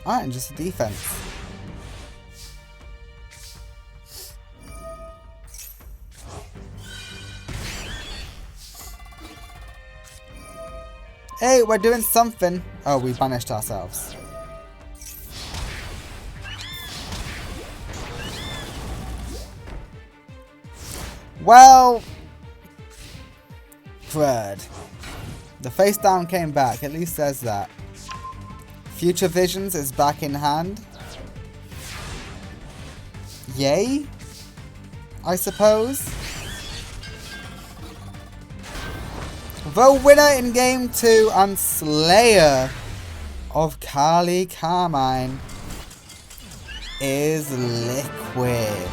Alright, and just a defense. Hey, we're doing something. Oh, we banished ourselves. Well, crud. The face down came back, at least says that. Future Visions is back in hand. Yay, I suppose. The winner in Game 2 and Slayer of Carly Carmine is Liquid.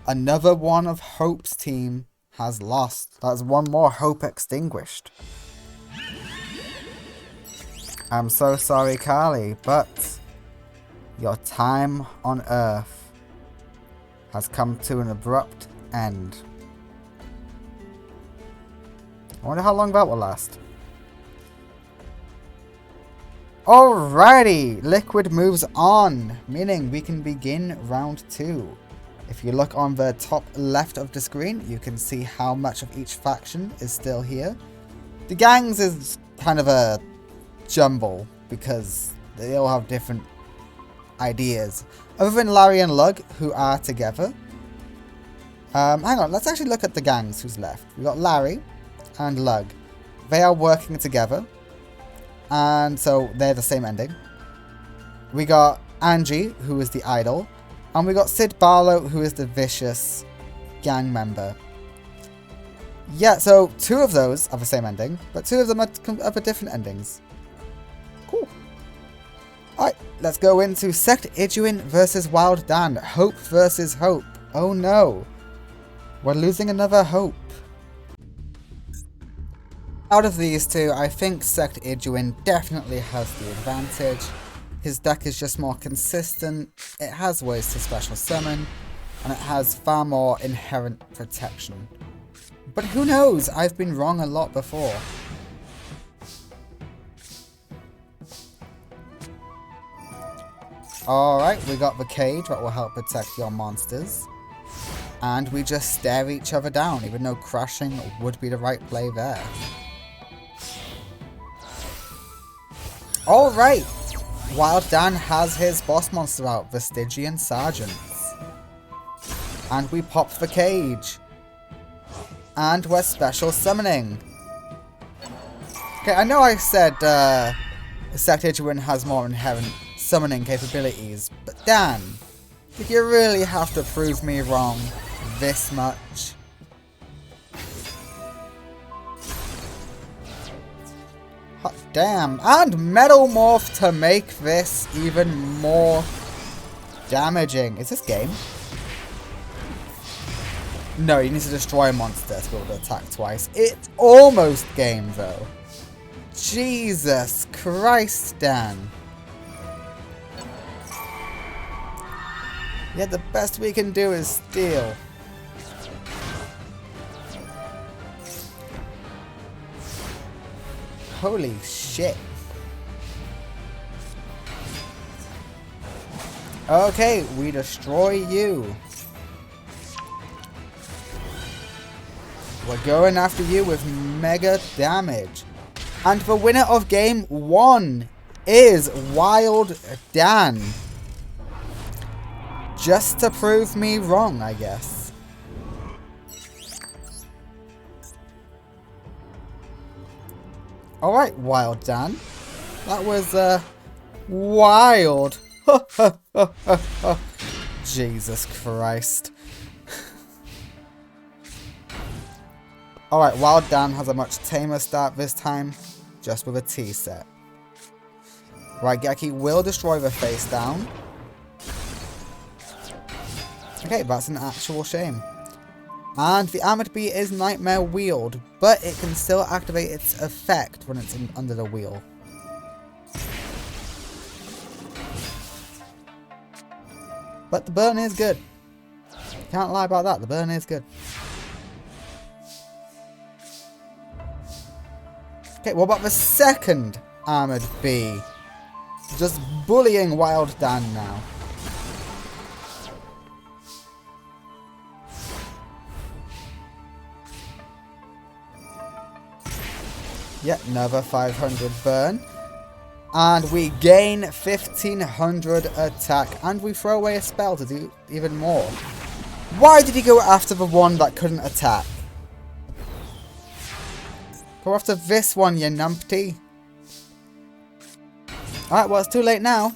Another one of Hope's team has lost. That's one more Hope extinguished. I'm so sorry, Carly, but your time on Earth has come to an abrupt end. I wonder how long that will last. Alrighty, Liquid moves on, meaning we can begin round 2. If you look on the top left of the screen, you can see how much of each faction is still here. The gangs is kind of a jumble because they all have different ideas. Other than Larry and Lug, who are together. Hang on, let's actually look at the gangs who's left. We got Larry and Lug. They are working together, and so they're the same ending. We got Angie, who is the idol, and we got Sid Barlow, who is the vicious gang member. Yeah, so 2 of those have the same ending, but 2 of them have different endings. Cool. Alright, let's go into Sect Iduin versus Wild Dan. Hope versus Hope. Oh no. We're losing another Hope. Out of these 2, I think Sect Iduin definitely has the advantage. His deck is just more consistent, it has ways to special summon, and it has far more inherent protection. But who knows, I've been wrong a lot before. Alright, we got the cage that will help protect your monsters. And we just stare each other down, even though crashing would be the right play there. Alright, Wild Dan has his boss monster out, the Stygian Sergeants. And we pop the cage. And we're special summoning. Okay, I know I said Sectagewin has more inherent summoning capabilities, but Dan, did you really have to prove me wrong this much? Hot damn. And Metal Morph to make this even more damaging. Is this game? No, you need to destroy a monster to be able to attack twice. It's almost game, though. Jesus Christ, Dan. Yeah, the best we can do is steal. Holy shit. Okay, we destroy you. We're going after you with mega damage. And the winner of game 1 is Wild Dan. Just to prove me wrong, I guess. Alright, Wild Dan. That was, wild. Jesus Christ. Alright, Wild Dan has a much tamer start this time, just with a T set. Right, Geki will destroy the face down. Okay, that's an actual shame. And the Armored Bee is Nightmare Wield, but it can still activate its effect when it's under the wheel. But the burn is good. Can't lie about that, the burn is good. Okay, what about the second Armored Bee? Just bullying Wild Dan now. Yep, another 500 burn. And we gain 1500 attack. And we throw away a spell to do even more. Why did he go after the one that couldn't attack? Go after this one, you numpty. Alright, well, it's too late now.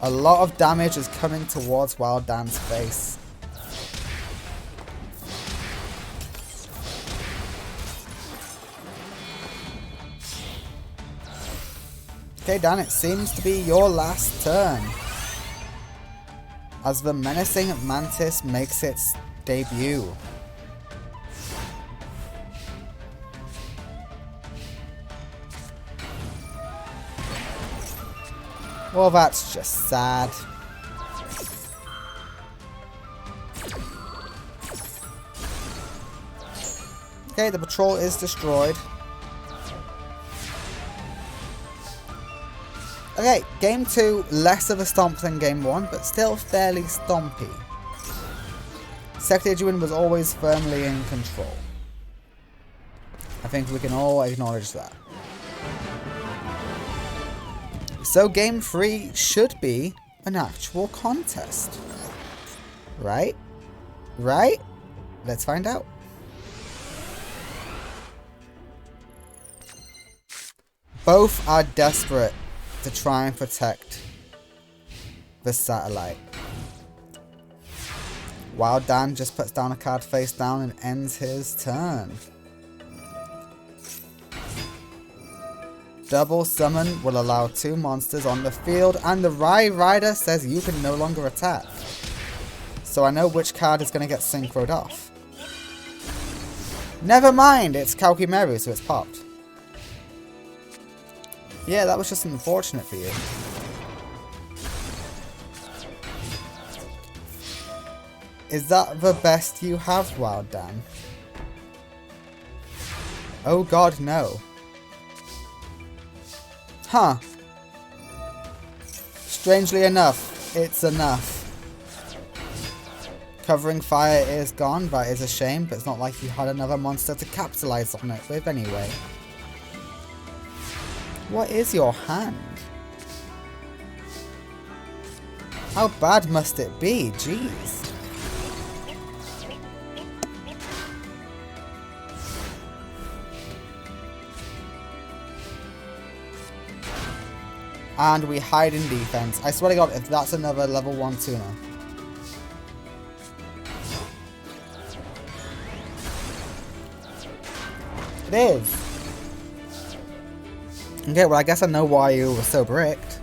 A lot of damage is coming towards Wild Dan's face. Okay, Dan, it seems to be your last turn. As the menacing mantis makes its debut. Well, that's just sad. Okay, the patrol is destroyed. Okay, game 2, less of a stomp than game 1, but still fairly stompy. Sectagewin was always firmly in control. I think we can all acknowledge that. So game 3 should be an actual contest. Right? Right? Let's find out. Both are desperate to try and protect the satellite. Wild Dan just puts down a card face down and ends his turn. Double summon will allow 2 monsters on the field, and the Rai Rider says you can no longer attack. So I know which card is going to get synchroed off. Never mind, it's Kaukimeru, so it's popped. Yeah, that was just unfortunate for you. Is that the best you have, Wild Dan? Oh god, no. Huh. Strangely enough, it's enough. Covering fire is gone, that is a shame, but it's not like you had another monster to capitalize on it with anyway. What is your hand? How bad must it be? Jeez. And we hide in defense. I swear to God, if that's another level 1 tuner. It is. Okay, well I guess I know why you were so bricked.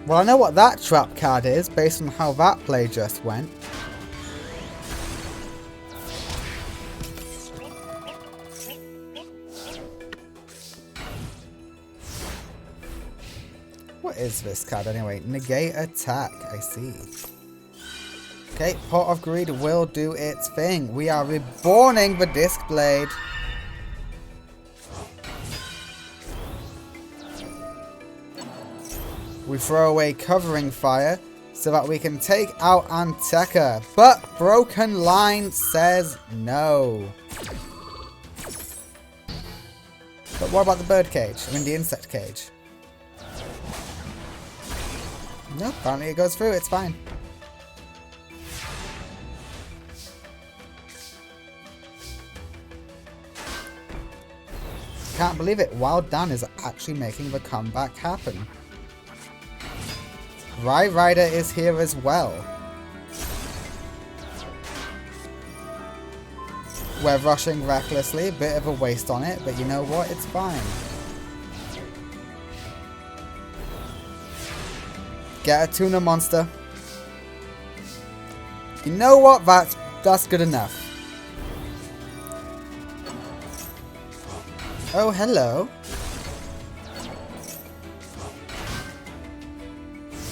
Well, I know what that trap card is, based on how that play just went. What is this card anyway? Negate attack, I see. Okay, Pot of Greed will do its thing. We are reborning the Disc Blade. We throw away Covering Fire so that we can take out Anteka. But Broken Line says no. But what about the bird cage? I mean the insect cage. No, apparently it goes through. It's fine. Can't believe it. Wild Dan is actually making the comeback happen. Rye Rider is here as well. We're rushing recklessly. A bit of a waste on it, but you know what? It's fine. Get a tuna monster. You know what? That's good enough. Oh, hello.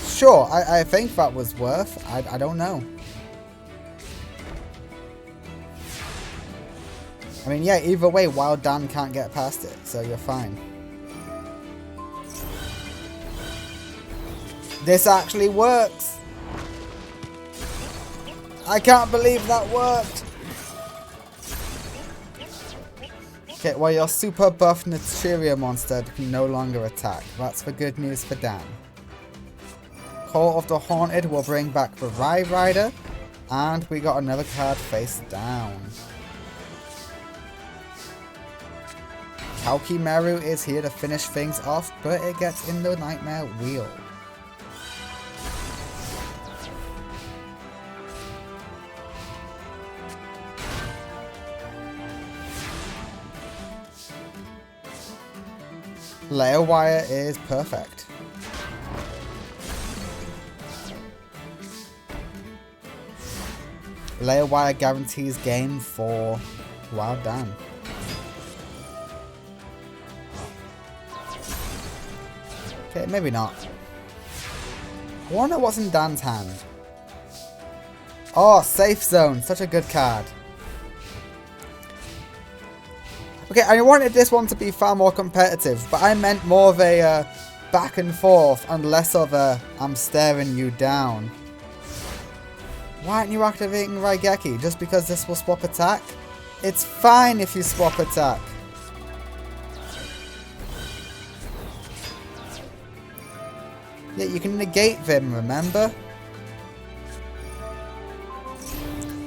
Sure, I think that was worth. I don't know. I mean, yeah, either way, Wild Dan can't get past it, so you're fine. This actually works. I can't believe that worked. Okay, well, your super buff Naturia monster can no longer attack. That's the good news for Dan. Call of the Haunted will bring back the Rye Rider. And we got another card face down. Kalkimeru is here to finish things off, but it gets in the Nightmare Wheel. Layer Wire is perfect. Layer Wire guarantees game for Wild Dan. Okay, maybe not. I wonder what's in Dan's hand. Oh, Safe Zone. Such a good card. Okay, I wanted this one to be far more competitive, but I meant more of a back and forth and less of a I'm staring you down. Why aren't you activating Raigeki? Just because this will swap attack? It's fine if you swap attack. Yeah, you can negate them, remember?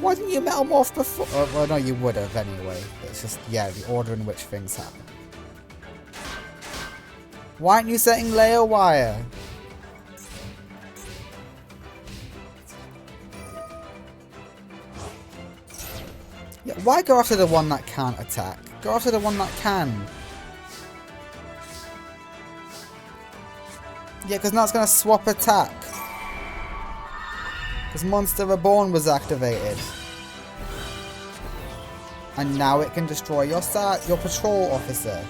Why didn't you Metamorph before? Oh, well, no, you would have anyway. It's just, yeah, the order in which things happen. Why aren't you setting Layer Wire? Yeah, why go after the one that can't attack? Go after the one that can. Yeah, because now it's going to swap attack. Because Monster Reborn was activated. And now it can destroy your patrol officer.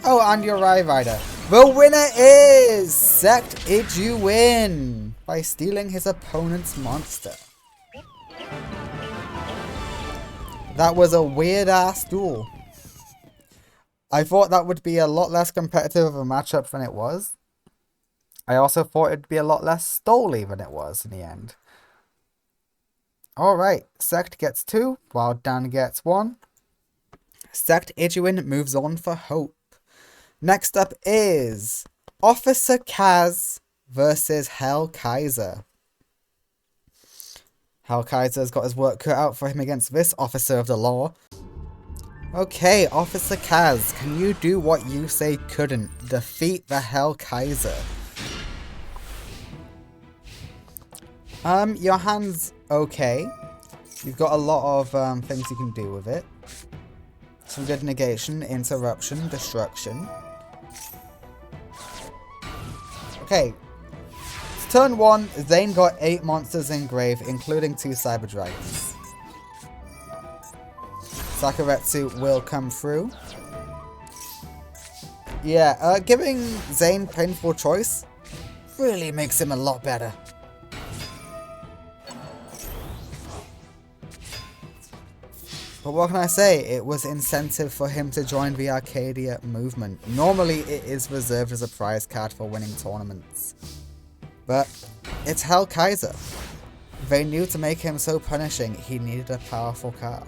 Oh, and your Rye Rider. The winner is Sect Ijuin by stealing his opponent's monster. That was a weird ass duel. I thought that would be a lot less competitive of a matchup than it was. I also thought it'd be a lot less stoly than it was in the end. Alright, Sect gets 2, while Dan gets 1. Sect Iduin moves on for Hope. Next up is Officer Kaz versus Hell Kaiser. Hell Kaiser's got his work cut out for him against this officer of the law. Okay, Officer Kaz, can you do what you say couldn't? Defeat the Hell Kaiser. Your hand's okay. You've got a lot of things you can do with it. Some good negation, interruption, destruction. Okay. It's turn 1, Zane got 8 monsters in grave, including 2 Cyber Dragons. Sakuretsu will come through. Yeah, giving Zane Painful Choice really makes him a lot better. But what can I say? It was incentive for him to join the Arcadia movement. Normally it is reserved as a prize card for winning tournaments. But it's Hell Kaiser. They knew to make him so punishing, he needed a powerful card.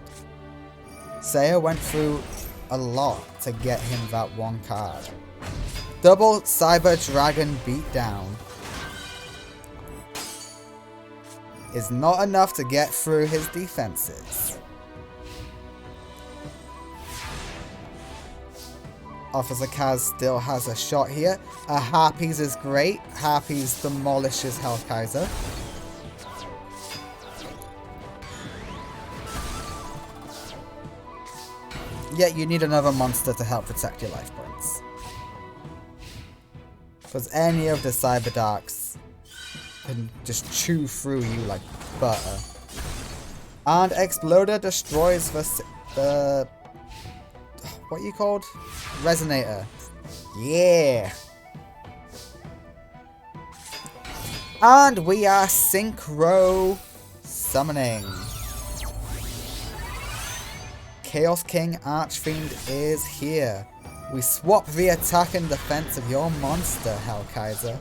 Seiya went through a lot to get him that one card. Double Cyber Dragon beatdown is not enough to get through his defenses. Officer Kaz still has a shot here. A Harpies is great. Harpies demolishes Hell Kaiser. Yet you need another monster to help protect your life points. Because any of the Cyber Darks can just chew through you like butter. And Exploder destroys the what are you called? Resonator. Yeah. And we are synchro summoning. Chaos King Archfiend is here. We swap the attack and defense of your monster, Hell Kaiser.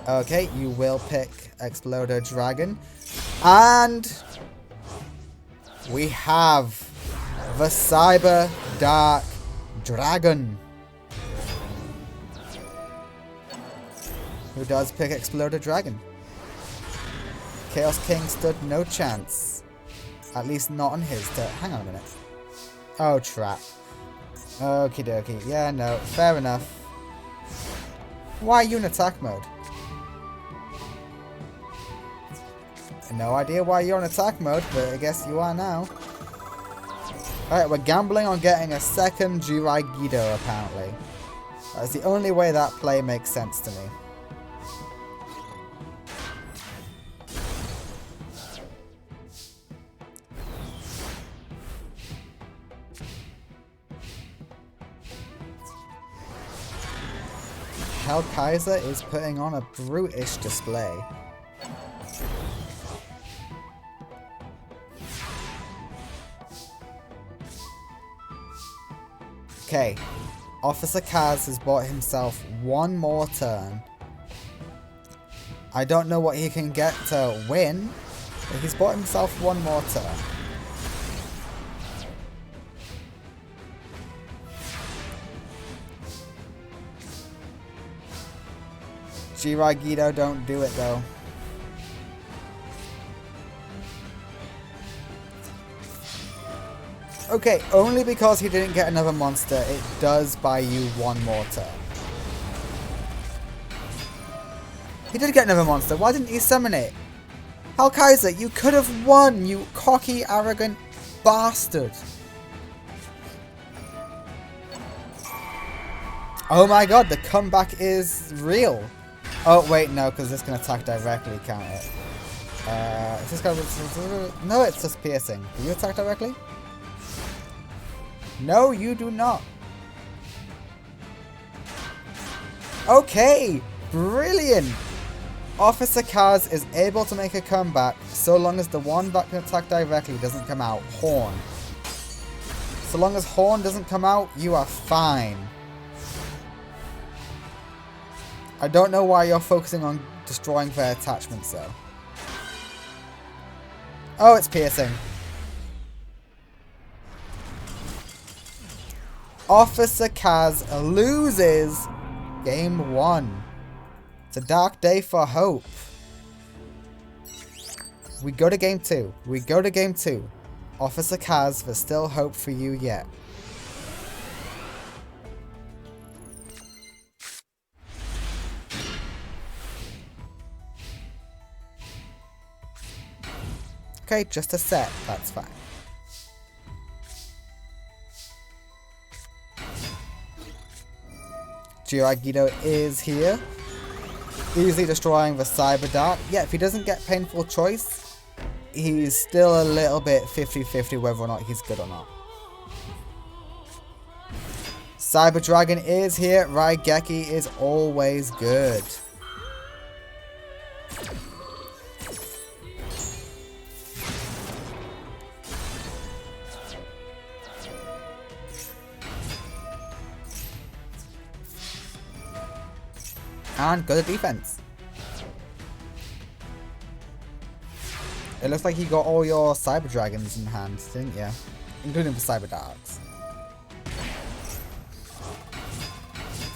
Okay, you will pick Exploder Dragon. And we have the Cyber Dark Dragon. Who does pick Exploder Dragon? Chaos King stood no chance. At least not on his turn. Hang on a minute. Oh, trap. Okie dokie. Yeah, no. Fair enough. Why are you in attack mode? No idea why you're in attack mode, but I guess you are now. Alright, we're gambling on getting a second Jirai Gido, apparently. That's the only way that play makes sense to me. Hell Kaiser is putting on a brutish display. Okay, Officer Kaz has bought himself one more turn. I don't know what he can get to win, but he's bought himself one more turn. Jirai Gido, don't do it though. Okay, only because he didn't get another monster, it does buy you one more turn. He did get another monster, why didn't he summon it? Hell Kaiser, you could have won, you cocky, arrogant bastard. Oh my god, the comeback is real. Oh wait, no, because this can attack directly, can't it? Is this gonna... No, it's just piercing. Do you attack directly? No, you do not. Okay, brilliant. Officer Kaz is able to make a comeback so long as the one that can attack directly doesn't come out. Horn. So long as Horn doesn't come out, you are fine. I don't know why you're focusing on destroying their attachments though. Oh, it's piercing. Officer Kaz loses game 1. It's a dark day for hope. We go to game 2. We go to game 2. Officer Kaz, there's still hope for you yet. Okay, just a set. That's fine. Giragido is here. Easily destroying the Cyber Dart. Yeah, if he doesn't get Painful Choice, he's still a little bit 50-50 whether or not he's good or not. Cyber Dragon is here. Raigeki is always good. And good at defense. It looks like you got all your Cyber Dragons in hand, didn't you? Including the Cyber Darks.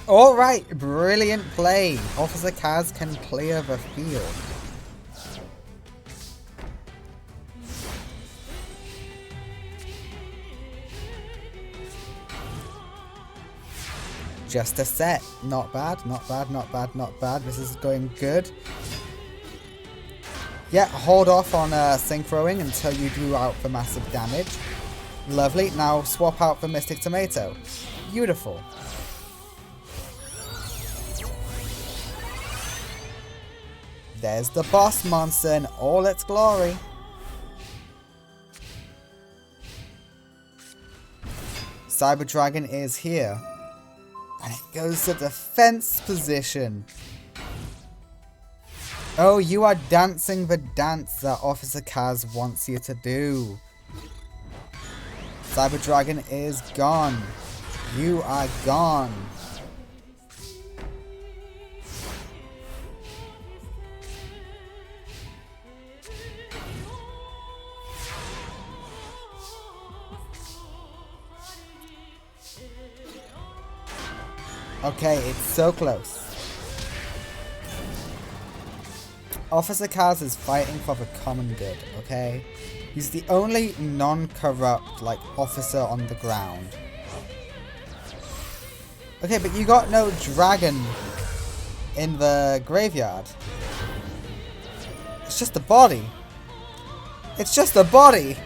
Alright, brilliant play. Officer Kaz can clear the field. Just a set. Not bad, not bad, not bad, not bad. This is going good. Yeah, hold off on synchroing until you do out the massive damage. Lovely. Now swap out the Mystic Tomato. Beautiful. There's the boss monster in all its glory. Cyber Dragon is here. And it goes to defense position. Oh, you are dancing the dance that Officer Kaz wants you to do. Cyber Dragon is gone. You are gone. Okay, it's so close. Officer Kaz is fighting for the common good, okay? He's the only non-corrupt, like, officer on the ground. Okay, but you got no dragon in the graveyard. It's just a body. It's just a body!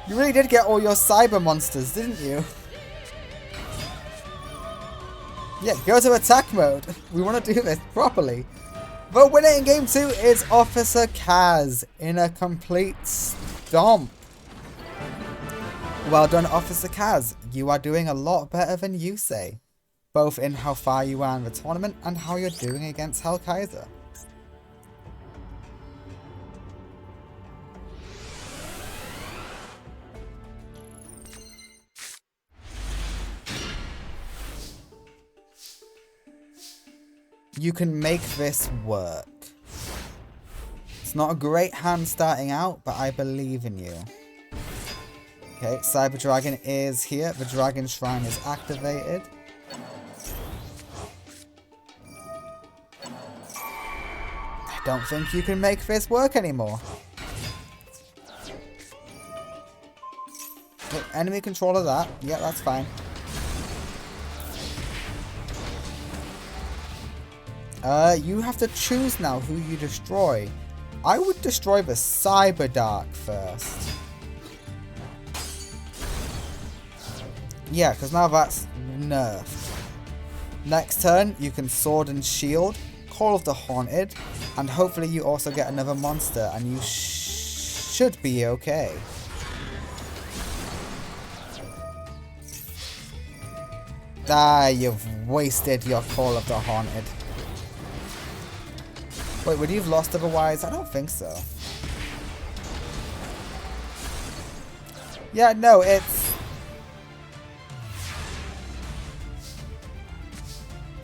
You really did get all your cyber monsters, didn't you? Yeah, go to attack mode. We want to do this properly. The winner in game 2 is Officer Kaz in a complete stomp. Well done, Officer Kaz. You are doing a lot better than you say. Both in how far you are in the tournament and how you're doing against Hellkaiser. You can make this work. It's not a great hand starting out, but I believe in you. Okay, Cyber Dragon is here. The Dragon Shrine is activated. I don't think you can make this work anymore. Okay, enemy control of that. Yeah, that's fine. You have to choose now who you destroy. I would destroy the Cyber Dark first. Yeah, because now that's nerfed. Next turn, you can Sword and Shield, Call of the Haunted, and hopefully you also get another monster, and you should be okay. Ah, you've wasted your Call of the Haunted. Wait, would you have lost otherwise? I don't think so. Yeah, no, it's...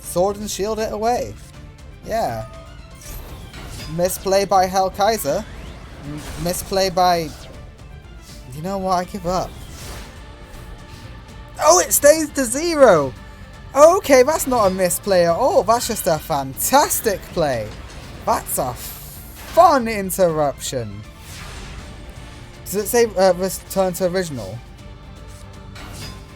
Sword and Shield it away. Yeah. Misplay by Hellkaiser. Misplay by... You know what? I give up. Oh, it stays to 0! Okay, that's not a misplay at all. That's just a fantastic play. That's a fun interruption. Does it say return to original?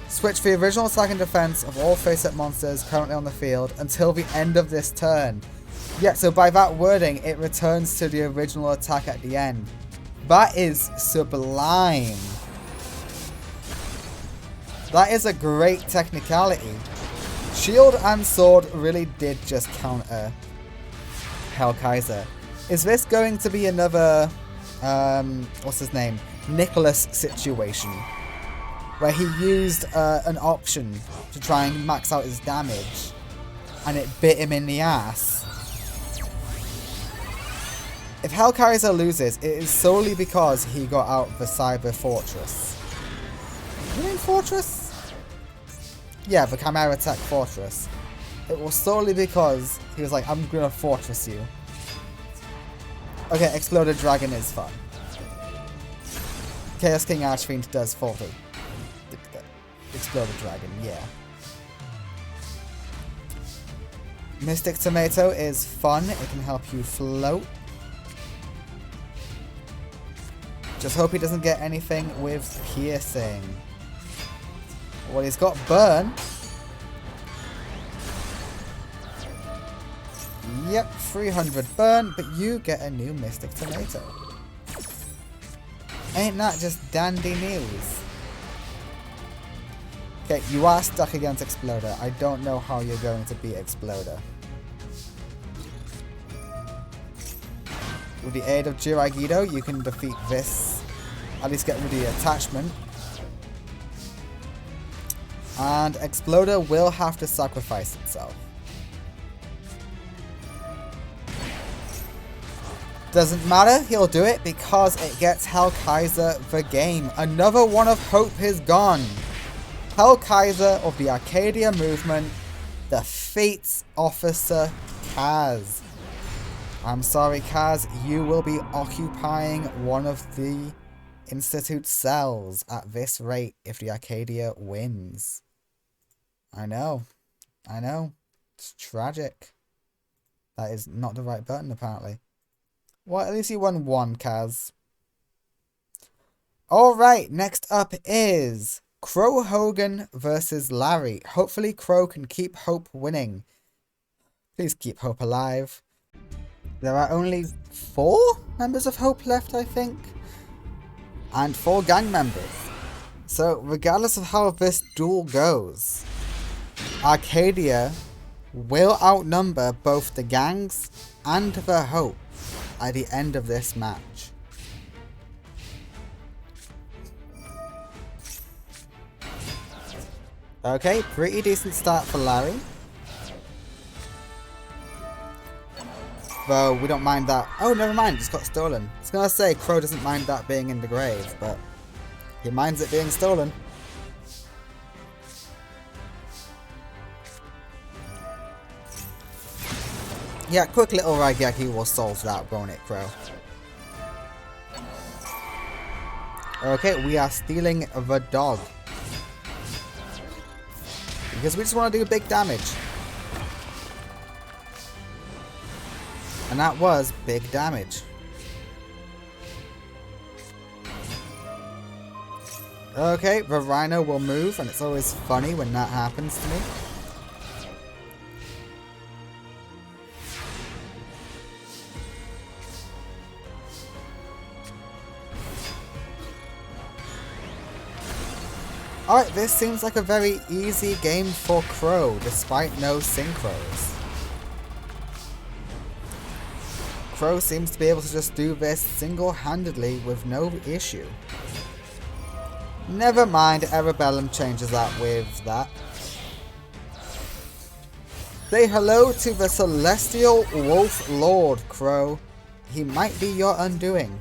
Switch the original attack and defense of all face-up monsters currently on the field until the end of this turn. Yeah, so by that wording, it returns to the original attack at the end. That is sublime. That is a great technicality. Shield and sword really did just counter Hellkaiser. Is this going to be another, what's his name? Nicholas situation? Where he used an option to try and max out his damage, and it bit him in the ass. If Hellkaiser loses, it is solely because he got out the Cyber Fortress. You mean Fortress? Yeah, the Chimera Tech Fortress. It was solely because he was like, I'm gonna Fortress you. Okay, Exploded Dragon is fun. Chaos King Archfiend does fall to Exploded Dragon, yeah. Mystic Tomato is fun. It can help you float. Just hope he doesn't get anything with piercing. Well, he's got burn. Yep, 300 burn, but you get a new Mystic Tomato. Ain't that just dandy news? Okay, you are stuck against Exploder. I don't know how you're going to beat Exploder. With the aid of Jiragido, you can defeat this. At least get rid of the attachment. And Exploder will have to sacrifice itself. Doesn't matter, he'll do it because it gets Hellkaiser the game. Another one of hope is gone. Hellkaiser of the Arcadia movement defeats Officer Kaz. I'm sorry, Kaz, you will be occupying one of the Institute cells at this rate if the Arcadia wins. I know. It's tragic. That is not the right button, apparently. Well, at least you won one, Kaz. Alright, next up is Crow Hogan versus Larry. Hopefully Crow can keep Hope winning. Please keep Hope alive. There are only 4 members of Hope left, I think. And 4 gang members. So, regardless of how this duel goes, Arcadia will outnumber both the gangs and the Hope at the end of this match. Okay, pretty decent start for Larry. Though we don't mind that. Oh, never mind, it just got stolen. I was gonna say Crow doesn't mind that being in the grave, but he minds it being stolen. Yeah, quick little Raigeki will solve that, won't it, Crow? Okay, we are stealing the dog. Because we just want to do big damage. And that was big damage. Okay, the Rhino will move, and it's always funny when that happens to me. Alright, this seems like a very easy game for Crow, despite no synchros. Crow seems to be able to just do this single-handedly with no issue. Never mind, Erebellum changes that with that. Say hello to the Celestial Wolf Lord, Crow. He might be your undoing.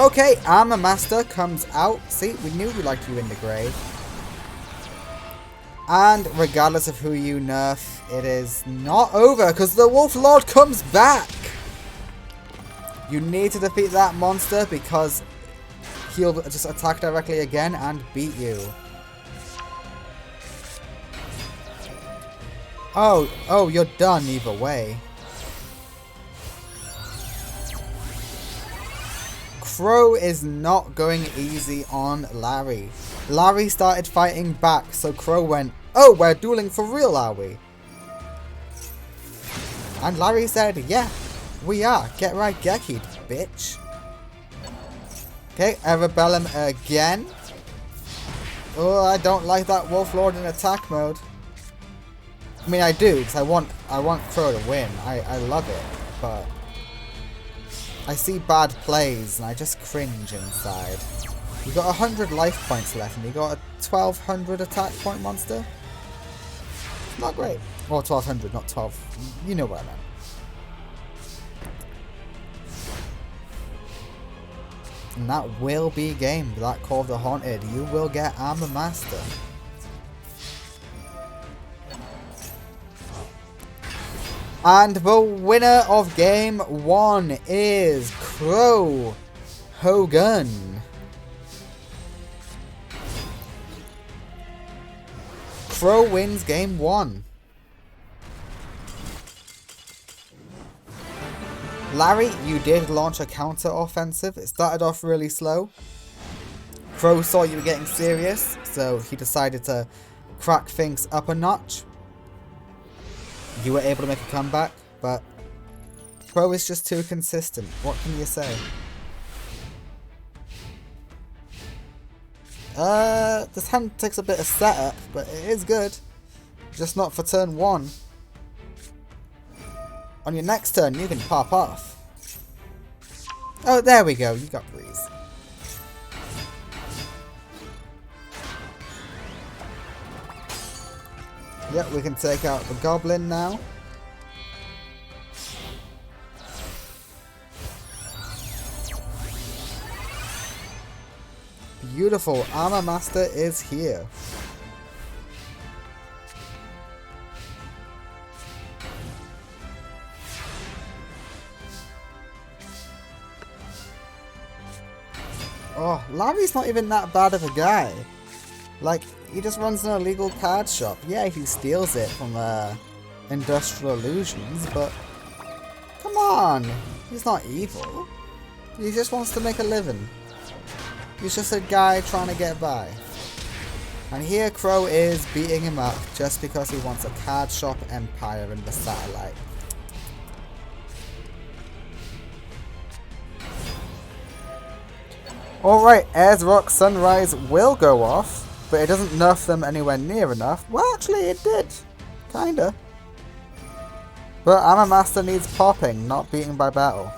Okay, Armor Master comes out. See, we knew we liked you in the grave. And regardless of who you nerf, it is not over because the Wolf Lord comes back. You need to defeat that monster because he'll just attack directly again and beat you. Oh, you're done either way. Crow is not going easy on Larry. Larry started fighting back, so Crow went, "Oh, we're dueling for real, are we?" And Larry said, "Yeah, we are. Get right Geki'd, bitch." Okay, Erebellum again. Oh, I don't like that Wolf Lord in attack mode. I mean, I do, because I want Crow to win. I love it, but I see bad plays and I just cringe inside. You got 100 life points left and you got a 1200 attack point monster. Not great. Well, 1200, not 12. You know what I meant. And that will be game. That Call of the Haunted. You will get Armor Master. And the winner of game 1 is Crow Hogan. Crow wins game 1. Larry, you did launch a counter-offensive. It started off really slow. Crow saw you were getting serious, so he decided to crack things up a notch. You were able to make a comeback, but Crow is just too consistent. What can you say? This hand takes a bit of setup, but it is good. Just not for turn 1. On your next turn, you can pop off. Oh, there we go. You got Breeze. Yep, we can take out the Goblin now. Beautiful. Armor Master is here. Oh, Larry's not even that bad of a guy. Like, he just runs an illegal card shop. Yeah, he steals it from Industrial Illusions, but come on. He's not evil. He just wants to make a living. He's just a guy trying to get by. And here Crow is beating him up just because he wants a card shop empire in the satellite. Alright, Airs Rock Sunrise will go off, but it doesn't nerf them anywhere near enough. Well, actually it did. Kinda. But Armor Master needs popping, not beating by battle.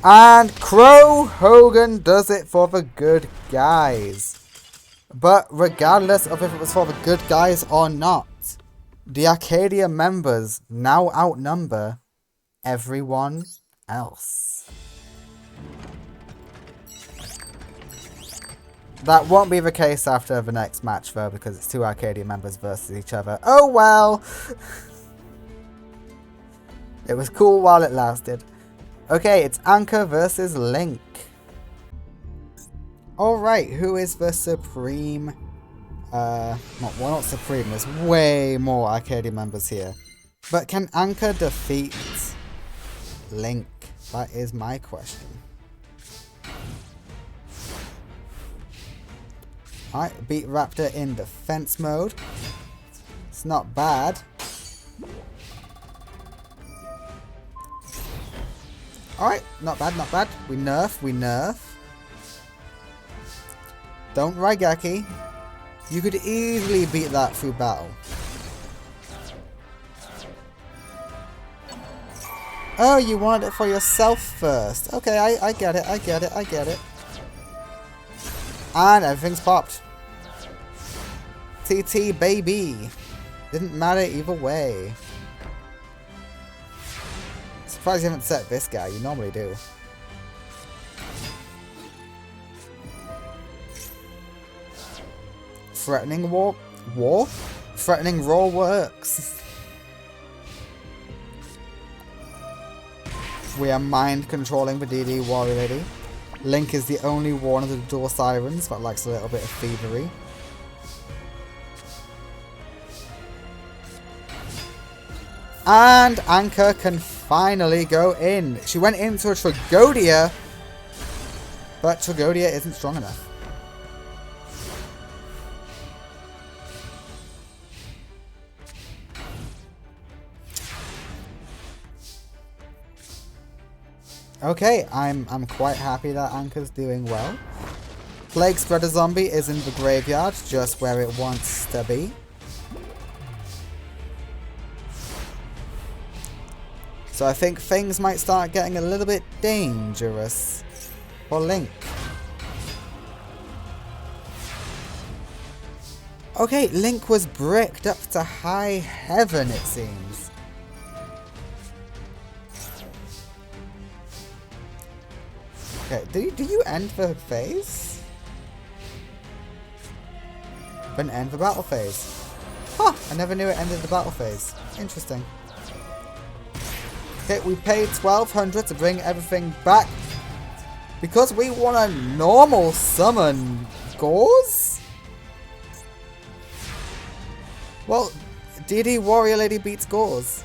And Crow Hogan does it for the good guys. But regardless of if it was for the good guys or not, the Arcadia members now outnumber everyone else. That won't be the case after the next match though, because it's 2 Arcadia members versus each other. Oh well! It was cool while it lasted. Okay, it's Anchor versus Link. Alright, who is the Supreme? Not Supreme, there's way more Arcadia members here. But can Anchor defeat Link? That is my question. Alright, beat Raptor in defense mode. It's not bad. Alright, not bad, not bad. We nerf. Don't Raigeki. You could easily beat that through battle. Oh, you wanted it for yourself first. Okay, I get it, I get it. And everything's popped. TT baby. Didn't matter either way. surprised you haven't set this guy. You normally do. Threatening war? War? Threatening roar works. We are mind controlling the DD Warrior Lady. Link is the only one of the Dual Sirens that likes a little bit of thievery. And Anchor can finally go in. She went into a Tragodia, but Tragodia isn't strong enough. Okay, I'm quite happy that Anchor's doing well. Plague Spreader Zombie is in the graveyard, just where it wants to be. So I think things might start getting a little bit dangerous for Link. Okay, Link was bricked up to high heaven, it seems. Okay, do you end the phase? Then end the battle phase. Huh, I never knew it ended the battle phase. Interesting. Okay, we paid 1200 to bring everything back. Because we want to normal summon Gauze? Well, DD Warrior Lady beats Gauze.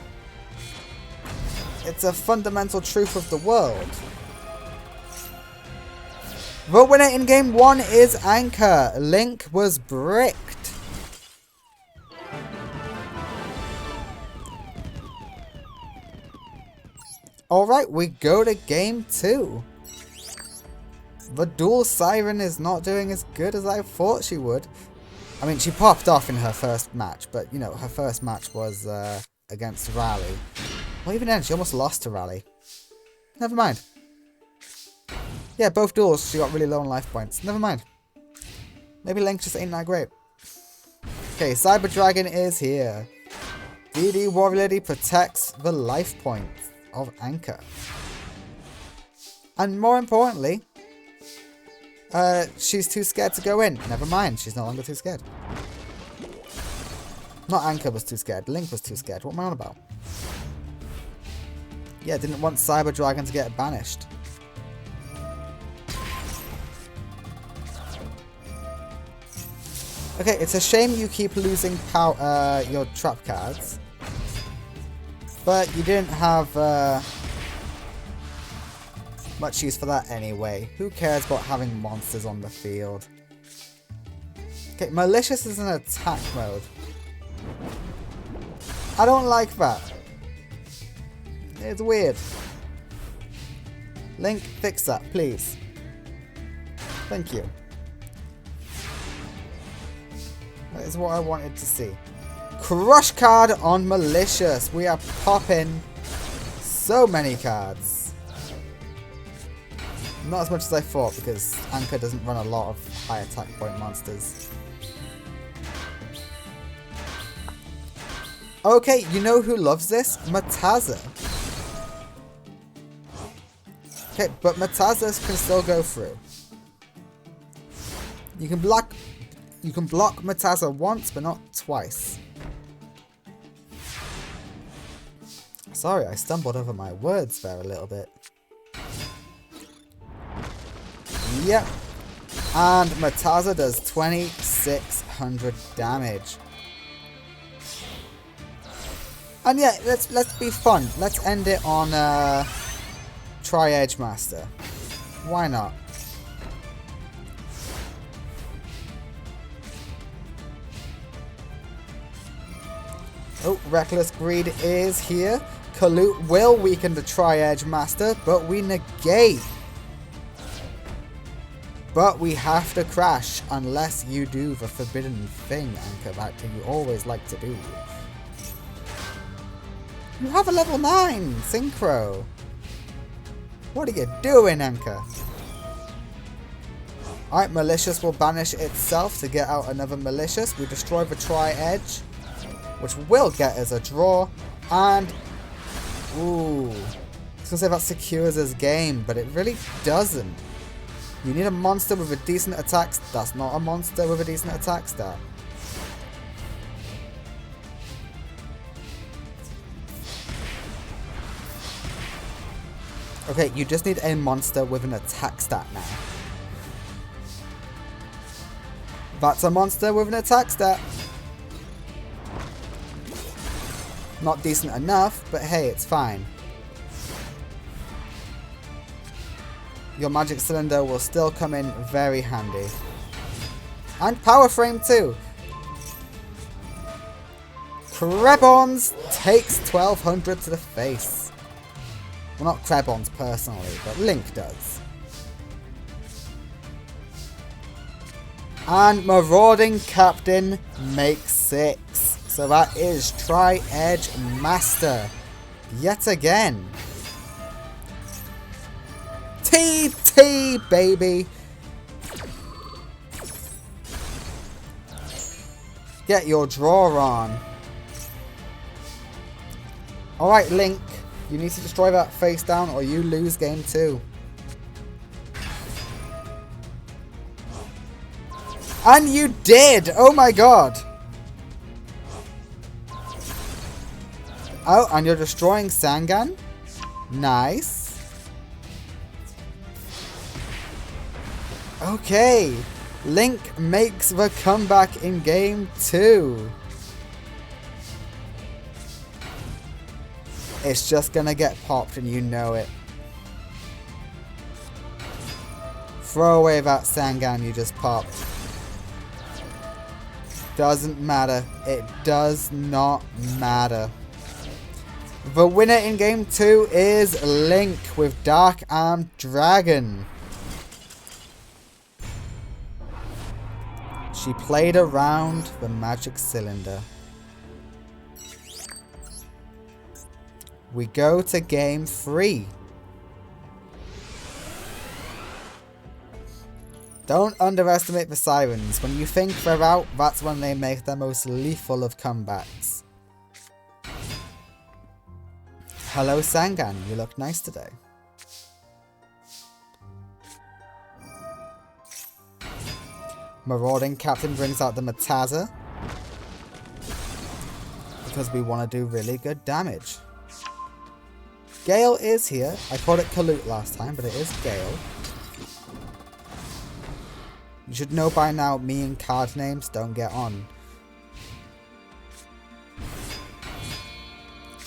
It's a fundamental truth of the world. The winner in game 1 is Anchor. Link was bricked. Alright, we go to game 2. The Dual Siren is not doing as good as I thought she would. I mean, she popped off in her first match, but, you know, her first match was against Rally. Well, even then, she almost lost to Rally. Never mind. Yeah, both duels, she got really low on life points. Never mind. Maybe Link just ain't that great. Okay, Cyber Dragon is here. DD Warrior Lady protects the life points of Anchor. And more importantly, she's too scared to go in. Never mind, she's no longer too scared. Not Anchor was too scared, Link was too scared. What am I on about? Yeah, didn't want Cyber Dragon to get banished. Okay, it's a shame you keep losing your trap cards. But you didn't have much use for that anyway. Who cares about having monsters on the field? Okay, Malicious is in attack mode. I don't like that. It's weird. Link, fix that, please. Thank you. That is what I wanted to see. Crush card on Malicious. We are popping so many cards. Not as much as I thought, because Anchor doesn't run a lot of high attack point monsters. Okay, you know who loves this? Mataza. Okay, but Mataza can still go through. You can block Mataza once, but not twice. Sorry, I stumbled over my words there a little bit. Yep. And Mataza does 2600 damage. And yeah, let's be fun. Let's end it on Tri-Edge Master. Why not? Oh, Reckless Greed is here. Kalute will weaken the Tri-Edge Master, but we negate. But we have to crash unless you do the forbidden thing, Anchor, that you always like to do. You have a level 9 Synchro. What are you doing, Anchor? Alright, Malicious will banish itself to get out another Malicious. We destroy the Tri-Edge, which will get us a draw. And, ooh, gonna say that secures his game, but it really doesn't. You need a monster with a decent attack. That's not a monster with a decent attack stat. Okay, you just need a monster with an attack stat now. That's a monster with an attack stat. Not decent enough, but hey, it's fine. Your magic cylinder will still come in very handy. And power frame too. Krebons takes 1200 to the face. Well, not Krebons personally, but Link does. And Marauding Captain makes 6. So that is Tri-Edge Master. Yet again. TT, baby. Get your draw on. Alright, Link. You need to destroy that face down or you lose game 2. And you did! Oh my god! Oh, and you're destroying Sangan? Nice. Okay. Link makes the comeback in game 2. It's just gonna get popped and you know it. Throw away that Sangan you just popped. Doesn't matter. It does not matter. The winner in game 2 is Link with Dark Arm Dragon. She played around the magic cylinder. We go to game 3. Don't underestimate the sirens. When you think they're out, that's when they make their most lethal of comebacks. Hello Sangan, you look nice today. Marauding Captain brings out the Mataza. Because we want to do really good damage. Gale is here. I called it Kalute last time, but it is Gale. You should know by now, me and card names don't get on.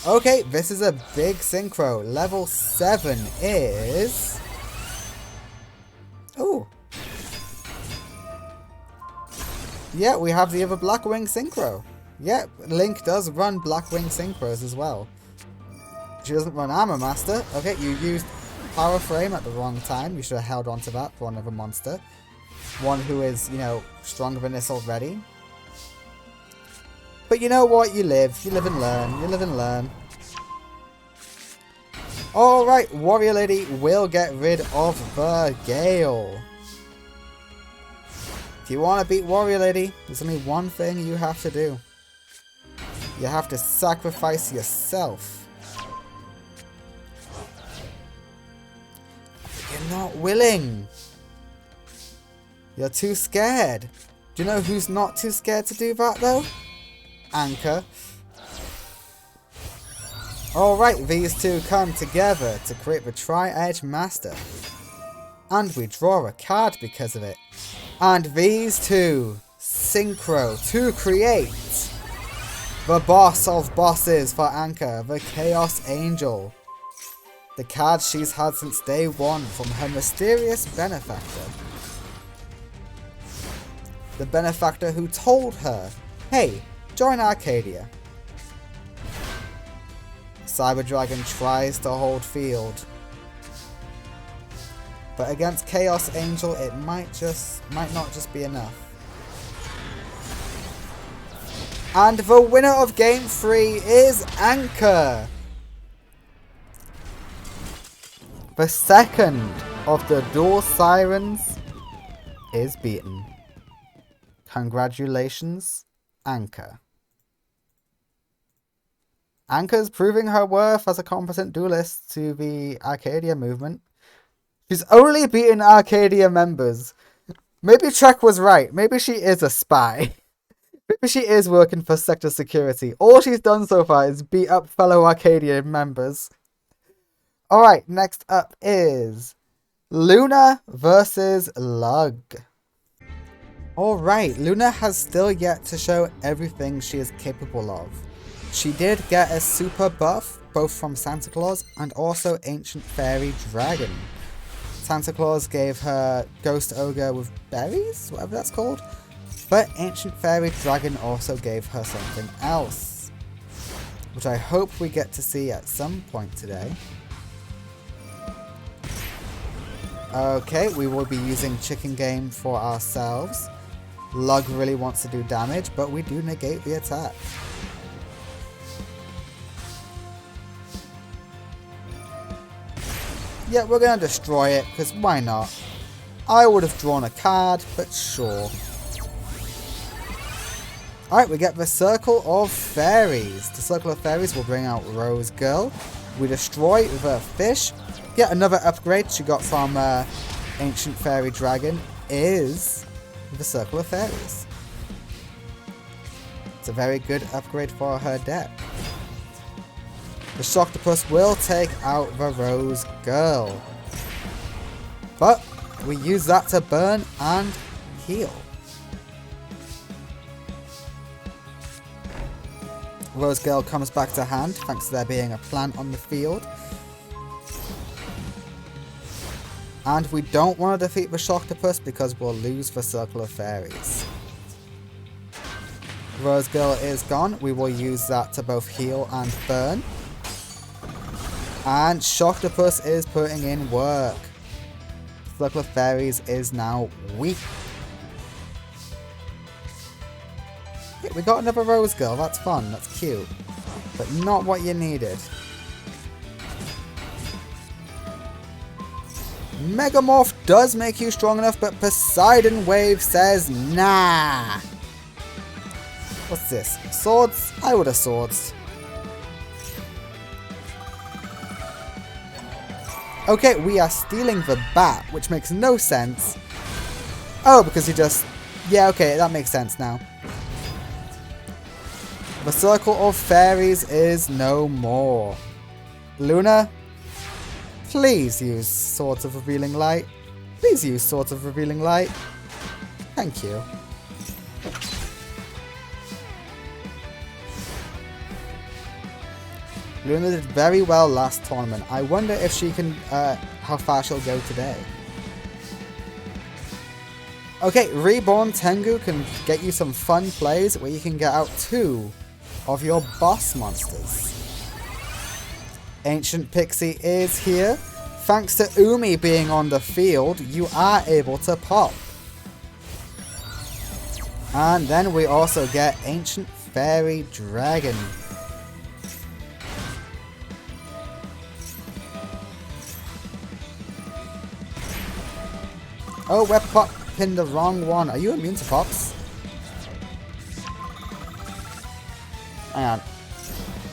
Okay, this is a big synchro. Level 7 is... Ooh. Yeah, we have the other Blackwing Synchro. Yeah, Link does run Blackwing Synchros as well. She doesn't run Armor Master. Okay, you used Power Frame at the wrong time. You should have held on to that for another monster. One who is, you know, stronger than this already. But you know what? You live and learn. You live and learn. Alright, Warrior Lady will get rid of the Gale. If you want to beat Warrior Lady, there's only one thing you have to do. You have to sacrifice yourself. You're not willing. You're too scared. Do you know who's not too scared to do that though? Anchor. Alright, these two come together to create the Tri-Edge Master. And we draw a card because of it. And these two synchro to create the boss of bosses for Anchor, the Chaos Angel. The card she's had since day one from her mysterious benefactor. The benefactor who told her, hey, join Arcadia. Cyber Dragon tries to hold field. But against Chaos Angel, it might not just be enough. And the winner of Game 3 is Anchor. The second of the Dual Sirens is beaten. Congratulations, Anchor. Anka's proving her worth as a competent duelist to the Arcadia movement. She's only beaten Arcadia members. Maybe Trek was right. Maybe she is a spy. Maybe she is working for sector security. All she's done so far is beat up fellow Arcadia members. Alright, next up is Luna versus Lug. Alright, Luna has still yet to show everything she is capable of. She did get a super buff, both from Santa Claus and also Ancient Fairy Dragon. Santa Claus gave her Ghost Ogre with berries, whatever that's called. But Ancient Fairy Dragon also gave her something else, which I hope we get to see at some point today. Okay, we will be using Chicken Game for ourselves. Lug really wants to do damage, but we do negate the attack. Yeah, we're going to destroy it, because why not? I would have drawn a card, but sure. Alright, we get the Circle of Fairies. The Circle of Fairies will bring out Rose Girl. We destroy the fish. Yet another upgrade she got from Ancient Fairy Dragon is the Circle of Fairies. It's a very good upgrade for her deck. The Shocktopus will take out the Rose Girl. But we use that to burn and heal. Rose Girl comes back to hand thanks to there being a plant on the field. And we don't want to defeat the Shocktopus because we'll lose the Circle of Fairies. Rose Girl is gone. We will use that to both heal and burn. And Shocktopus is putting in work. Circle of Fairies is now weak. Okay, we got another Rose Girl. That's fun. That's cute. But not what you needed. Megamorph does make you strong enough, but Poseidon Wave says nah. What's this? Swords? I would have swords. Okay, we are stealing the bat, which makes no sense. Oh, because he just... Yeah, okay, that makes sense now. The Circle of Fairies is no more. Luna, please use Swords of Revealing Light. Please use Swords of Revealing Light. Thank you. Luna did very well last tournament. I wonder if she can, how far she'll go today. Okay, Reborn Tengu can get you some fun plays where you can get out 2 of your boss monsters. Ancient Pixie is here. Thanks to Umi being on the field, you are able to pop. And then we also get Ancient Fairy Dragon. Oh, we're popping the wrong one. Are you immune to pops? Hang on.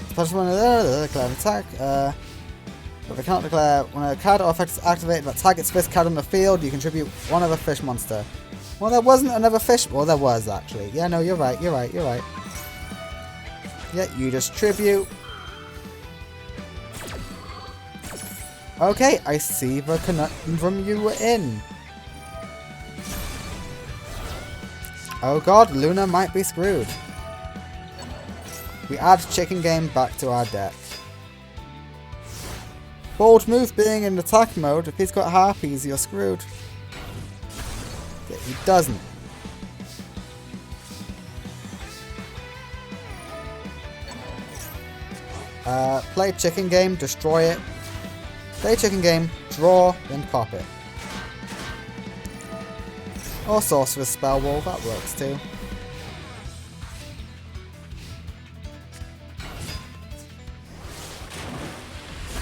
Special one, declare an attack. If I cannot declare when a card or effect is activated that targets this card on the field, you contribute one other fish monster. Well, there wasn't another fish. Well, there was actually. Yeah, no, you're right. You're right. You're right. Yeah, you distribute. Okay, I see the conundrum you were in. Oh god, Luna might be screwed. We add Chicken Game back to our deck. Bold Move being in attack mode, if he's got harpies, you're screwed. Yeah, he doesn't. Play Chicken Game, destroy it. Play Chicken Game, draw, then pop it. Or Sorcerer's Spell Wall, that works too.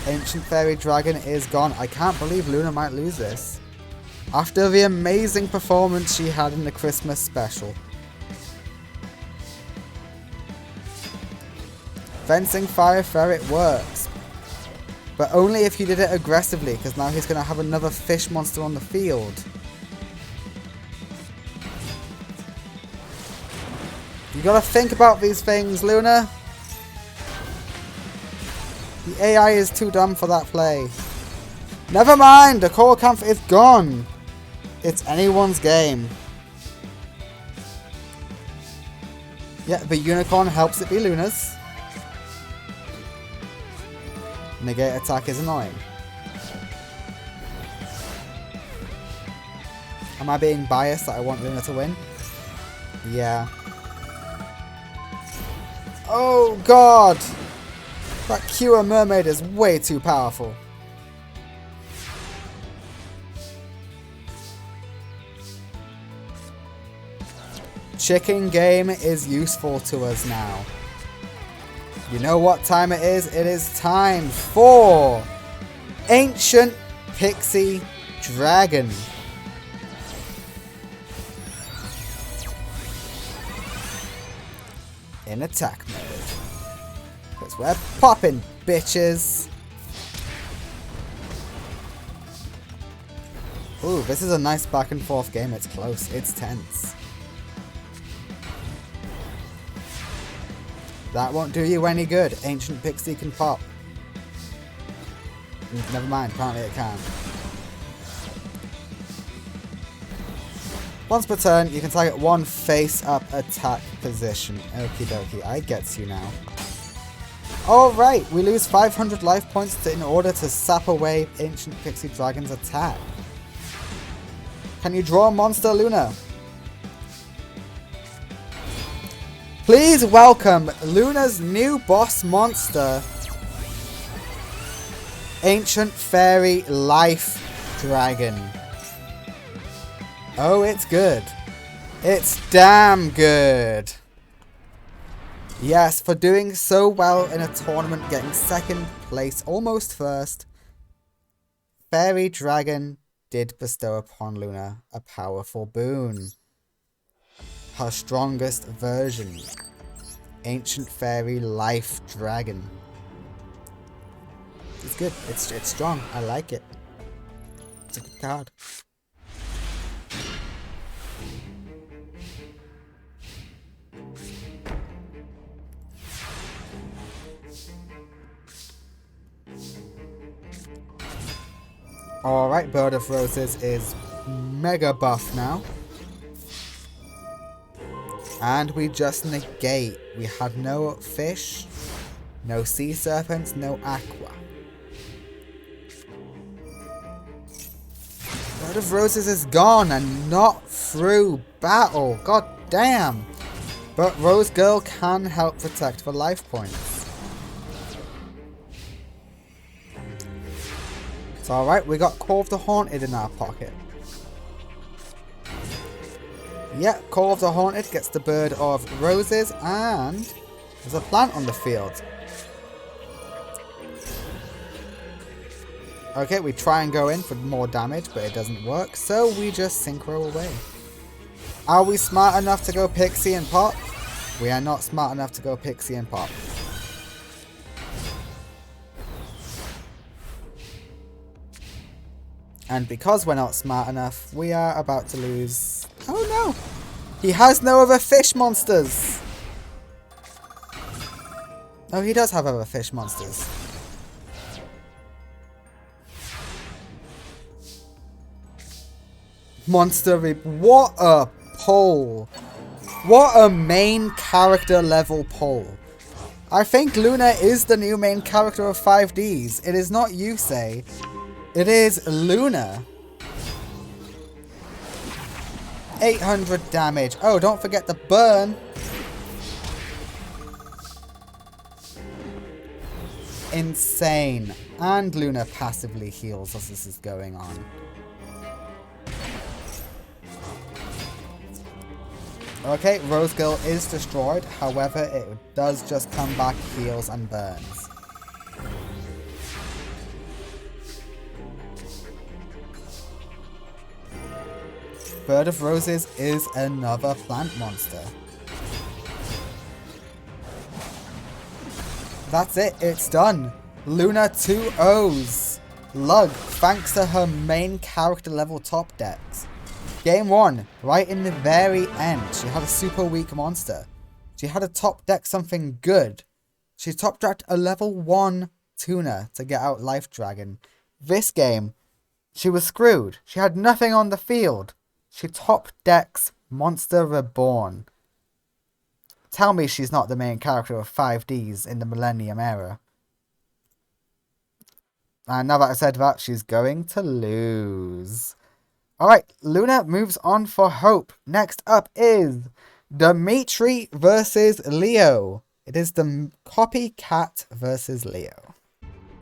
Ancient Fairy Dragon is gone. I can't believe Luna might lose this. After the amazing performance she had in the Christmas special. Fencing Fire Ferret works. But only if you did it aggressively, because now he's going to have another fish monster on the field. You got to think about these things, Luna. The AI is too dumb for that play. Never mind, the core camp is gone. It's anyone's game. Yeah, the unicorn helps it be Luna's. Negate attack is annoying. Am I being biased that I want Luna to win? Yeah. Oh god! That Cure Mermaid is way too powerful. Chicken game is useful to us now. You know what time it is? It is time for Ancient Pixie Dragon. In attack mode. Because we're popping, bitches. Ooh, this is a nice back and forth game. It's close. It's tense. That won't do you any good. Ancient Pixie can pop. Never mind, apparently it can. Once per turn, you can target one face-up attack position. Okie dokie, I gets you now. Alright, we lose 500 life points in order to sap away Ancient Pixie Dragon's attack. Can you draw a monster, Luna? Please welcome Luna's new boss monster, Ancient Fairy Life Dragon. Oh, it's good. It's damn good. Yes, for doing so well in a tournament, getting second place, almost first, Fairy Dragon did bestow upon Luna a powerful boon. Her strongest version, Ancient Fairy Life Dragon. It's good. It's strong. I like it. It's a good card. Alright, Bird of Roses is mega buff now. And we just negate. We had no fish, no sea serpents, no aqua. Bird of Roses is gone and not through battle. God damn. But Rose Girl can help protect for life points. It's alright, we got Call of the Haunted in our pocket. Yeah, Call of the Haunted gets the Bird of Roses, and there's a plant on the field. Okay, we try and go in for more damage, but it doesn't work, so we just synchro away. Are we smart enough to go Pixie and Pop? We are not smart enough to go Pixie and Pop. And because we're not smart enough, we are about to lose... Oh no! He has no other fish monsters! Oh, he does have other fish monsters. Monster Reap. What a poll! What a main character level poll. I think Luna is the new main character of 5Ds. It is not Yusei. It is Luna. 800 damage. Oh, don't forget the burn. Insane. And Luna passively heals as this is going on. Okay, Rose Girl is destroyed. However, it does just come back, heals, and burns. Bird of Roses is another plant monster. That's it. It's done. Luna 2-0s. Lug, thanks to her main character level top decks. Game 1, right in the very end, she had a super weak monster. She had a top deck something good. She top decked a level 1 Tuna to get out Life Dragon. This game, she was screwed. She had nothing on the field. She top decks Monster Reborn. Tell me she's not the main character of 5Ds in the Millennium Era. And now that I said that, she's going to lose. Alright, Luna moves on for Hope. Next up is Dimitri versus Leo. It is the copycat versus Leo.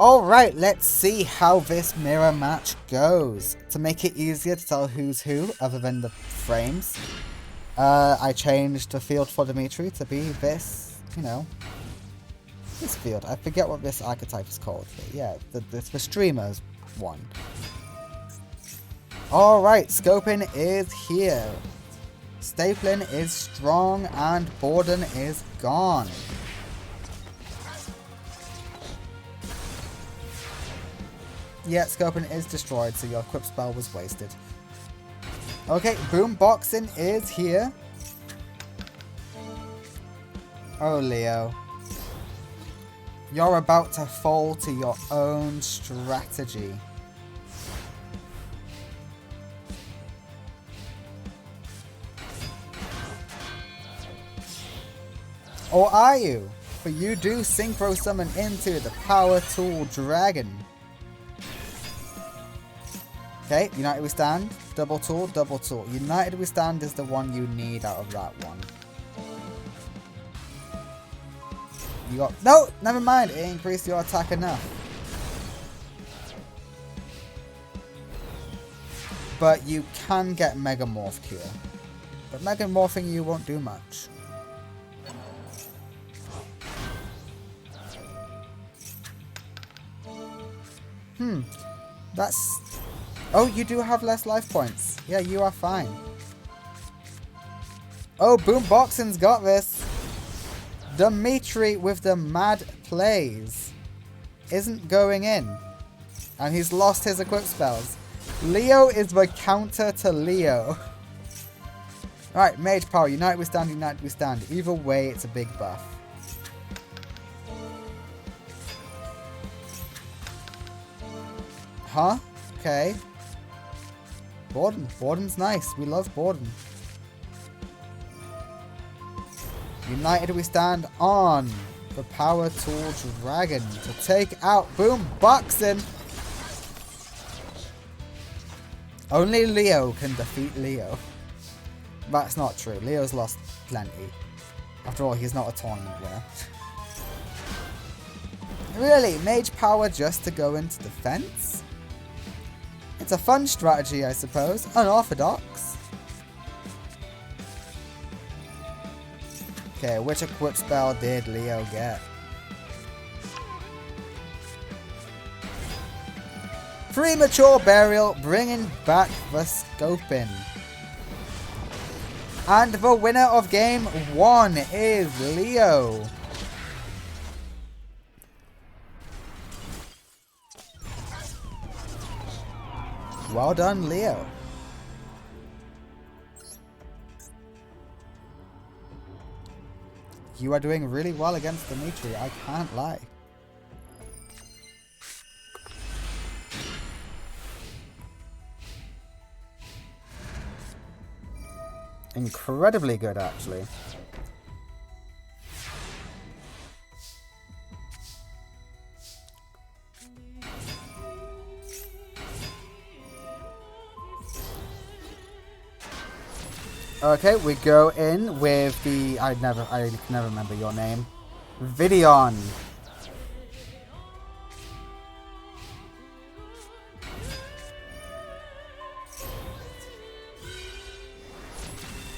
Alright, let's see how this mirror match goes. To make it easier to tell who's who, other than the frames, I changed the field for Dimitri to be this, you know, this field. I forget what this archetype is called. But yeah, the streamer's one. Alright, scoping is here. Stapling is strong and Borden is gone. Yeah, scoping is destroyed, so your equip spell was wasted. Okay, boomboxing is here. Oh, Leo. You're about to fall to your own strategy. Or are you? For you do synchro summon into the power tool dragon. Okay, United we stand. Double tool, double tool. United we stand is the one you need out of that one. You got... No! Never mind! It increased your attack enough. But you can get Megamorphed here. But Megamorphing you won't do much. That's... Oh, you do have less life points. Yeah, you are fine. Oh, Boomboxing's got this. Dimitri with the mad plays isn't going in. And he's lost his equip spells. Leo is the counter to Leo. Alright, Mage Power. Unite we stand, unite we stand. Either way, it's a big buff. Huh? Okay. Borden. Borden's nice. We love Borden. United we stand on the power tool dragon to take out Boomboxing. Only Leo can defeat Leo. That's not true. Leo's lost plenty. After all, he's not a tournament winner. Really? Mage power just to go into defense? It's a fun strategy, I suppose. Unorthodox. Okay, which equip spell did Leo get? Premature Burial, bringing back the scoping. And the winner of game 1 is Leo. Well done, Leo. You are doing really well against Dimitri, I can't lie. Incredibly good, actually. Okay, we go in with the... I can never remember your name. Vidion.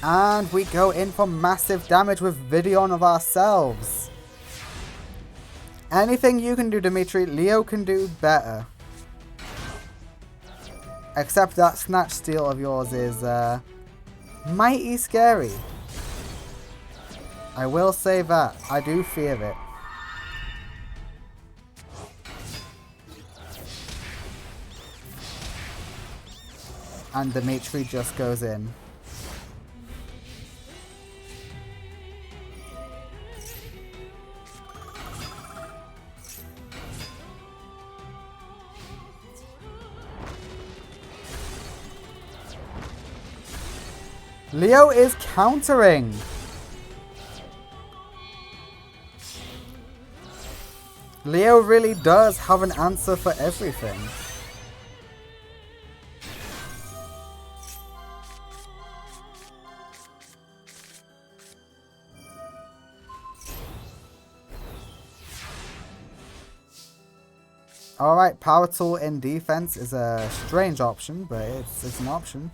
And we go in for massive damage with Vidion of ourselves. Anything you can do, Dimitri, Leo can do better. Except that Snatch Steal of yours is mighty scary. I will say that. I do fear it. And Dimitri just goes in. Leo is countering. Leo really does have an answer for everything. Alright, Power Tool in defense is a strange option, but it's an option.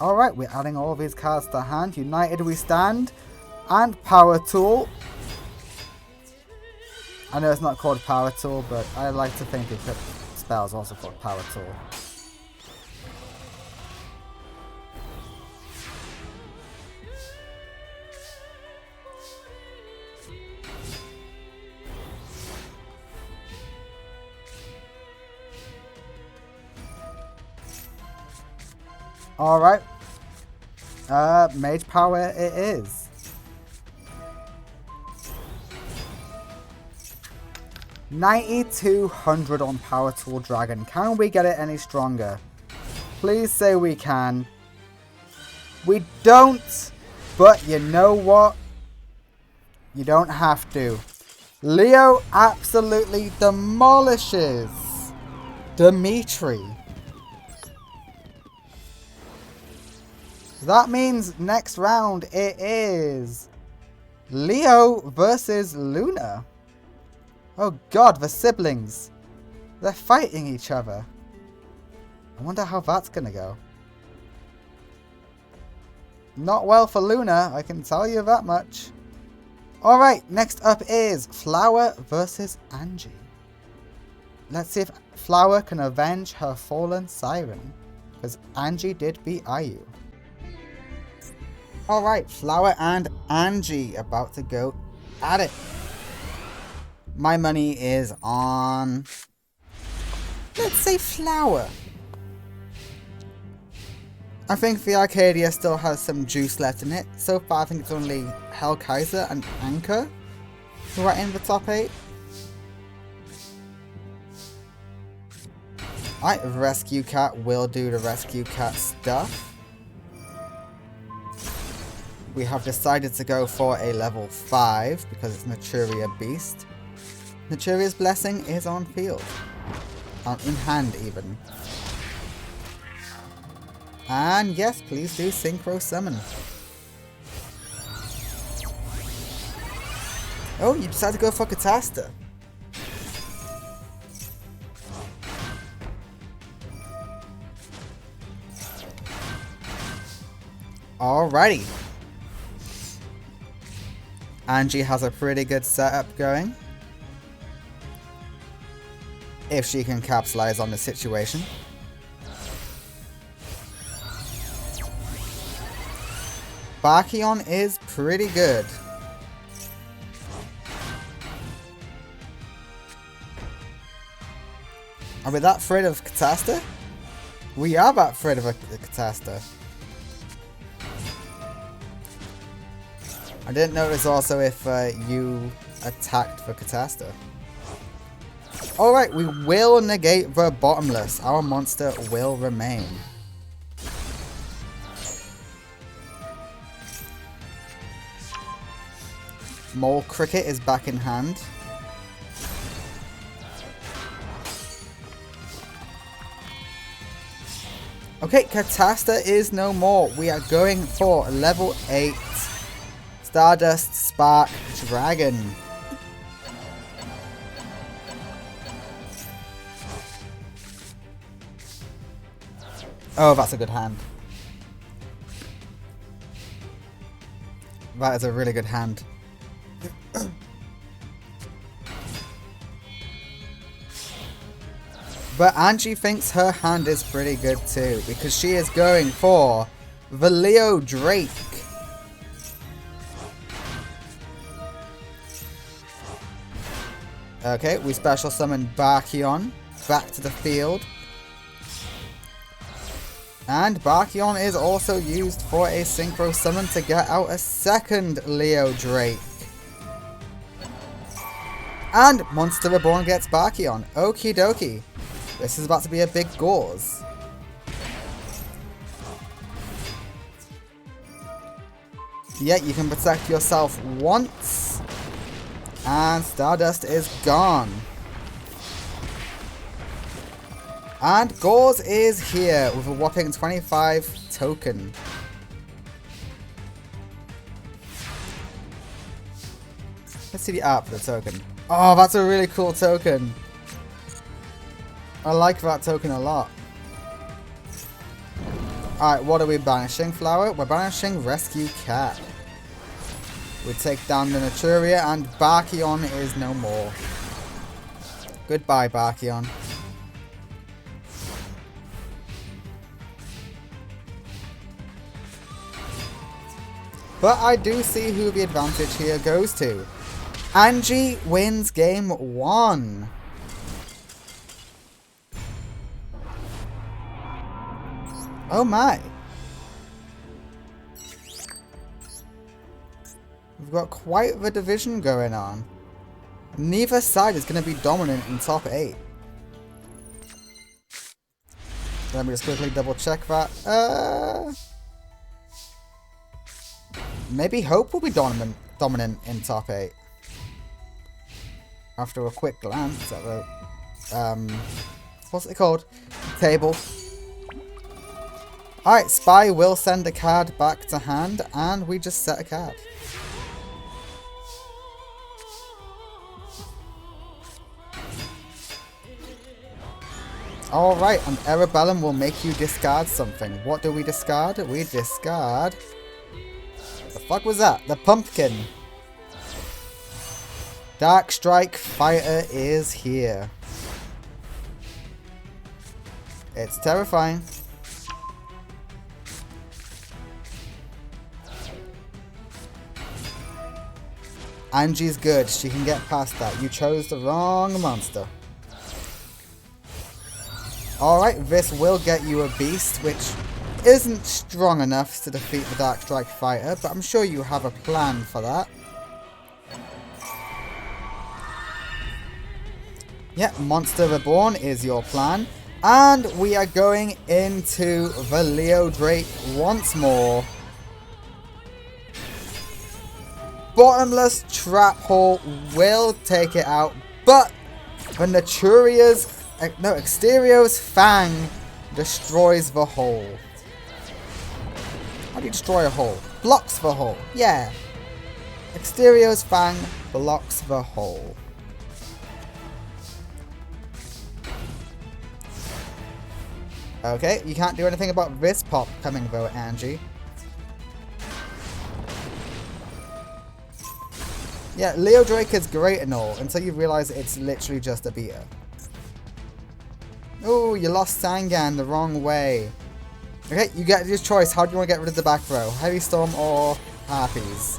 Alright, we're adding all of these cards to hand. United we stand. And Power Tool. I know it's not called Power Tool, but I like to think equipped spells also called Power Tool. Alright. Mage power it is. $9,200 on Power Tool Dragon. Can we get it any stronger? Please say we can. We don't, but you know what? You don't have to. Leo absolutely demolishes Dimitri. That means next round it is Leo versus Luna. Oh god, the siblings. They're fighting each other. I wonder how that's gonna go. Not well for Luna, I can tell you that much. Alright, next up is Flower versus Angie. Let's see if Flower can avenge her fallen siren. Because Angie did beat Ayu. Alright, Flower and Angie about to go at it. My money is on, let's say, Flower. I think the Arcadia still has some juice left in it. So far I think it's only Hellkaiser and Anchor who are in the top 8. Alright, Rescue Cat will do the Rescue Cat stuff. We have decided to go for a level 5 because it's Naturia Beast. Naturia's Blessing is on field. In hand even. And yes, please do Synchro Summon. Oh, you decided to go for Catasta. Alrighty. Angie has a pretty good setup going. If she can capitalize on the situation. Barkion is pretty good. Are we that afraid of Catasta? We are that afraid of a Catasta. I didn't notice also if you attacked for Catasta. Alright, we will negate the Bottomless. Our monster will remain. Mole Cricket is back in hand. Okay, Catasta is no more. We are going for level 8 Stardust Spark Dragon. Oh, that's a good hand. That is a really good hand. But Angie thinks her hand is pretty good too, because she is going for the Leo Drake. Okay, we special summon Barkion back to the field. And Barkion is also used for a synchro summon to get out a second Leo Drake. And Monster Reborn gets Barkion. Okie dokie. This is about to be a big gauze. Yeah, you can protect yourself once. And Stardust is gone. And Gauze is here with a whopping 25 token. Let's see the art for the token. Oh, that's a really cool token. I like that token a lot. Alright, what are we banishing, Flower? We're banishing Rescue Cat. We take down the Naturia and Barkion is no more. Goodbye, Barkion. But I do see who the advantage here goes to. Angie wins game 1. Oh my. We've got quite the division going on. Neither side is going to be dominant in top 8. Let me just quickly double check that. Maybe Hope will be dominant in top 8. After a quick glance at the, what's it called? Table. Alright, Spy will send a card back to hand, and we just set a card. Alright, and Erebellum will make you discard something. What do we discard? We discard... The fuck was that? The pumpkin. Dark Strike Fighter is here. It's terrifying. Angie's good. She can get past that. You chose the wrong monster. Alright, this will get you a beast, which isn't strong enough to defeat the Dark Strike Fighter, but I'm sure you have a plan for that. Yep, Monster Reborn is your plan. And we are going into the Leo Drake once more. Bottomless Trap Hole will take it out, but the Exterio's Fang destroys the hole. How do you destroy a hole? Blocks the hole. Yeah. Exterio's Fang blocks the hole. Okay, you can't do anything about this pop coming though, Angie. Yeah, Leo Drake is great and all, until you realise it's literally just a beta. Oh, you lost Sangan the wrong way. Okay, you get your choice. How do you want to get rid of the back row? Heavy Storm or Harpies?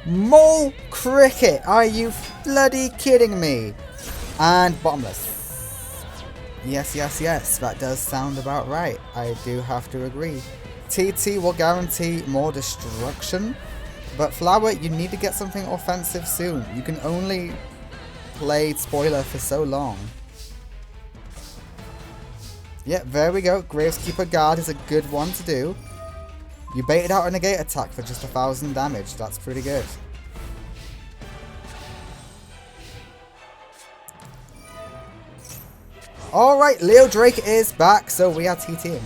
Mole Cricket! Are you bloody kidding me? And Bottomless. Yes, yes, yes. That does sound about right. I do have to agree. TT will guarantee more destruction. But Flower, you need to get something offensive soon. You can only play Spoiler for so long. Yep, there we go. Graveskeeper Guard is a good one to do. You baited out a negate attack for just 1,000 damage. That's pretty good. Alright, Leo Drake is back, so we are TTing.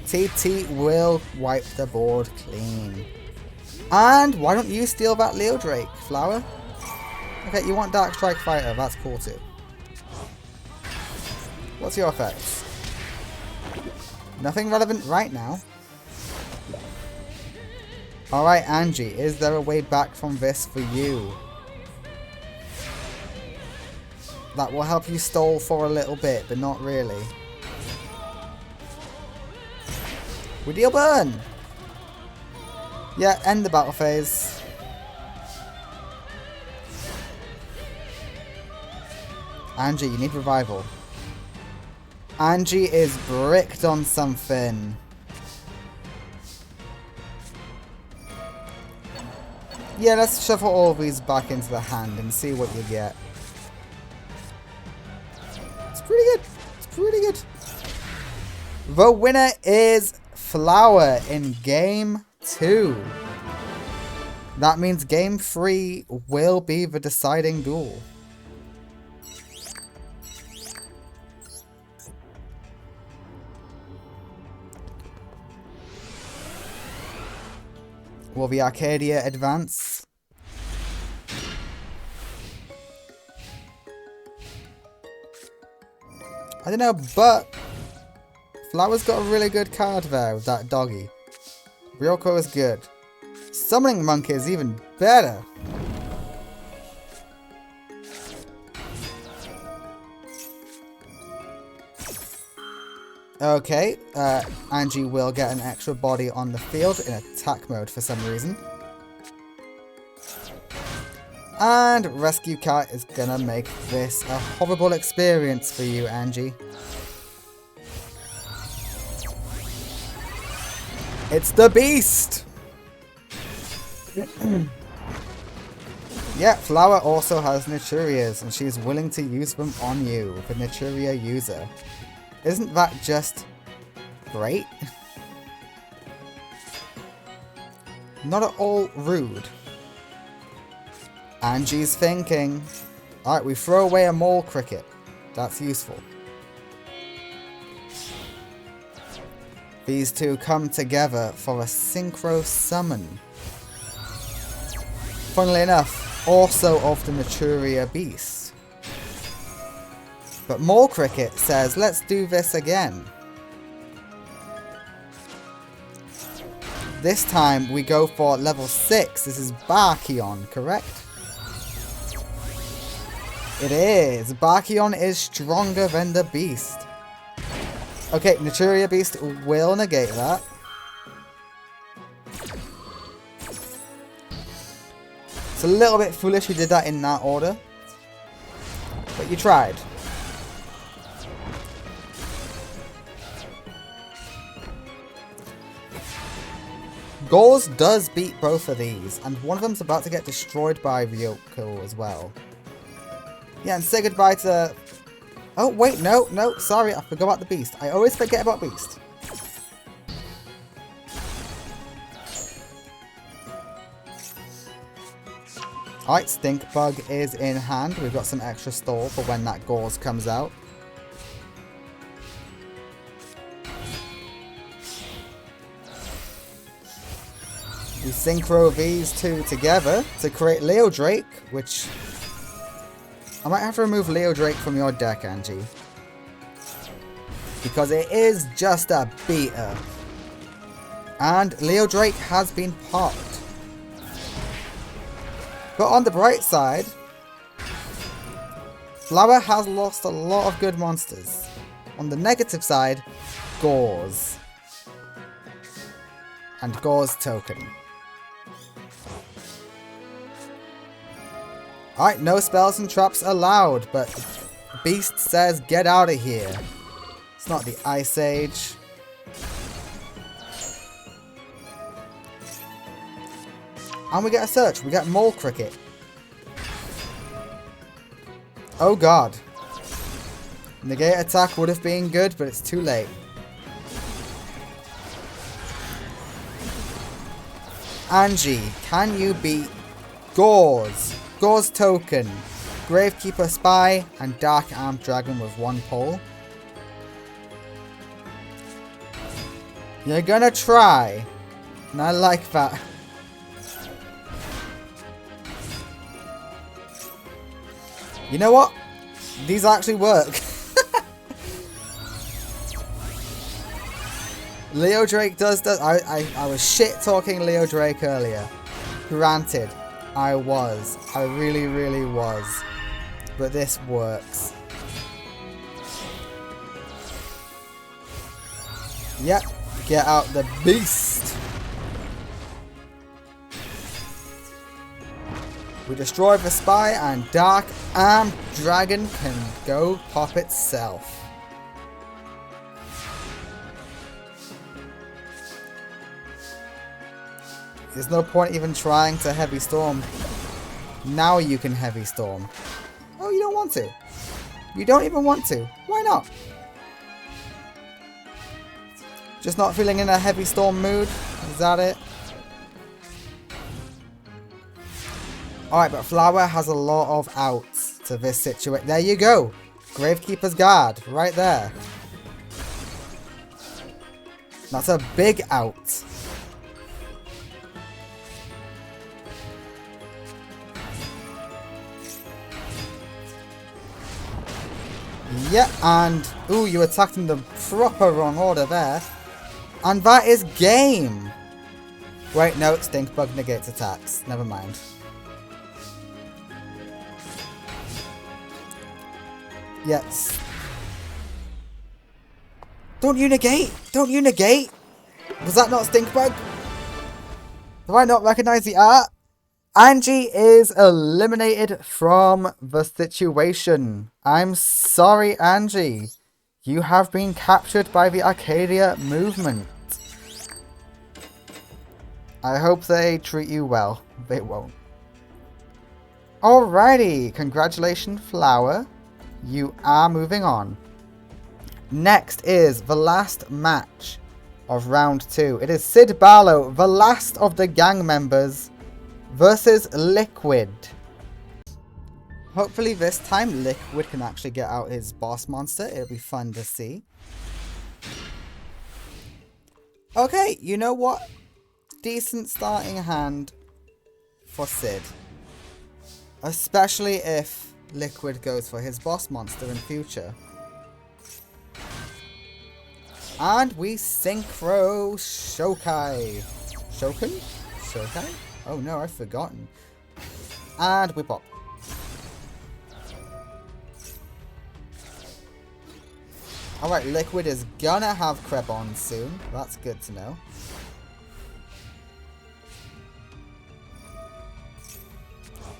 TT will wipe the board clean. And why don't you steal that Leo Drake, Flower? Okay, you want Dark Strike Fighter, that's cool too. What's your effects? Nothing relevant right now. Alright, Angie, is there a way back from this for you? That will help you stall for a little bit, but not really. We deal burn! Yeah, end the battle phase. Angie, you need revival. Angie is bricked on something. Yeah, let's shuffle all of these back into the hand and see what you get. It's pretty good. It's pretty good. The winner is Flower in Game 2. That means Game 3 will be the deciding duel. Will the Arcadia advance? I don't know, but Flower's got a really good card there with that doggy. Ryoko is good. Summoning Monk is even better. Okay, Angie will get an extra body on the field in attack mode for some reason. And Rescue Cat is gonna make this a horrible experience for you, Angie. It's the Beast! Yeah, Flower also has Naturias, and she's willing to use them on you, the Naturia user. Isn't that just great? Not at all rude. Angie's thinking. Alright, we throw away a mole cricket. That's useful. These two come together for a synchro summon. Funnily enough, also of the Naturia Beast. But Mole Cricket says, let's do this again. This time we go for level 6. This is Barkion, correct? It is. Barkion is stronger than the Beast. Okay, Naturia Beast will negate that. It's a little bit foolish you did that in that order. But you tried. Gauze does beat both of these, and one of them's about to get destroyed by Ryoko as well. Yeah, and say goodbye to... Oh, wait, no, sorry, I forgot about the Beast. I always forget about Beast. Alright, Stink Bug is in hand. We've got some extra store for when that Gauze comes out. We synchro these two together to create Leo Drake, which... I might have to remove Leo Drake from your deck, Angie. Because it is just a beater. And Leo Drake has been popped. But on the bright side, Flower has lost a lot of good monsters. On the negative side, Gauze. And Gauze token. Alright, no spells and traps allowed, but Beast says get out of here. It's not the Ice Age. And we get a search. We get Mole Cricket. Oh god. Negate attack would have been good, but it's too late. Angie, can you beat Gauze? Gauze token, Gravekeeper Spy, and Dark Armed Dragon with one pull. You're gonna try, and I like that. You know what? These actually work. Leo Drake does that. I was shit talking Leo Drake earlier. Granted. I really, really was. But this works. Yep, Get out the beast. We destroy the spy and Dark Arm Dragon can go pop itself. There's no point even trying to Heavy Storm. Now you can Heavy Storm. Oh, you don't want to? You don't even want to? Why not? Just not feeling in a Heavy Storm mood? Is that it? Alright, but Flower has a lot of outs to this situation. There you go. Gravekeeper's Guard. Right there. That's a big out. Yeah, and... Ooh, you attacked in the proper wrong order there. And that is game. Wait, no, Stinkbug negates attacks. Never mind. Yes. Don't you negate? Don't you negate? Was that not Stinkbug? Do I not recognize the art? Angie is eliminated from the situation. I'm sorry, Angie. You have been captured by the Arcadia movement. I hope they treat you well. They won't. Alrighty. Congratulations, Flower. You are moving on. Next is the last match of round 2. It is Sid Barlow, the last of the gang members, versus Liquid. Hopefully this time Liquid can actually get out his boss monster. It'll be fun to see. Okay, you know what? Decent starting hand for Sid. Especially if Liquid goes for his boss monster in future. And we synchro Shokai. Shokan? Shokai? Oh no, I've forgotten. And we pop. Alright, Liquid is gonna have Krebon soon. That's good to know.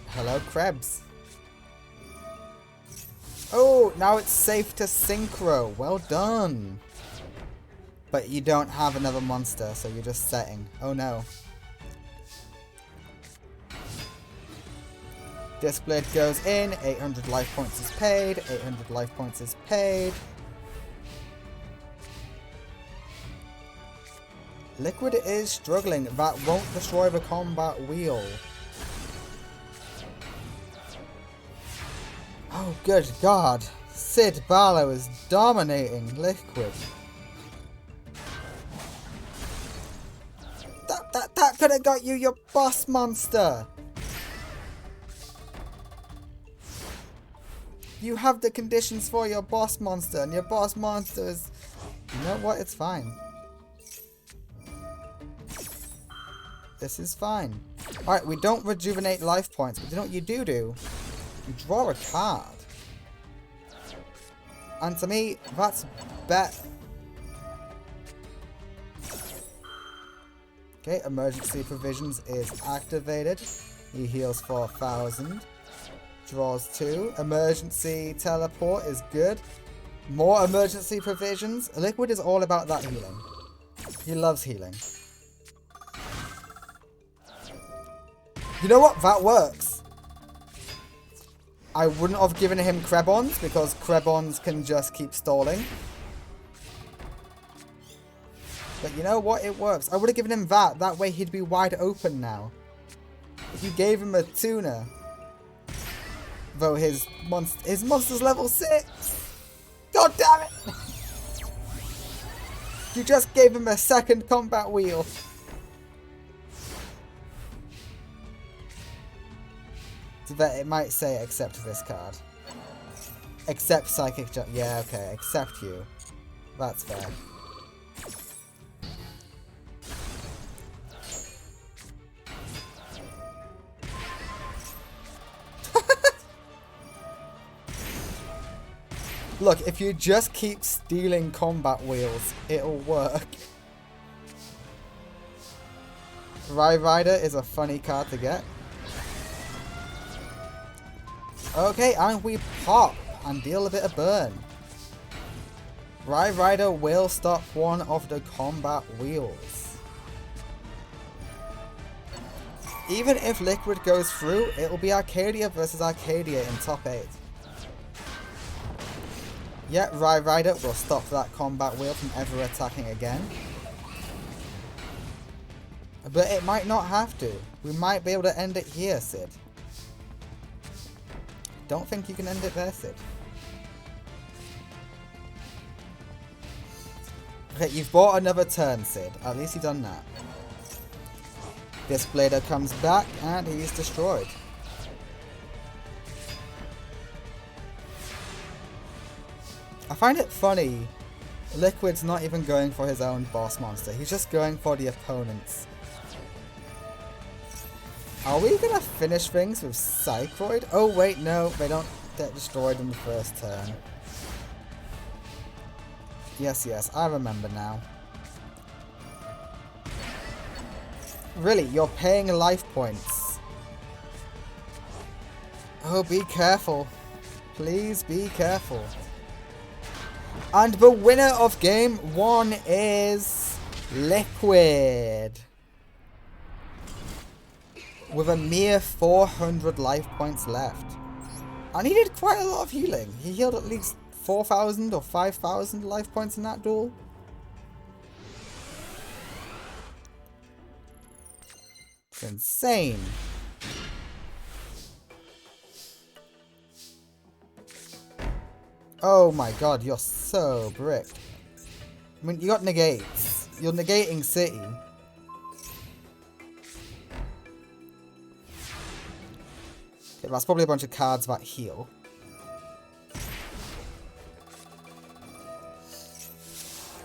Hello, Krebs. Oh, now it's safe to synchro. Well done. But you don't have another monster, so you're just setting. Oh no. Discblade goes in. 800 life points is paid. 800 life points is paid. Liquid is struggling. That won't destroy the combat wheel. Oh, good God. Sid Barlow is dominating Liquid. That could have got you your boss monster. You have the conditions for your boss monster, and your boss monster is... You know what? It's fine. This is fine. Alright, we don't rejuvenate life points, but you know what you do? You draw a card. And to me, that's better. Okay, emergency provisions is activated. He heals 4,000. Draws 2. Emergency teleport is good. More emergency provisions. Liquid is all about that healing. He loves healing. You know what? That works. I wouldn't have given him Krebons because Krebons can just keep stalling. But you know what? It works. I would have given him that. That way he'd be wide open now. If you gave him a tuna. Though his monster's level 6. God damn it! You just gave him a second combat wheel. So that it might say accept this card. Accept psychic jump. Yeah, okay. Accept you. That's fair. Look, if you just keep stealing combat wheels, it'll work. Rye Rider is a funny card to get. Okay, and we pop and deal a bit of burn. Rye Rider will stop one of the combat wheels. Even if Liquid goes through, it will be Arcadia versus Arcadia in top 8. Yet Rye Rider will stop that combat wheel from ever attacking again. But it might not have to. We might be able to end it here, Sid. Don't think you can end it there, Sid. Okay, you've bought another turn, Sid. At least you've done that. This Blader comes back and he's destroyed. I find it funny. Liquid's not even going for his own boss monster. He's just going for the opponent's. Are we gonna finish things with Psychroid? Oh wait, no, they don't get destroyed in the first turn. Yes, yes, I remember now. Really, you're paying life points. Oh, be careful. Please be careful. And the winner of game 1 is Liquid. With a mere 400 life points left. And he did quite a lot of healing. He healed at least 4,000 or 5,000 life points in that duel. It's insane. Oh my god, you're so bricked. I mean, you got negates. You're negating City. Okay, that's probably a bunch of cards that heal.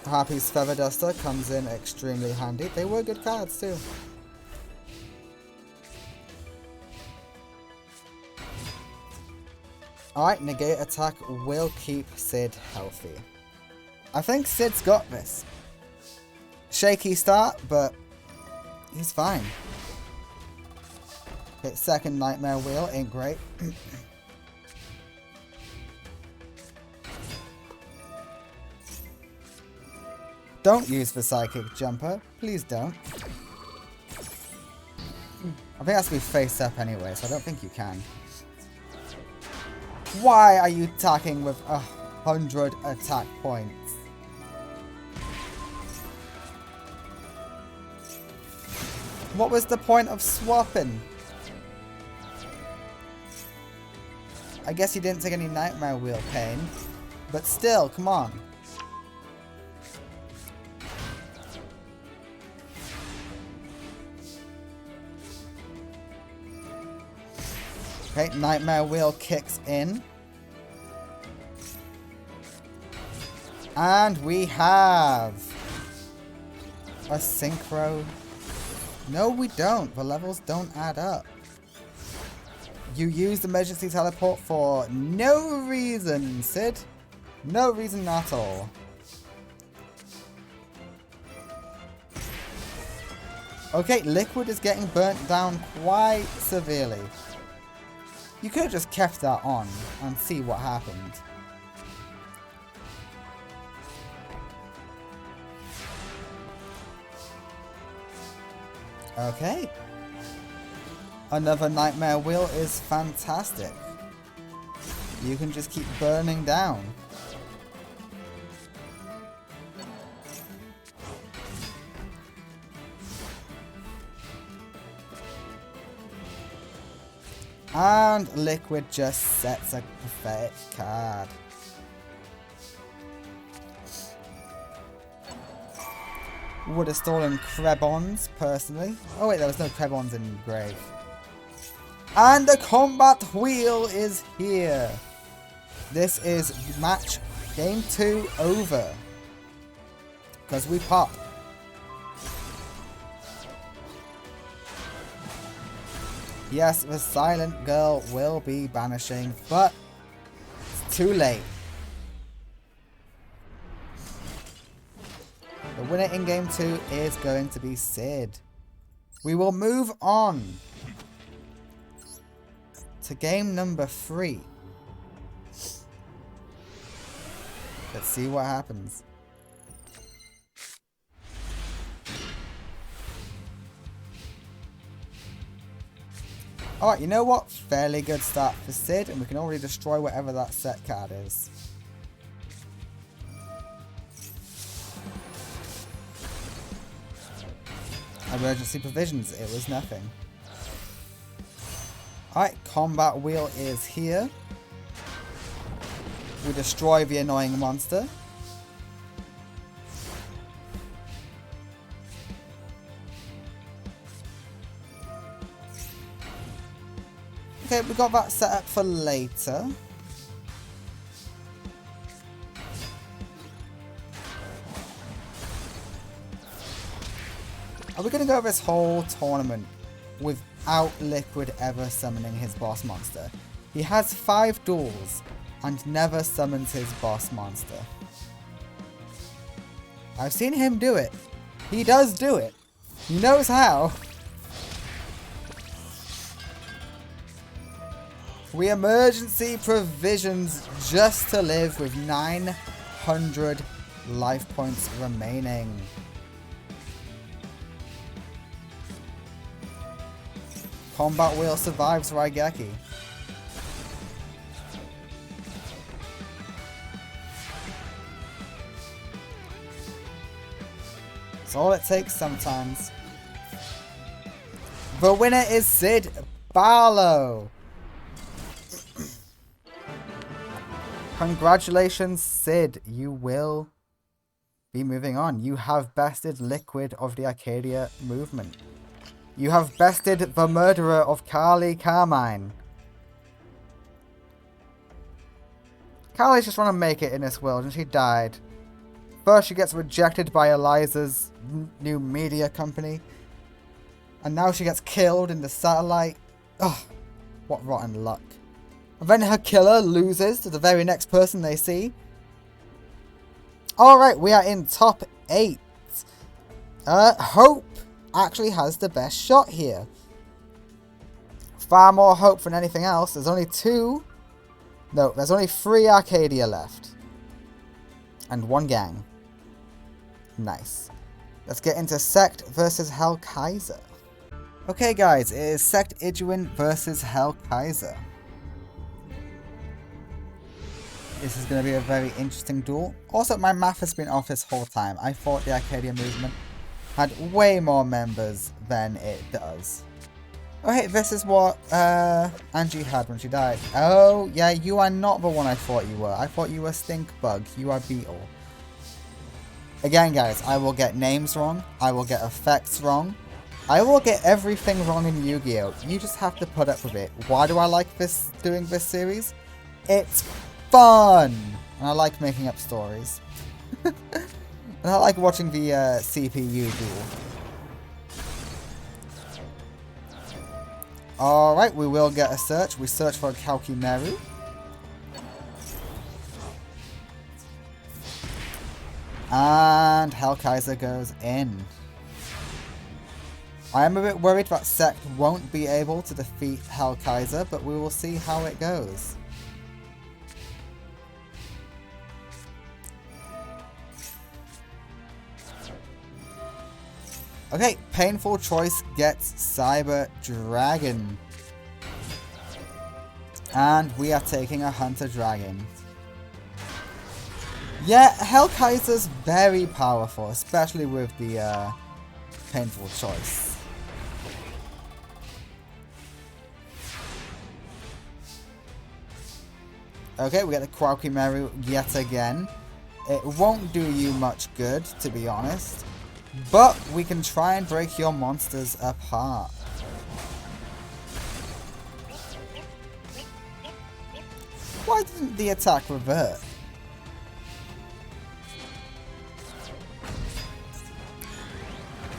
Harpy's Feather Duster comes in extremely handy. They were good cards too. Alright, negate attack will keep Sid healthy. I think Sid's got this. Shaky start, but he's fine. Okay, second Nightmare Wheel ain't great. Don't use the Psychic Jumper. Please don't. I think it has to be face up anyway, so I don't think you can. Why are you attacking with 100 attack points? What was the point of swapping? I guess you didn't take any Nightmare Wheel pain, but still, come on. Okay, Nightmare Wheel kicks in. And we have a Synchro. No, we don't. The levels don't add up. You used Emergency Teleport for no reason, Sid. No reason at all. Okay, Liquid is getting burnt down quite severely. You could have just kept that on and see what happened. Okay. Another Nightmare Wheel is fantastic. You can just keep burning down. And Liquid just sets a pathetic card. Would have stolen Krebons, personally. Oh wait, there was no Krebons in Grave. And the combat wheel is here. This is match game 2 over. Because we pop. Yes, the Silent Girl will be banishing, but it's too late. The winner in game 2 is going to be Sid. We will move on to game number 3. Let's see what happens. Alright, you know what? Fairly good start for Sid, and we can already destroy whatever that set card is. Emergency provisions, it was nothing. Alright, combat wheel is here. We destroy the annoying monster. Okay, we got that set up for later. Are we going to go this whole tournament without Liquid ever summoning his boss monster? He has 5 duels and never summons his boss monster. I've seen him do it. He does do it. He knows how. We emergency provisions just to live with 900 life points remaining. Combat wheel survives Raigeki. It's all it takes sometimes. The winner is Sid Barlow. Congratulations, Sid. You will be moving on. You have bested Liquid of the Arcadia movement. You have bested the murderer of Carly Carmine. Carly's just trying to make it in this world, and she died. First, she gets rejected by Eliza's new media company. And now she gets killed in the satellite. Ugh, what rotten luck. And then her killer loses to the very next person they see. Alright, we are in top 8. Hope actually has the best shot here. Far more Hope than anything else. There's only 3 Arcadia left. And 1 gang. Nice. Let's get into Sect versus Hell Kaiser. Okay guys, it is Sect Ijuin versus Hell Kaiser. This is going to be a very interesting duel. Also, my math has been off this whole time. I thought the Arcadia movement had way more members than it does. Oh hey, this is what Angie had when she died. Oh yeah, you are not the one I thought you were. I thought you were Stinkbug. You are Beetle. Again guys, I will get names wrong. I will get effects wrong. I will get everything wrong in Yu-Gi-Oh! You just have to put up with it. Why do I like doing this series? It's fun! And I like making up stories. And I like watching the CPU duel. Alright, we will get a search. We search for Kalkimeru. And Hell Kaiser goes in. I am a bit worried that Sect won't be able to defeat Hell Kaiser, but we will see how it goes. Okay, Painful Choice gets Cyber Dragon. And we are taking a Hunter Dragon. Yeah, Hell Kaiser's very powerful, especially with the Painful Choice. Okay, we get the Kalkimeru yet again. It won't do you much good, to be honest. But we can try and break your monsters apart. Why didn't the attack revert?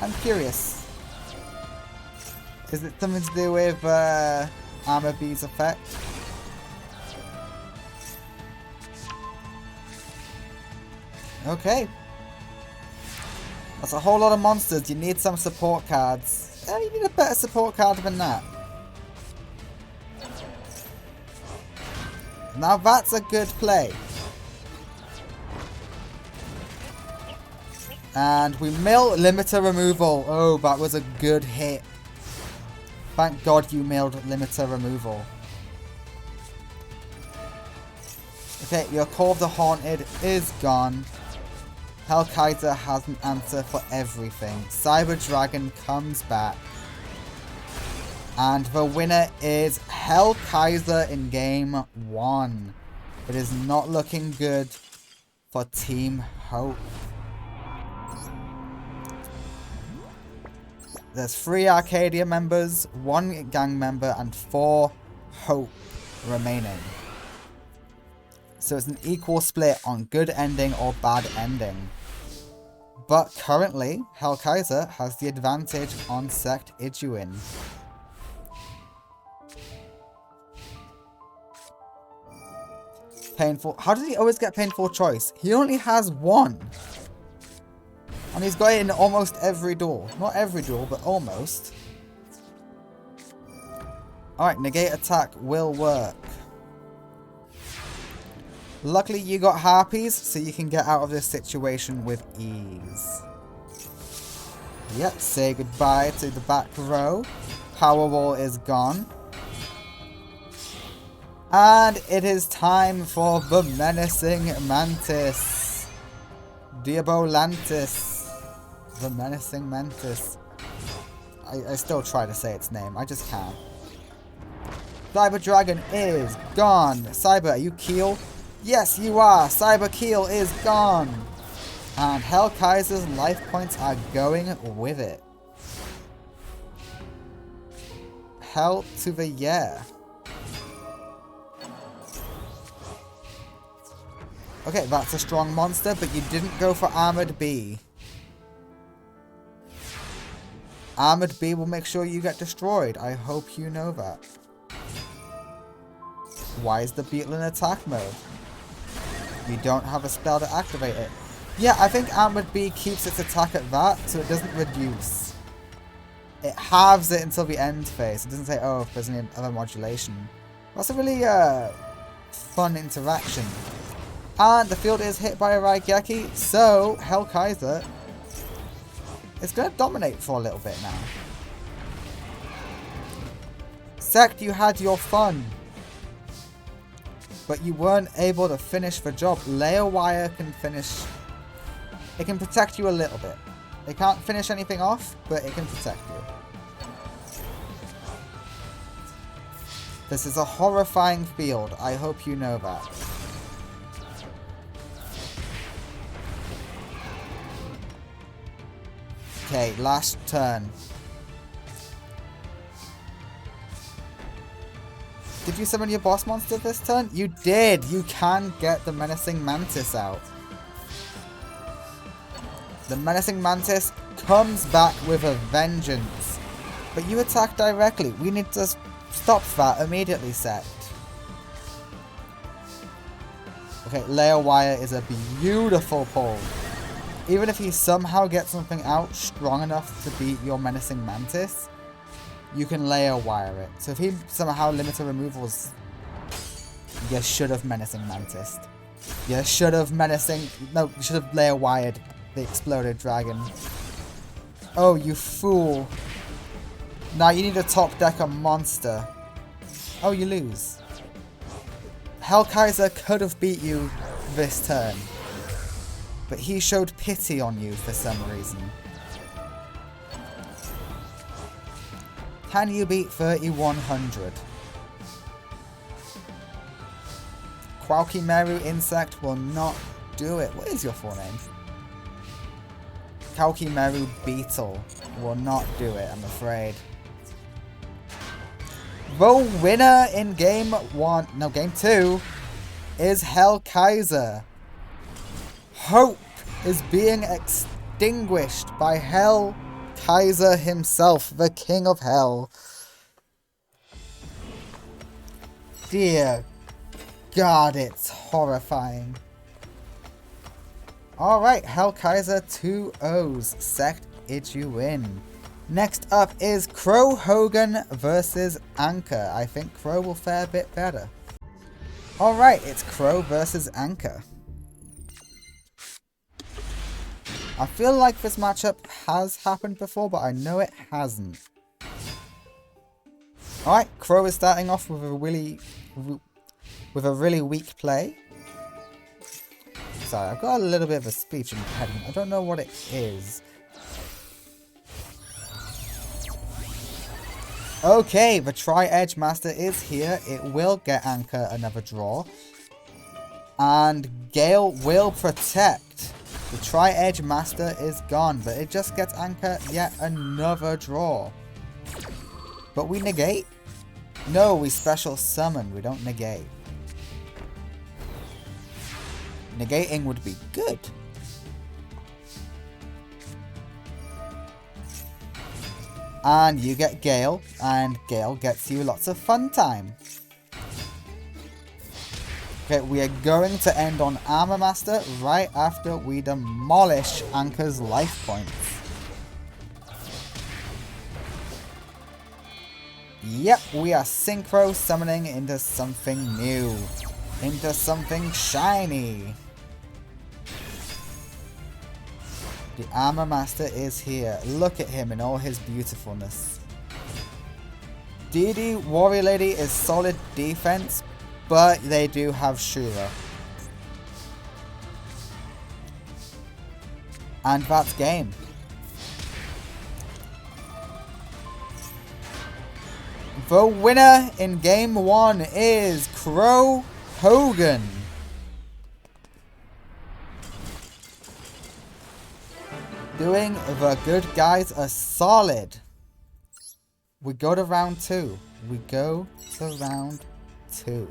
I'm curious. Is it something to do with Armor Bead's effect? Okay. That's a whole lot of monsters. You need some support cards. You need a better support card than that. Now that's a good play. And we mill limiter removal. Oh, that was a good hit. Thank God you milled limiter removal. Okay, your Call of the Haunted is gone. Hellkaiser has an answer for everything. Cyber Dragon comes back. And the winner is Hellkaiser in game 1. It is not looking good for Team Hope. There's 3 Arcadia members, 1 gang member, and 4 Hope remaining. So it's an equal split on good ending or bad ending. But currently, Hellkaiser has the advantage on Sect Ijuin. Painful. How does he always get painful choice? He only has 1. And he's got it in almost every duel. Not every duel, but almost. Alright, negate attack will work. Luckily you got harpies, so you can get out of this situation with ease. Yep, say goodbye to the back row. Power wall is gone. And it is time for the menacing mantis. Diabolantis. The menacing mantis. I still try to say its name. I just can't. Cyber Dragon is gone. Cyber, are you Keel? Yes, you are. Cyber Keel is gone. And Hellkaiser's life points are going with it. Hell to the yeah. Okay, that's a strong monster, but you didn't go for Armored B. Armored B will make sure you get destroyed. I hope you know that. Why is the Beetle in attack mode? You don't have a spell to activate it. Yeah, I think Armored B keeps its attack at that, so it doesn't reduce. It halves it until the end phase. It doesn't say, oh, if there's any other modulation. That's a really fun interaction. And the field is hit by a Raigeki, so Hellkaiser is going to dominate for a little bit now. Sect, you had your fun, but you weren't able to finish the job. Layer Wire can finish. It can protect you a little bit. It can't finish anything off, but it can protect you. This is a horrifying field. I hope you know that. Okay, last turn. Did you summon your boss monster this turn? You did! You can get the Menacing Mantis out. The Menacing Mantis comes back with a vengeance. But you attack directly. We need to stop that immediately, Sect. Okay, Layer Wire is a beautiful pull. Even if he somehow gets something out strong enough to beat your Menacing Mantis, you can Layer Wire it. So if he somehow limiter removals, you should have Menacing Mantis. You should have No, you should have Layer Wired the Exploded Dragon. Oh, you fool. Now you need to top deck a monster. Oh, you lose. Hellkaiser could have beat you this turn, but he showed pity on you for some reason. Can you beat 3100? Qualkimeru Insect will not do it. What is your full name? Qualkimeru Beetle will not do it, I'm afraid. The winner in game 2 is Hellkaiser. Hope is being extinguished by Hellkaiser himself, the King of Hell. Dear God, it's horrifying. Alright, Hellkaiser 2 O's. Sect Ijuin. Next up is Crow Hogan versus Anchor. I think Crow will fare a bit better. Alright, it's Crow versus Anchor. I feel like this matchup has happened before, but I know it hasn't. Alright, Crow is starting off with a really weak play. Sorry, I've got a little bit of a speech impediment. I don't know what it is. Okay, the Tri-Edge Master is here. It will get Anchor another draw. And Gale will protect. The Tri-Edge Master is gone, but it just gets Anchor yet another draw. But we negate. No, we special summon. We don't negate. Negating would be good. And you get Gale, and Gale gets you lots of fun time. Okay, we are going to end on Armor Master right after we demolish Anchor's life points. Yep, we are synchro summoning into something new. Into something shiny. The Armor Master is here. Look at him in all his beautifulness. DD Warrior Lady is solid defense, but they do have Shura. And that's game. The winner in game 1 is Crow Hogan. Doing the good guys a solid. We go to round 2. We go to round 2.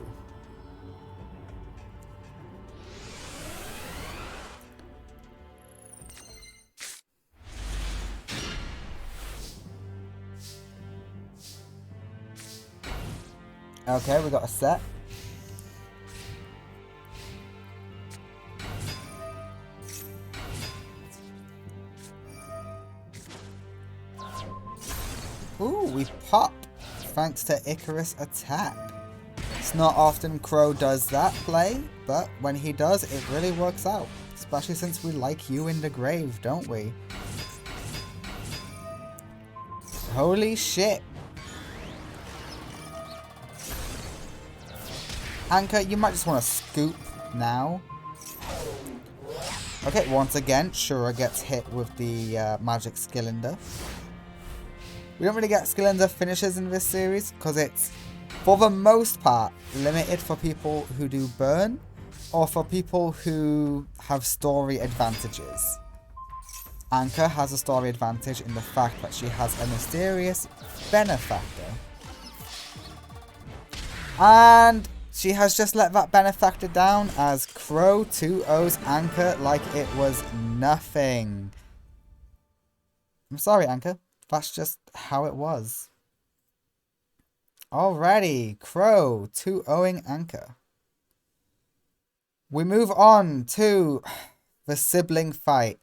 Okay, we got a set. Ooh, we pop thanks to Icarus attack. It's not often Crow does that play, but when he does, it really works out. Especially since we like you in the grave, don't we? Holy shit. Anchor, you might just want to scoop now. Okay, once again, Shura gets hit with the magic Skillender. We don't really get Skillender finishes in this series because it's, for the most part, limited for people who do burn or for people who have story advantages. Anchor has a story advantage in the fact that she has a mysterious benefactor. And she has just let that benefactor down as Crow 2-0's Anchor like it was nothing. I'm sorry, Anchor. That's just how it was. Alrighty, Crow 2-0ing Anchor. We move on to the sibling fight.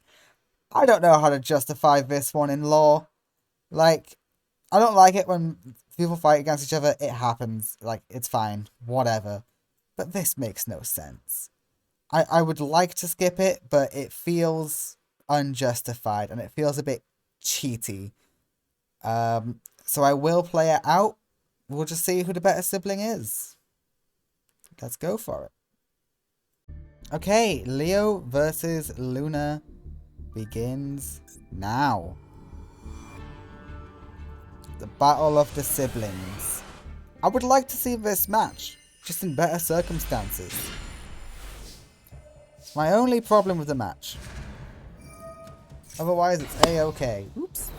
I don't know how to justify this one in lore. Like, I don't like it when people fight against each other. It happens. Like, it's fine. Whatever. But this makes no sense. I would like to skip it, but it feels unjustified and it feels a bit cheaty. So I will play it out. We'll just see who the better sibling is. Let's go for it. Okay, Leo versus Luna begins now. The battle of the siblings. I would like to see this match, just in better circumstances. My only problem with the match. Otherwise, it's A-okay. Oops.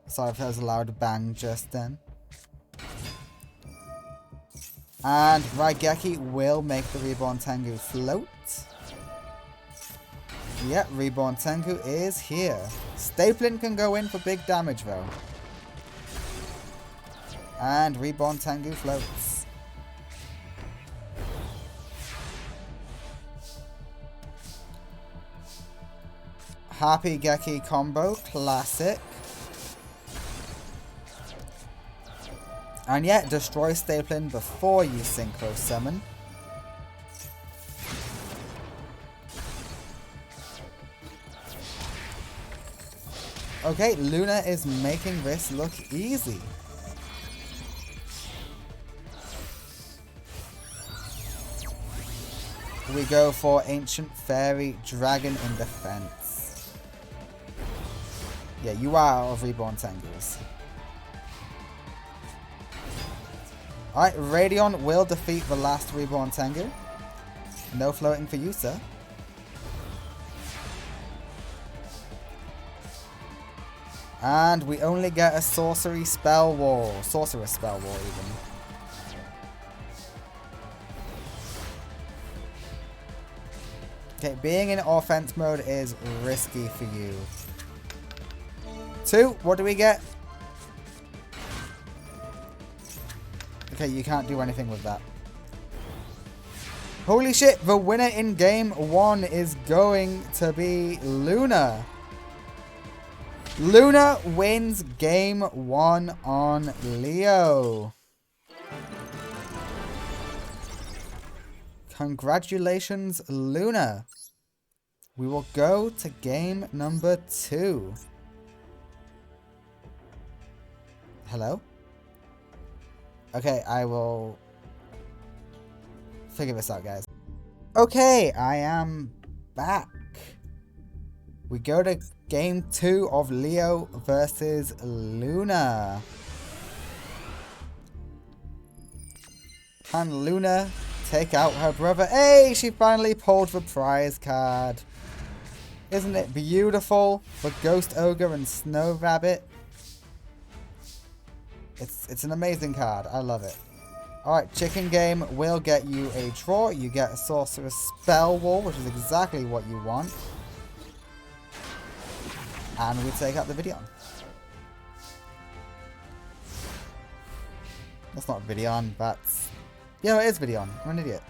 Sorry if that was a loud bang just then. And Raigeki will make the Reborn Tengu float. Yep, Reborn Tengu is here. Stapling can go in for big damage though. And Reborn Tengu floats. Happy Geki combo, classic. And yet, destroy stapling before you synchro summon. Okay, Luna is making this look easy. We go for Ancient Fairy Dragon in defense. Yeah, you are out of Reborn Tengus. Alright, Radion will defeat the last Reborn Tengu. No floating for you, sir. And we only get a Sorcery Spell Wall. Sorcerer Spell Wall, even. Okay, being in offense mode is risky for you. 2, what do we get? Okay, you can't do anything with that. Holy shit, the winner in game 1 is going to be Luna. Luna wins game 1 on Leo. Congratulations, Luna. We will go to game number 2. Hello? Okay, I will figure this out, guys. Okay, I am back. We go to game 2 of Leo versus Luna. Can Luna take out her brother? Hey, she finally pulled the prize card. Isn't it beautiful? For Ghost Ogre and Snow Rabbit. It's an amazing card. I love it. Alright, Chicken Game will get you a draw. You get a Sorcerer's Spell Wall, which is exactly what you want. And we take out the Videon. That's not Videon, that's... Yeah, it is Videon. I'm an idiot.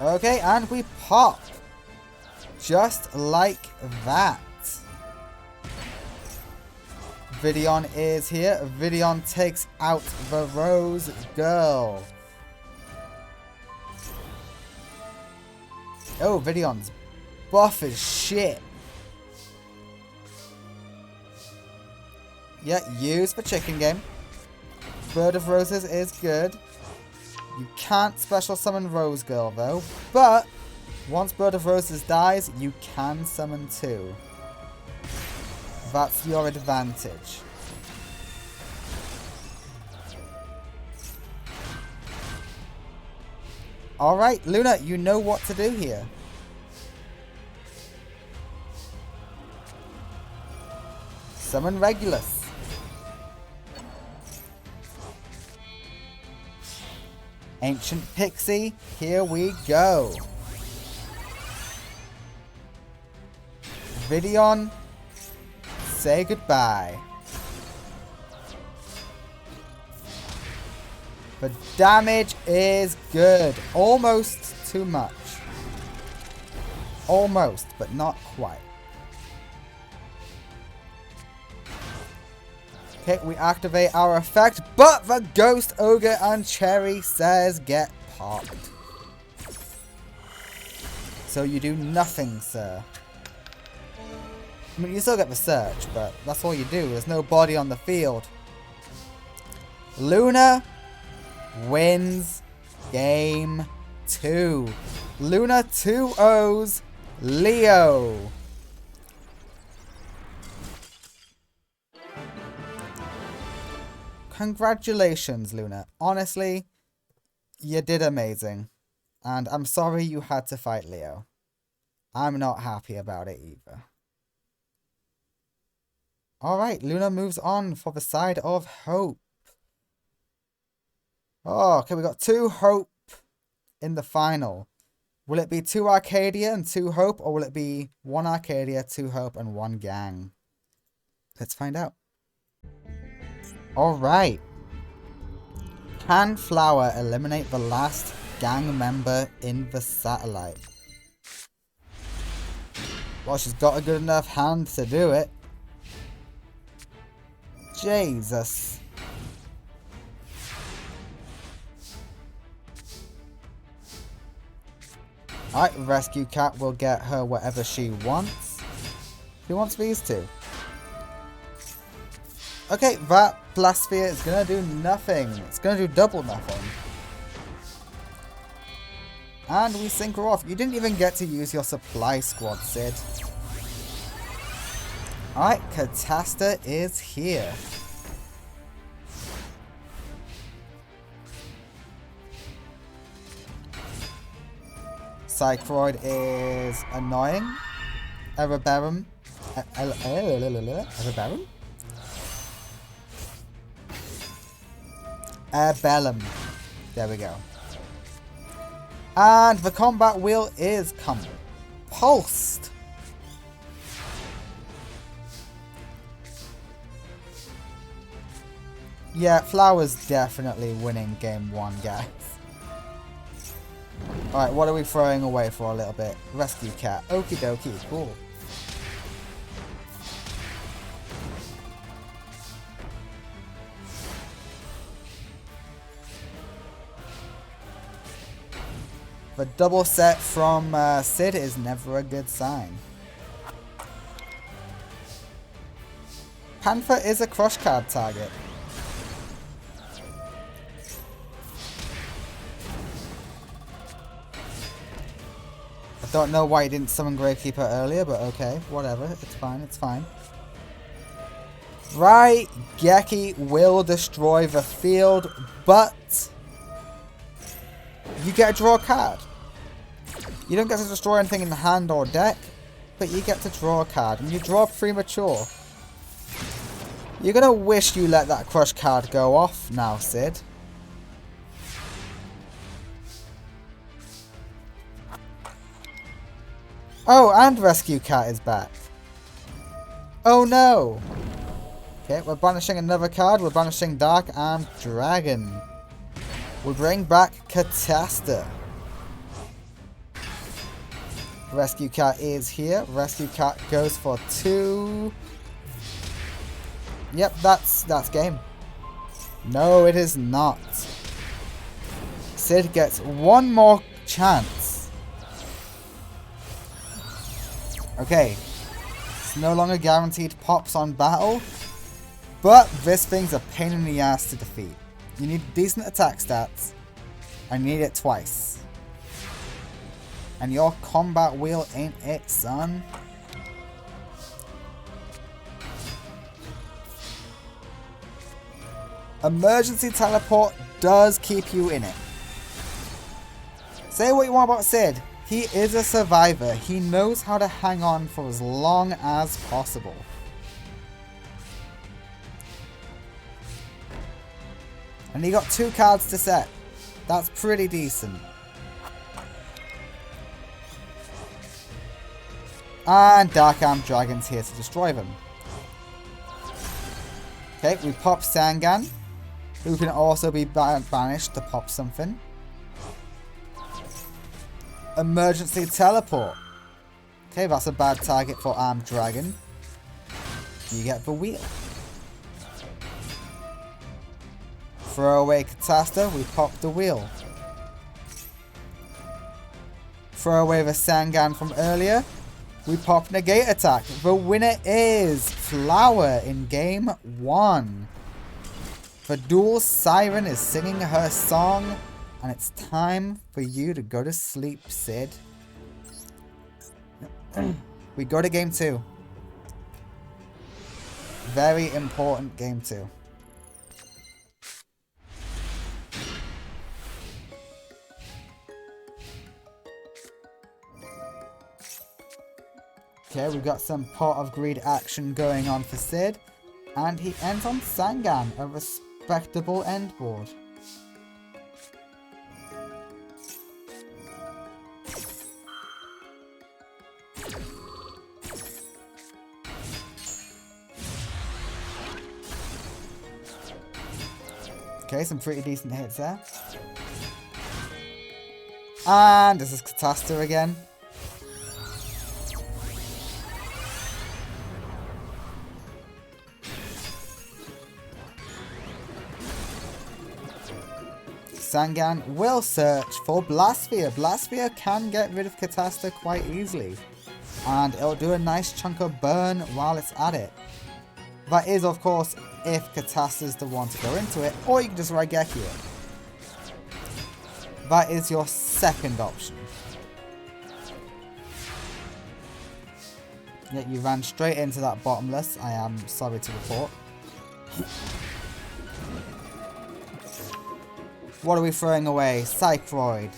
Okay, and we pop. Just like that. Videon is here. Videon takes out the Rose Girl. Oh, Videon's buff as shit. Yeah, use for Chicken Game. Bird of Roses is good. You can't special summon Rose Girl though. But once Bird of Roses dies, you can summon 2. That's your advantage. Alright, Luna, you know what to do here. Summon Regulus. Ancient Pixie, here we go. Videon, say goodbye. The damage is good. Almost too much. Almost, but not quite. Okay, we activate our effect, but the Ghost Ogre and Cherry says get popped. So you do nothing, sir. I mean, you still get the search, but that's all you do. There's no body on the field. Luna wins game 2. Luna 2-0s Leo. Congratulations, Luna. Honestly, you did amazing. And I'm sorry you had to fight Leo. I'm not happy about it either. Alright, Luna moves on for the side of Hope. Oh, okay, we got 2 Hope in the final. Will it be 2 Arcadia and 2 Hope, or will it be 1 Arcadia, 2 Hope, and 1 Gang? Let's find out. Alright. Can Flower eliminate the last gang member in the satellite? Well, she's got a good enough hand to do it. Jesus. Alright, Rescue Cat will get her whatever she wants. Who wants these two? Okay, that Blast Sphere is going to do nothing. It's going to do double nothing. And we sync her off. You didn't even get to use your supply squad, Sid. Alright, Catasta is here. Psychroid is annoying. Erebarum. Erebarum? Bellum. There we go. And the combat wheel is compulsed. Yeah, Flower's definitely winning game 1, guys. Alright, what are we throwing away for a little bit? Rescue Cat. Okie dokie, cool. The double set from Sid is never a good sign. Panther is a crush card target. I don't know why he didn't summon Gravekeeper earlier, but okay, whatever. It's fine, it's fine. Right, Geki will destroy the field, but you get to draw a card. You don't get to destroy anything in the hand or deck, but you get to draw a card. And you draw premature. You're going to wish you let that crush card go off now, Sid. Oh, and Rescue Cat is back. Oh no. Okay, we're banishing another card. We're banishing Dark Armed Dragon. We'll bring back Catasta. Rescue Cat is here. Rescue Cat goes for 2. Yep, that's game. No, it is not. Sid gets one more chance. Okay. It's no longer guaranteed pops on battle. But this thing's a pain in the ass to defeat. You need decent attack stats. And you need it twice. And your combat wheel ain't it, son. Emergency teleport does keep you in it. Say what you want about Sid. He is a survivor. He knows how to hang on for as long as possible. And he got 2 cards to set. That's pretty decent. And Dark Armed Dragon's here to destroy them. Okay, we pop Sangan, who can also be banished to pop something. Emergency Teleport. Okay, that's a bad target for Armed Dragon. You get the wheel. Throw away Catasta, we pop the wheel. Throw away the Sangan from earlier. We pop Negate Attack. The winner is Flower in game 1. The Dual Siren is singing her song. And it's time for you to go to sleep, Sid. We go to game 2. Very important game 2. Okay, we've got some Pot of Greed action going on for Sid. And he ends on Sangan, a respectable end board. Okay, some pretty decent hits there. And this is Catasta again. Sangan will search for Blastsphere. Blastsphere can get rid of Catasta quite easily. And it'll do a nice chunk of burn while it's at it. That is, of course, if Catasta's the one to go into it, or you can just Raigeki it. That is your second option. Yet you ran straight into that bottomless, I am sorry to report. What are we throwing away? Psychroid.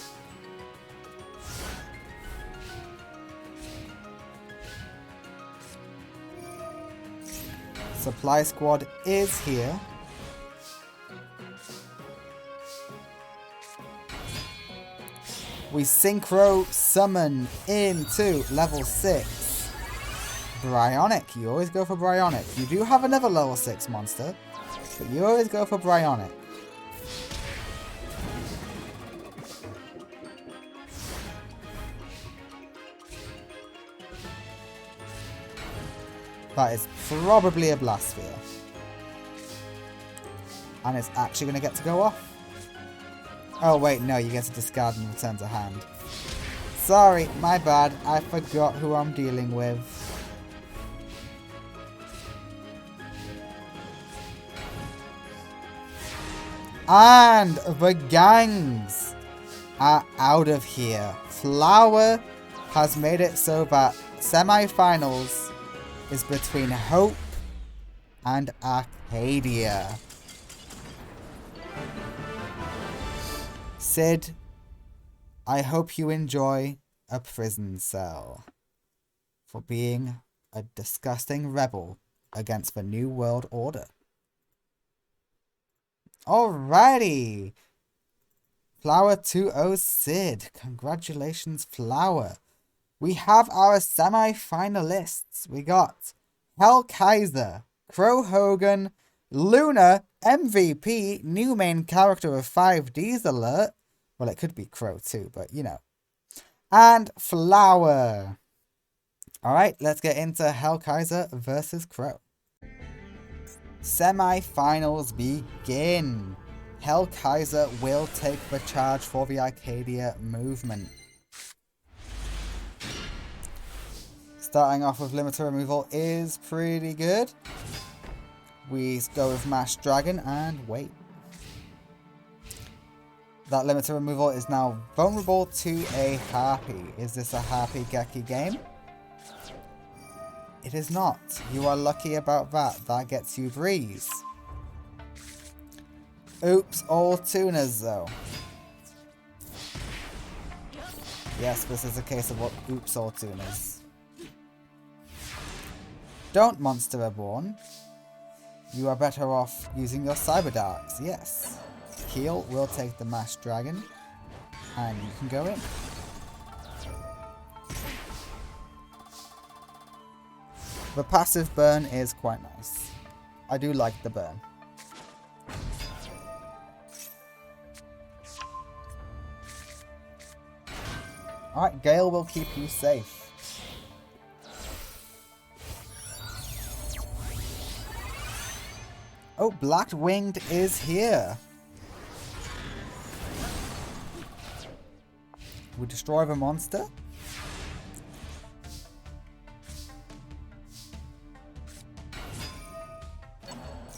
Supply squad is here. We synchro summon into level 6. Bryonic. You always go for Bryonic. You do have another level 6 monster, but you always go for Bryonic. That is probably a Blastsphere. And it's actually going to get to go off. Oh wait, no, you get to discard and return to hand. Sorry, my bad. I forgot who I'm dealing with. And the gangs are out of here. Flower has made it so that semi-finals is between Hope and Arcadia. Sid, I hope you enjoy a prison cell for being a disgusting rebel against the New World Order. Alrighty. Flower 2-0 Sid. Congratulations, Flower. We have our semi-finalists. We got Hell Kaiser, Crow Hogan, Luna, MVP, new main character of 5D's alert. Well, it could be Crow too, but you know. And Flower. Alright, let's get into Hell Kaiser versus Crow. Semi-finals begin. Hell Kaiser will take the charge for the Arcadia movement. Starting off with limiter removal is pretty good. We go with Mash Dragon and wait. That limiter removal is now vulnerable to a Harpy. Is this a Harpy Geki game? It is not. You are lucky about that. That gets you Breeze. Oops, all tuners though. Yes, this is a case of what oops, all tuners. Don't Monster Reborn. You are better off using your Cyber Darks, yes. Keel will take the Mash Dragon, and you can go in. The passive burn is quite nice. I do like the burn. Alright, Gale will keep you safe. Oh, Black Winged is here. We destroy the monster.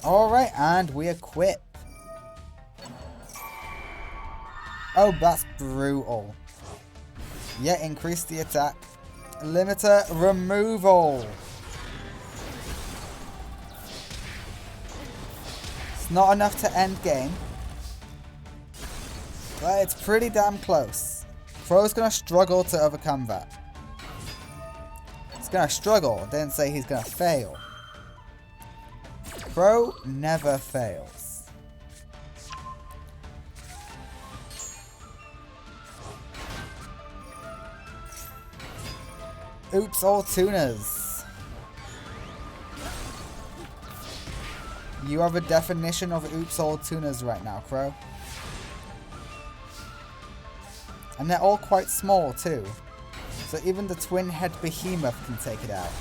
Alright, and we equip. Oh, that's brutal. Yeah, increase the attack. Limiter removal. It's not enough to end game. But it's pretty damn close. Crow's gonna struggle to overcome that. He's gonna struggle. Didn't say he's gonna fail. Crow never fails. Oops, all tuners. You are the definition of oops, all tuners right now, Crow. And they're all quite small too. So even the twin head behemoth can take it out.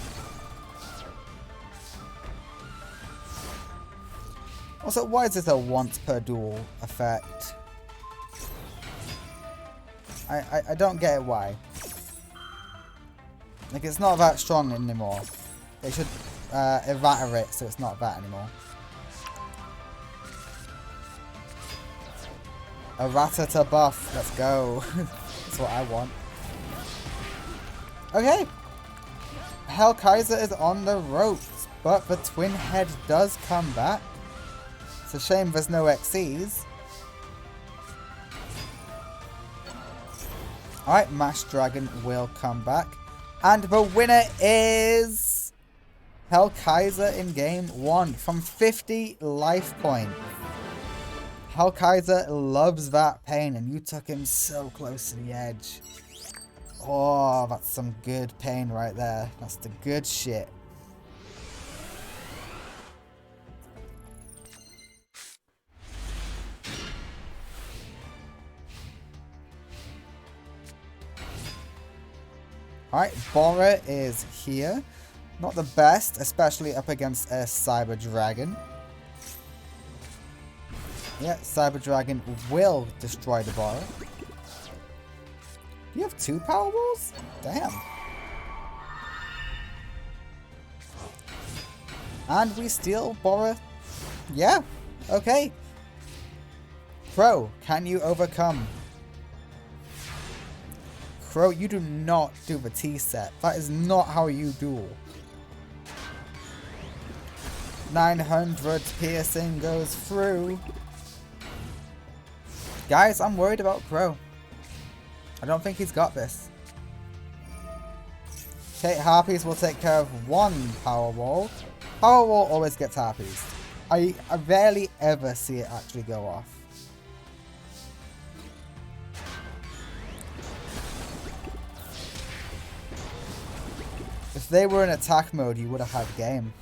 Also, why is this a once per duel effect? I don't get it why. Like, it's not that strong anymore. They should errata it so it's not that anymore. Errata to buff. Let's go. That's what I want. Okay. Hellkaiser is on the ropes, but the twin head does come back. It's a shame there's no XCs. Alright, Mash Dragon will come back. And the winner is Hellkaiser in game 1 from 50 life points. Hellkaiser loves that pain, and you took him so close to the edge. Oh, that's some good pain right there. That's the good shit. Alright, Bora is here. Not the best, especially up against a Cyber Dragon. Yeah, Cyber Dragon will destroy the Bora. You have 2 Power Balls? Damn. And we steal Bora. Yeah, okay. Crow, can you overcome? Crow, you do not do the T-set. That is not how you duel. 900 piercing goes through. Guys, I'm worried about Crow. I don't think he's got this. Okay, Harpies will take care of 1 Powerball. Powerball always gets Harpies. I rarely ever see it actually go off. If they were in attack mode, you would have had game.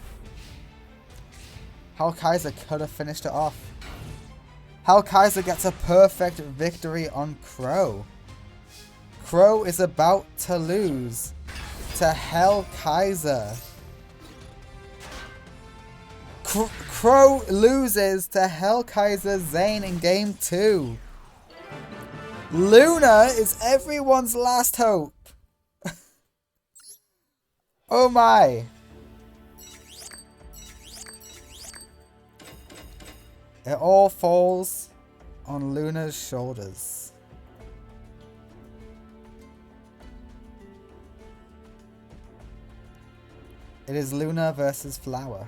Hellkaiser could have finished it off. Hellkaiser gets a perfect victory on Crow. Crow is about to lose to Hellkaiser. Crow loses to Hellkaiser Zane in game 2. Luna is everyone's last hope. Oh my. It all falls on Luna's shoulders. It is Luna versus Flower.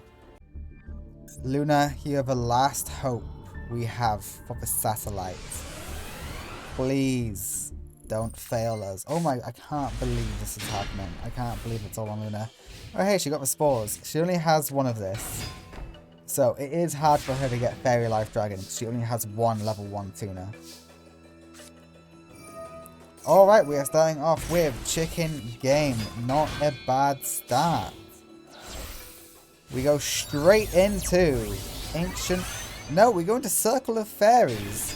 Luna, you're the last hope we have for the satellite. Please don't fail us. Oh my, I can't believe this is happening. I can't believe it's all on Luna. Oh hey, she got the spores. She only has 1 of this. So it is hard for her to get Fairy Life Dragon because she only has 1 level 1 tuner. Alright, we are starting off with Chicken Game. Not a bad start. We go straight into Ancient... No, we go into Circle of Fairies.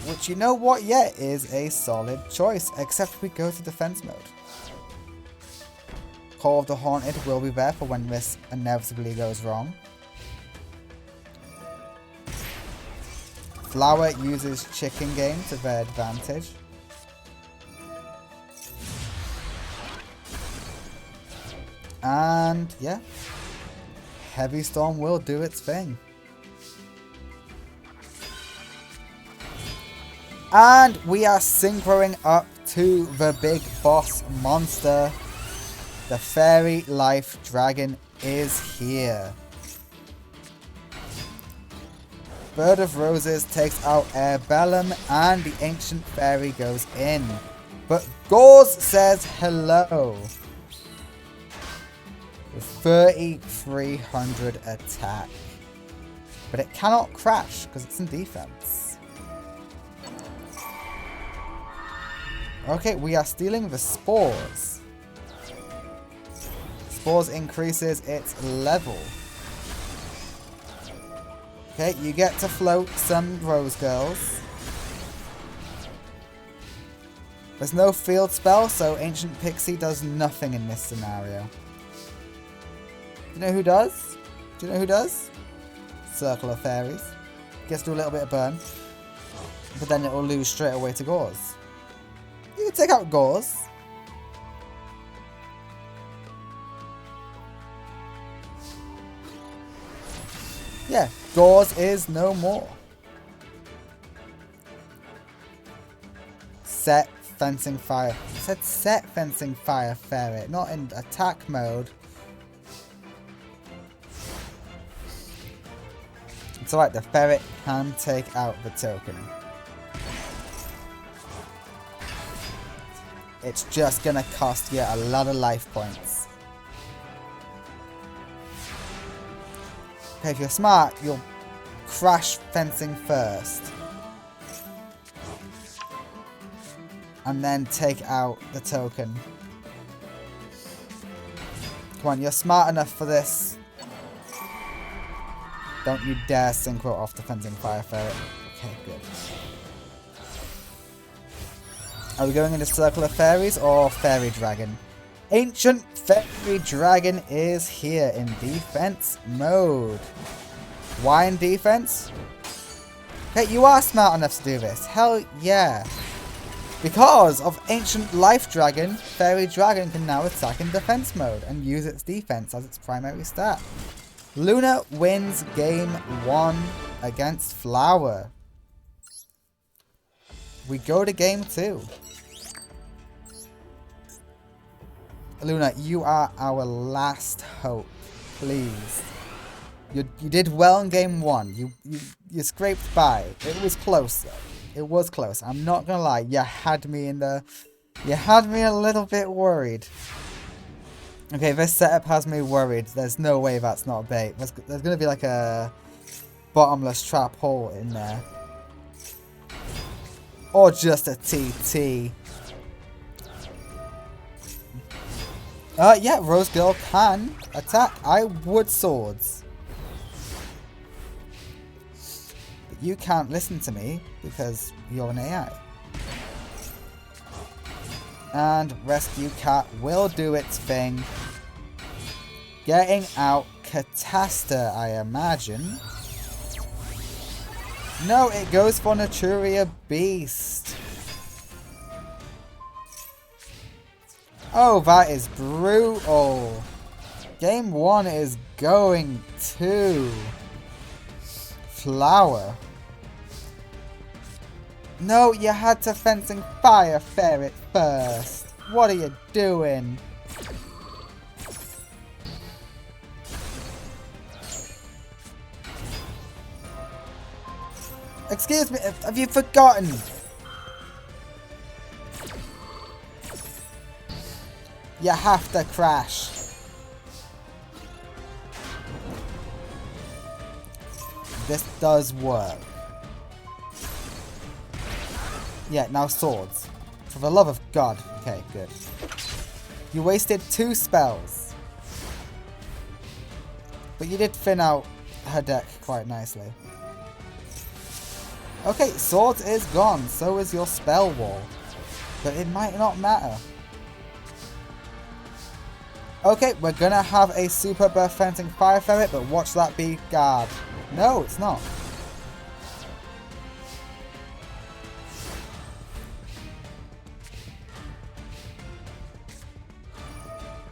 Which, you know what yet, is a solid choice. Except we go to Defense mode. Call of the Haunted will be there for when this inevitably goes wrong. Flower uses Chicken Game to their advantage. And yeah, Heavy Storm will do its thing. And we are synchroing up to the big boss monster. The Fairy Life Dragon is here. Bird of Roses takes out Airbellum and the Ancient Fairy goes in. But Gauze says hello. With 3,300 attack. But it cannot crash because it's in defense. Okay, we are stealing the spores. Spores increases its level. Okay, you get to float some Rose Girls. There's no field spell, so Ancient Pixie does nothing in this scenario. Do you know who does? Circle of Fairies. Gets to do a little bit of burn. but then it will lose straight away to Gauze. You can take out Gauze. Yeah, Gauze is no more. Set Fencing Fire. I said set Fencing Fire Ferret, not in attack mode. It's alright, the ferret can take out the token. It's just gonna cost you a lot of life points. Okay, if you're smart, you'll crash fencing first. And then take out the token. Come on, you're smart enough for this. Don't you dare synchro off the Fencing Fire Ferret. Okay, good. Are we going into Circle of Fairies or Fairy Dragon? Ancient Fairy Dragon is here in defense mode. Why in defense? Hey, you are smart enough to do this. Hell yeah. Because of Ancient Life Dragon, Fairy Dragon can now attack in defense mode and use its defense as its primary stat. Luna wins game 1 against Flower. We go to game 2. Luna, you are our last hope. Please. You did well in game 1. You scraped by. It was close though. It was close. I'm not gonna lie. You had me a little bit worried. Okay, this setup has me worried. There's no way that's not a bait. There's gonna be like a bottomless trap hole in there. Or just a TT. Yeah, Rose Girl can attack. I would swords. But you can't listen to me because you're an AI. And Rescue Cat will do its thing. Getting out Catasta, I imagine. No, it goes for Naturia Beast. Oh, that is brutal. Game 1 is going to Flower. No, you had to Fencing Fire Ferret first. What are you doing? Excuse me, have you forgotten? You have to crash. This does work. Yeah, now swords. For the love of God. Okay, good. You wasted 2 spells. But you did thin out her deck quite nicely. Okay, swords is gone. So is your spell wall. But it might not matter. Okay, we're gonna have a Super Burst Fencing Fire Ferret, but watch that be guard. No, it's not.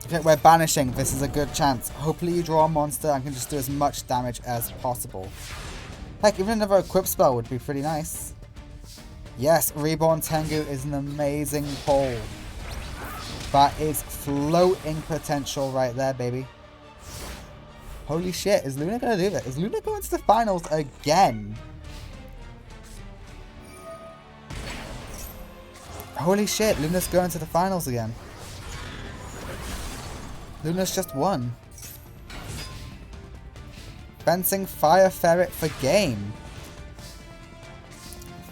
Okay, we're banishing. This is a good chance. Hopefully you draw a monster and can just do as much damage as possible. Heck, even another equip spell would be pretty nice. Yes, Reborn Tengu is an amazing pull. That is floating potential right there, baby. Holy shit, is Luna going to do that? Is Luna going to the finals again? Holy shit, Luna's going to the finals again. Luna's just won. Fencing Fire Ferret for game.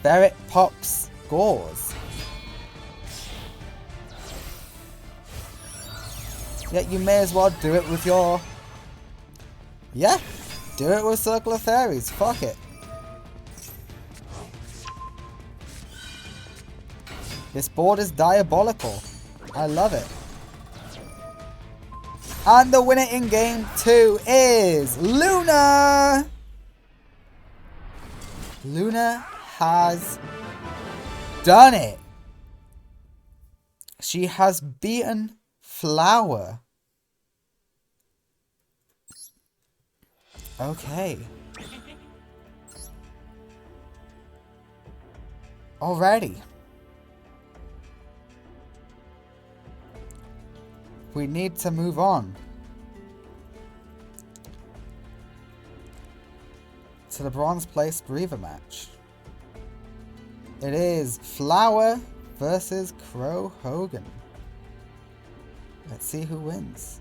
Ferret pops Gauze. Yeah, you may as well do it with your... Yeah, do it with Circle of Fairies. Fuck it. This board is diabolical. I love it. And the winner in game 2 is Luna! Luna has done it. She has beaten Flower. Okay. Alrighty. We need to move on to the bronze place Breather match. It is Flower versus Crow Hogan. Let's see who wins.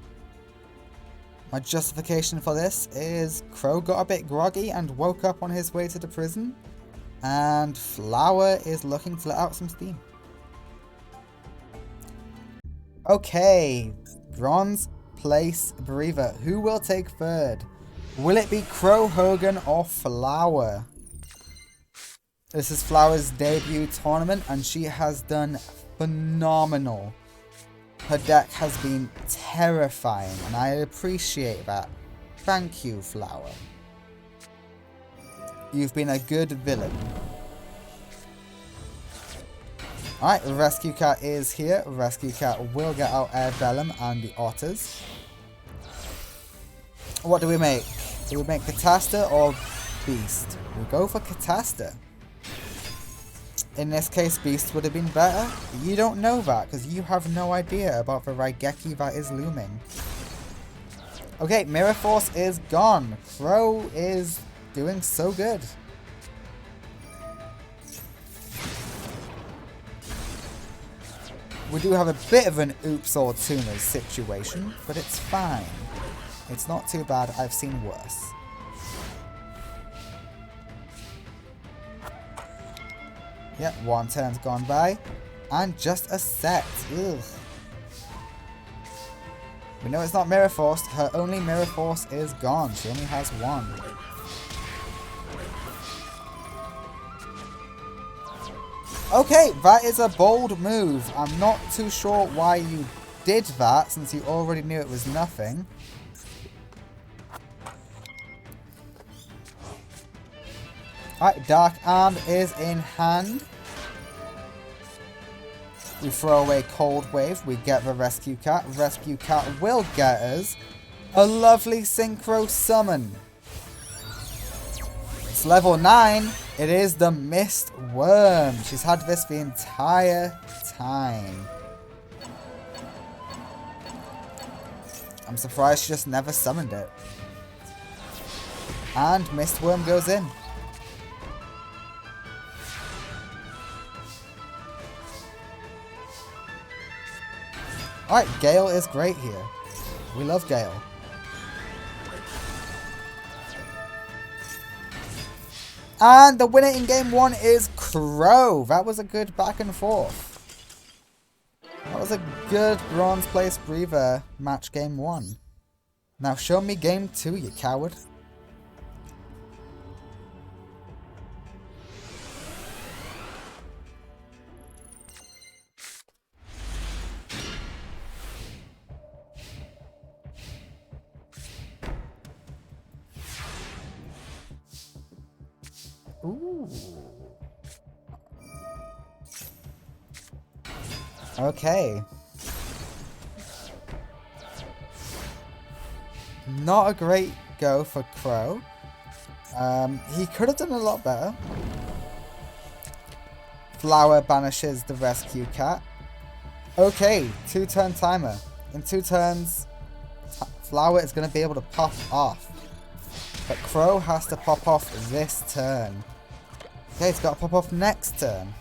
My justification for this is Crow got a bit groggy and woke up on his way to the prison, and Flower is looking to let out some steam. Okay, bronze place Breather. Who will take third? Will it be Crow Hogan or Flower? This is Flower's debut tournament and she has done phenomenal. Her deck has been terrifying and I appreciate that. Thank you, Flower. You've been a good villain. Alright, Rescue Cat is here. Rescue Cat will get out Air Bellum and the Otters. What do we make? Do we make Catasta or Beast? We go for Catasta. In this case, Beast would have been better. You don't know that because you have no idea about the Raigeki that is looming. Okay, Mirror Force is gone. Crow is doing so good. We do have a bit of an oops or tunas situation, but it's fine. It's not too bad. I've seen worse. Yep, one turn's gone by. And just a set. Ugh. We know it's not Mirror Force. Her only Mirror Force is gone. She only has one. Okay, that is a bold move. I'm not too sure why you did that, since you already knew it was nothing. Alright, Dark Arm is in hand. We throw away Cold Wave. We get the Rescue Cat. Rescue Cat will get us a lovely Synchro Summon. It's level 9. It is the Mist Worm. She's had this the entire time. I'm surprised she just never summoned it. And Mist Worm goes in. Alright, Gale is great here. We love Gale. And the winner in game 1 is Crow. That was a good back and forth. That was a good bronze place Breather match game 1. Now show me game 2, you coward. Ooh. Okay. Not a great go for Crow. He could have done a lot better. Flower banishes the Rescue Cat. Okay, 2-turn timer. In 2 turns, Flower is going to be able to pop off. But Crow has to pop off this turn. Okay, it's got to pop off next turn.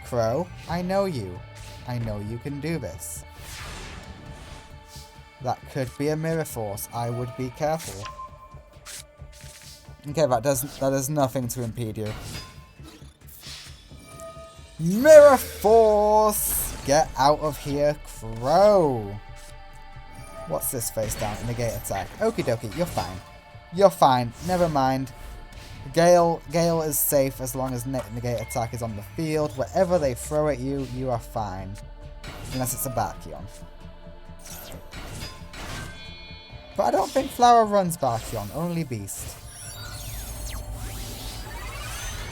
Crow, I know you. I know you can do this. That could be a Mirror Force. I would be careful. Okay, that does nothing to impede you. Mirror Force! Get out of here, Crow! What's this face down? Negate attack. Okie dokie, you're fine. You're fine. Never mind. Gale is safe as long as negate attack is on the field. Whatever they throw at you, you are fine. Unless it's a Bacchion. But I don't think Flower runs Bacchion, only Beast.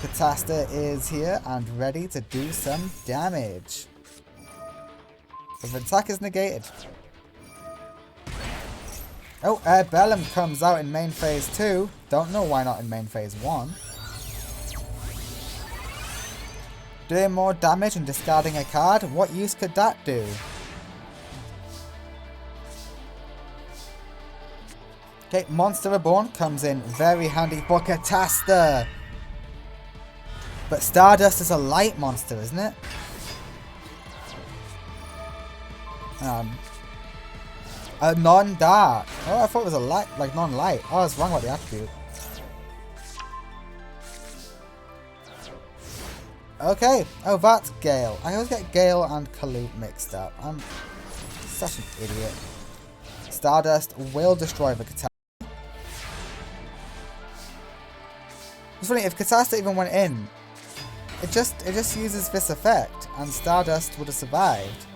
Catasta is here and ready to do some damage. But the attack is negated. Oh, Bellum comes out in main phase 2. Don't know why not in main phase 1. Doing more damage and discarding a card. What use could that do? Okay, Monster Reborn comes in very handy for Catasta. But Stardust is a light monster, isn't it? A non-dark. Oh, I thought it was a light, like non-light. Oh, I was wrong about the attribute. Okay. Oh, that's Gale. I always get Gale and Kalute mixed up. I'm such an idiot. Stardust will destroy the Catasta. It's funny, if Catasta even went in, it just uses this effect, and Stardust would have survived.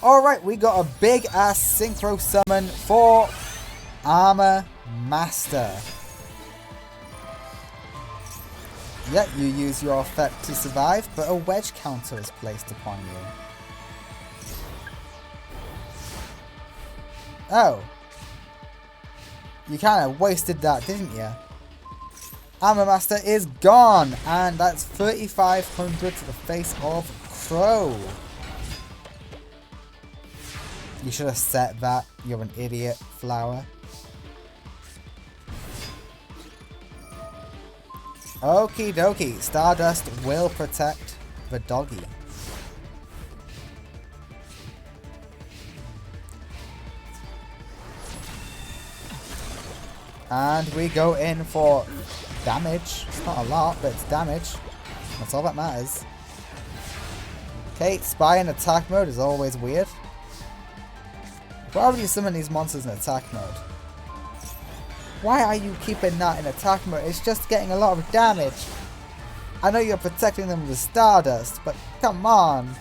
Alright, we got a big ass synchro summon for Armor Master. Yep, you use your effect to survive, but a wedge counter is placed upon you. Oh. You kind of wasted that, didn't you? Armor Master is gone, and that's 3,500 to the face of Crow. You should have set that. You're an idiot, Flower. Okie dokie. Stardust will protect the doggy. And we go in for damage. It's not a lot, but it's damage. That's all that matters. Okay, Spy in attack mode is always weird. Why would you summon these monsters in attack mode? Why are you keeping that in attack mode? It's just getting a lot of damage. I know you're protecting them with Stardust, but come on.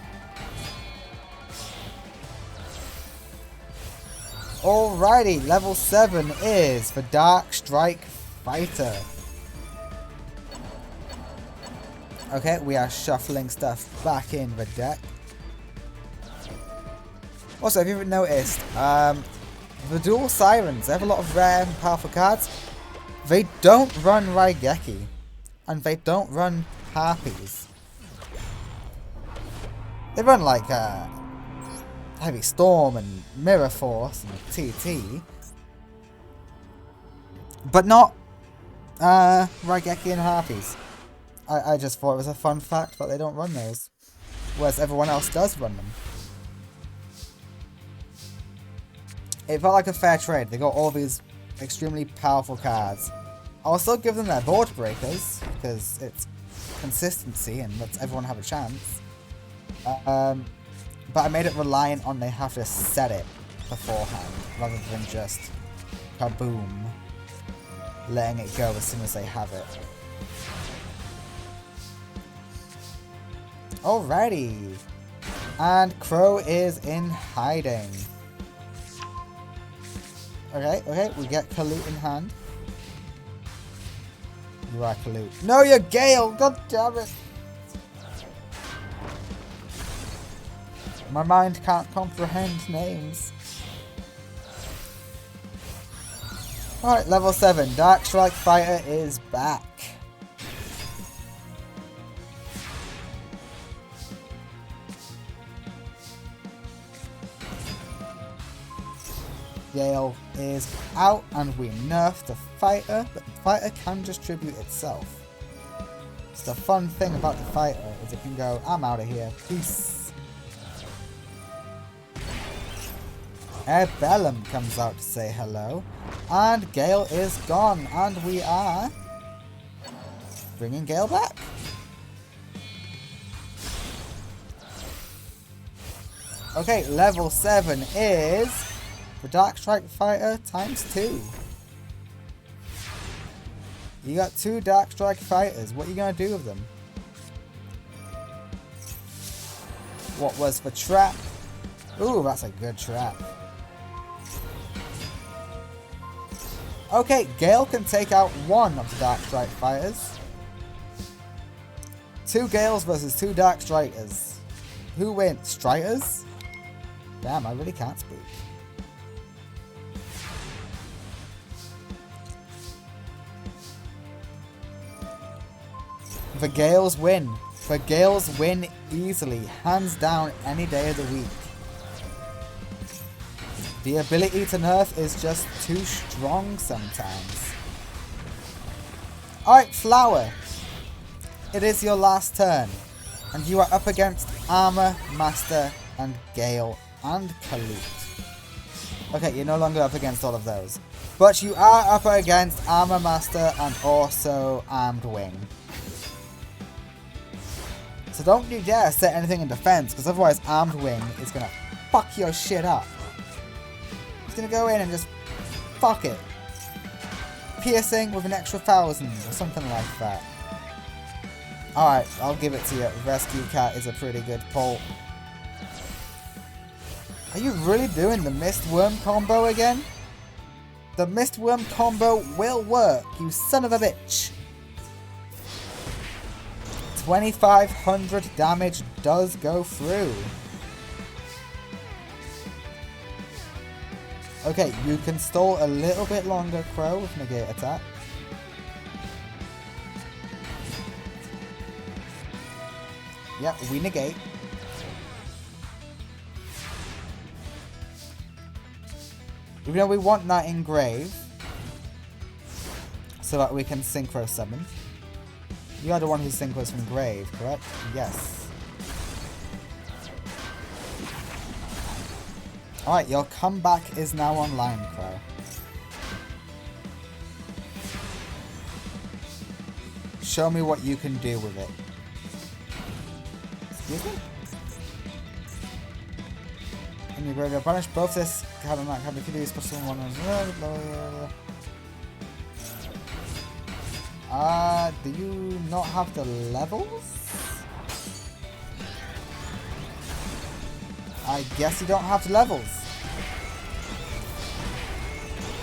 Alrighty, level 7 is the Dark Strike Fighter. Okay, we are shuffling stuff back in the deck. Also, have you ever noticed, the dual Sirens, they have a lot of rare and powerful cards. They don't run Raigeki, and they don't run Harpies. They run like Heavy Storm and Mirror Force and TT, but not Raigeki and Harpies. I just thought it was a fun fact that they don't run those, whereas everyone else does run them. It felt like a fair trade. They got all these extremely powerful cards. I'll still give them their board breakers, because it's consistency and lets everyone have a chance. But I made it reliant on they have to set it beforehand, rather than just kaboom, letting it go as soon as they have it. Alrighty. And Crow is in hiding. Okay, we get Kalute in hand. You are Kalute. No, you're Gale! God damn it! My mind can't comprehend names. Alright, level 7. Dark Strike Fighter is back. Gale is out and we nerf the fighter, but the fighter can distribute itself. Just the fun thing about the fighter is it can go, I'm out of here, peace. Bellum comes out to say hello, and Gale is gone, and we are bringing Gale back. Okay, level 7 is the Dark Strike Fighter ×2. You got 2 Dark Strike Fighters. What are you going to do with them? What was the trap? Ooh, that's a good trap. Okay, Gale can take out 1 of the Dark Strike Fighters. Two Gales versus two Dark Striters. Who wins? Striters? Damn, I really can't speak. The Gales win. The Gales win easily, hands down, any day of the week. The ability to nerf is just too strong sometimes. Alright, Flower. It is your last turn. And you are up against Armor, Master, and Gale, and Kalute. Okay, you're no longer up against all of those. But you are up against Armor Master and also Armed Wing. So don't you dare set anything in defense, because otherwise Armed Wing is going to fuck your shit up. He's going to go in and just fuck it. Piercing with an extra 1,000 or something like that. Alright, I'll give it to you. Rescue Cat is a pretty good pull. Are you really doing the Mist Worm combo again? The Mist Worm combo will work, you son of a bitch. 2,500 damage does go through. Okay, you can stall a little bit longer, Crow, with negate attack. Yep, we negate. Even though we want that engrave, so that we can synchro summon. You are the one who synchros from grave, correct? Yes. Alright, your comeback is now online, Crow. Show me what you can do with it. Excuse me? In your graveyard, banish both this card and that card. You can do special one. Do you not have the levels? I guess you don't have the levels.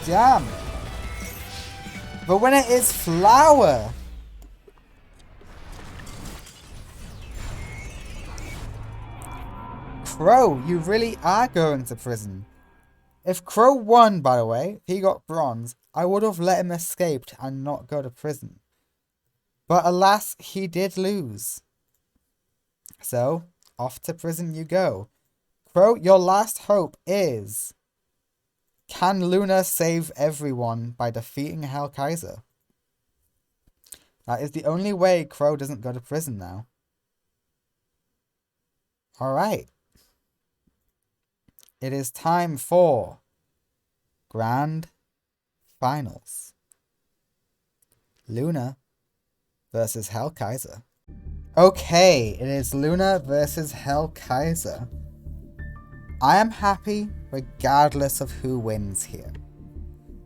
Damn. The winner is Flower. Crow, you really are going to prison. If Crow won, by the way, he got bronze, I would have let him escape and not go to prison. But alas, he did lose. So, off to prison you go. Crow, your last hope is... Can Luna save everyone by defeating Hell Kaiser? That is the only way Crow doesn't go to prison now. Alright. It is time for Grand Finals. Luna versus Hell Kaiser. Okay, it is Luna versus Hell Kaiser. I am happy regardless of who wins here.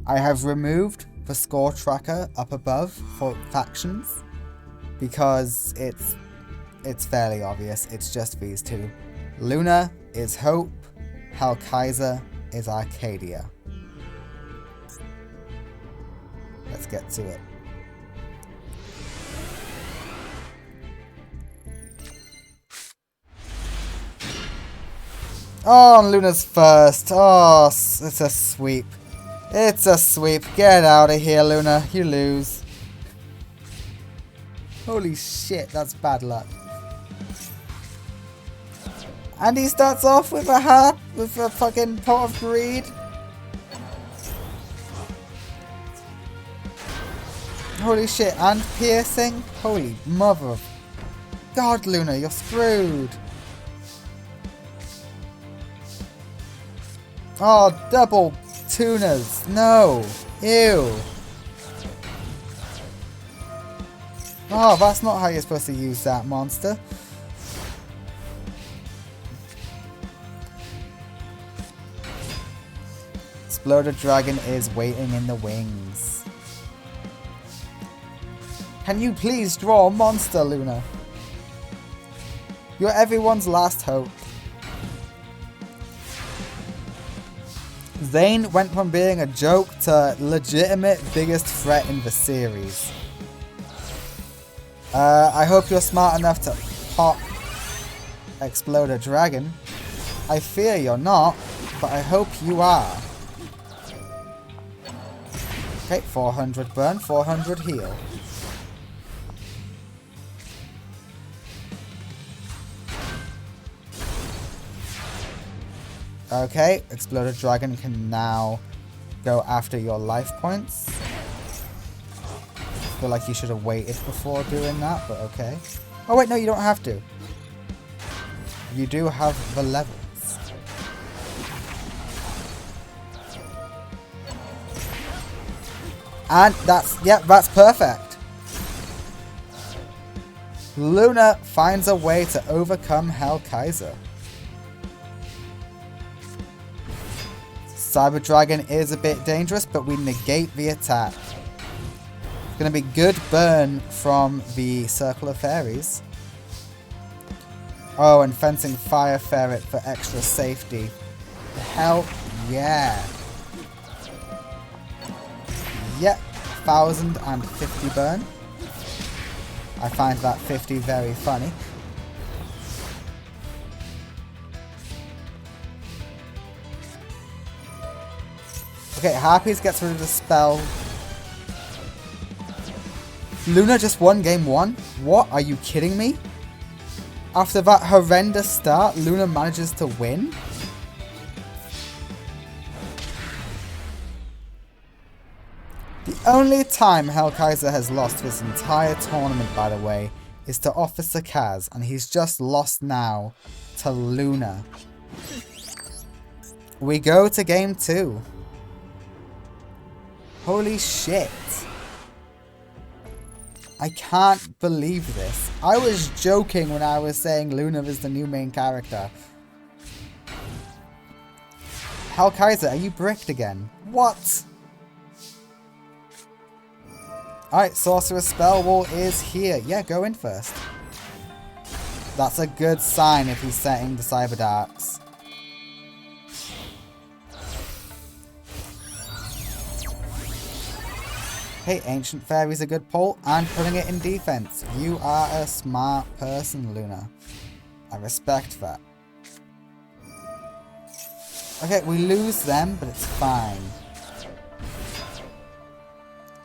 I have removed the score tracker up above for factions because it's fairly obvious. It's just these two. Luna is Hope. Hell Kaiser is Arcadia. Let's get to it. Oh, Luna's first. Oh, it's a sweep. It's a sweep. Get out of here, Luna. You lose. Holy shit, that's bad luck. And he starts off with a heart, with a fucking pot of greed. Holy shit, and piercing? Holy mother of God, Luna, you're screwed. Oh, double tunas. No. Ew. Oh, that's not how you're supposed to use that monster. Exploder Dragon is waiting in the wings. Can you please draw a monster, Luna? You're everyone's last hope. Zane went from being a joke to legitimate biggest threat in the series. I hope you're smart enough to pop Explode a Dragon. I fear you're not, but I hope you are. Okay, 400 burn, 400 heal. Okay, Exploded Dragon can now go after your life points. I feel like you should have waited before doing that, but okay. Oh wait, no, you don't have to. You do have the levels. And that's perfect. Luna finds a way to overcome Hell Kaiser. Cyber Dragon is a bit dangerous, but we negate the attack. It's going to be good burn from the Circle of Fairies. Oh, and Fencing Fire Ferret for extra safety. Hell yeah. Yep, 1050 burn. I find that 50 very funny. Okay, Harpies gets rid of the spell. Luna just won game 1? What? Are you kidding me? After that horrendous start, Luna manages to win? The only time Hellkaiser has lost this entire tournament, by the way, is to Officer Kaz, and he's just lost now to Luna. We go to game 2. Holy shit. I can't believe this. I was joking when I was saying Luna is the new main character. Hellkaiser, are you bricked again? What? Alright, Sorcerer's Spell Wall is here. Yeah, go in first. That's a good sign if he's setting the Cyber Darks. Hey, Ancient Fairy's a good pull, and putting it in defense. You are a smart person, Luna. I respect that. Okay, we lose them, but it's fine.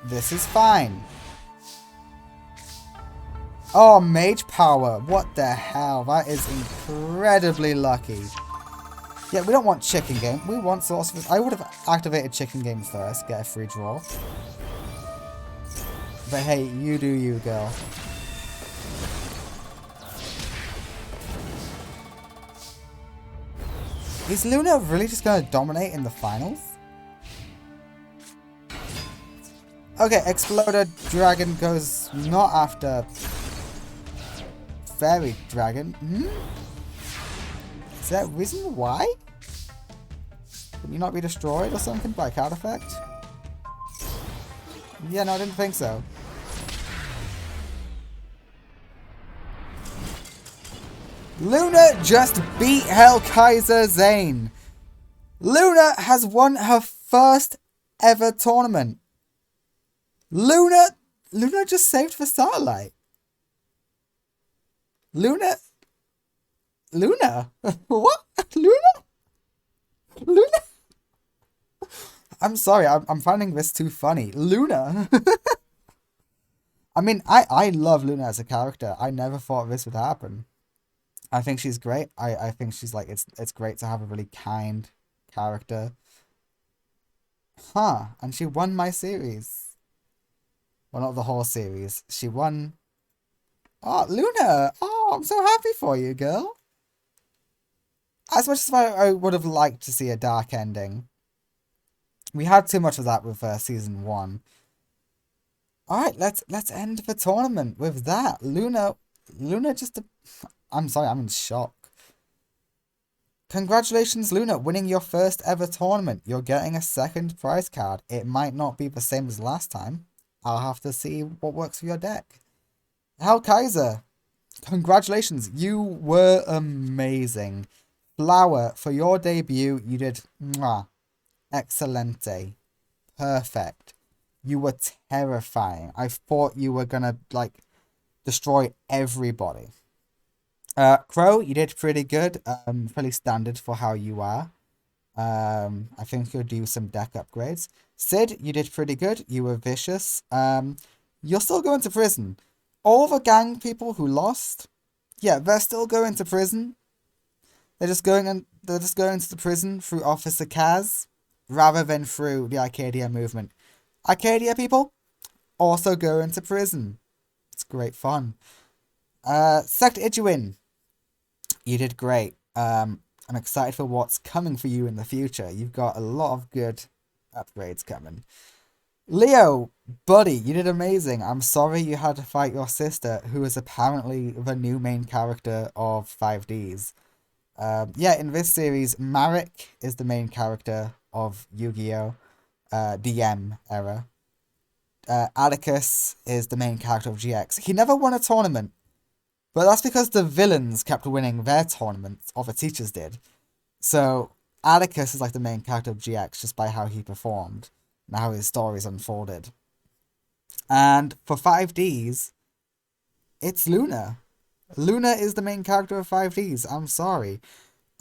This is fine. Oh, Mage Power. What the hell? That is incredibly lucky. Yeah, we don't want Chicken Game. We want Sorcerer's. I would have activated Chicken Game first, get a free draw. But hey, you do you, girl. Is Luna really just going to dominate in the finals? Okay, Exploded Dragon goes not after Fairy Dragon. Is there a reason why? Can you not be destroyed or something by card effect? Yeah, no, I didn't think so. Luna just beat Hellkaiser Zane. Luna has won her first ever tournament. Luna just saved for Starlight. Luna? What? Luna? I'm sorry, I'm finding this too funny. Luna? I mean, I love Luna as a character. I never thought this would happen. I think she's great. I think she's like, it's great to have a really kind character. Huh, and she won my series. Well, not the whole series. She won. Oh, Luna! Oh, I'm so happy for you, girl. As much as I would have liked to see a dark ending. We had too much of that with season 1. Alright, let's end the tournament with that. Luna just... I'm sorry, I'm in shock. Congratulations, Luna, winning your first ever tournament. You're getting a second prize card. It might not be the same as last time. I'll have to see what works for your deck. Hellkaiser, congratulations. You were amazing. Flower, for your debut, you did excelente. Perfect. You were terrifying. I thought you were gonna, like, destroy everybody. Crow, you did pretty good. Pretty standard for how you are. I think you'll do some deck upgrades. Sid, you did pretty good. You were vicious. You're still going to prison. All the gang people who lost, yeah, they're still going to prison. They're just going to the prison through Officer Kaz, rather than through the Arcadia movement. Arcadia people also going to prison. It's great fun. Sect Ijuin, you did great. I'm excited for what's coming for you in the future. You've got a lot of good upgrades coming. Leo, buddy, you did amazing. I'm sorry you had to fight your sister, who is apparently the new main character of 5Ds. Yeah, in this series, Marek is the main character of Yu-Gi-Oh! DM era. Atticus is the main character of GX. He never won a tournament, but that's because the villains kept winning their tournaments, or the teachers did. So Atticus is like the main character of GX just by how he performed and how his stories unfolded. And for 5Ds, it's Luna. Luna is the main character of 5Ds. I'm sorry.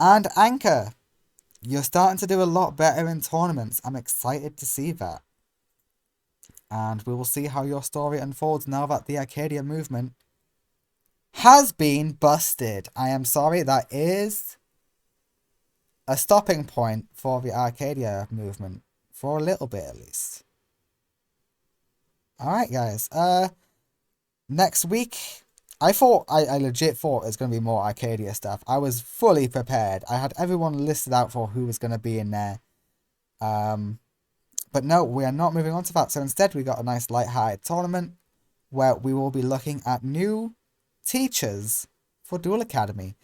And Anchor, you're starting to do a lot better in tournaments. I'm excited to see that. And we will see how your story unfolds now that the Arcadia movement has been busted. I am sorry, that is a stopping point for the Arcadia movement. For a little bit, at least. Alright, guys. Next week, I legit thought it was going to be more Arcadia stuff. I was fully prepared. I had everyone listed out for who was going to be in there. But no, we are not moving on to that. So instead, we got a nice light-hearted tournament where we will be looking at new teachers for Duel Academy.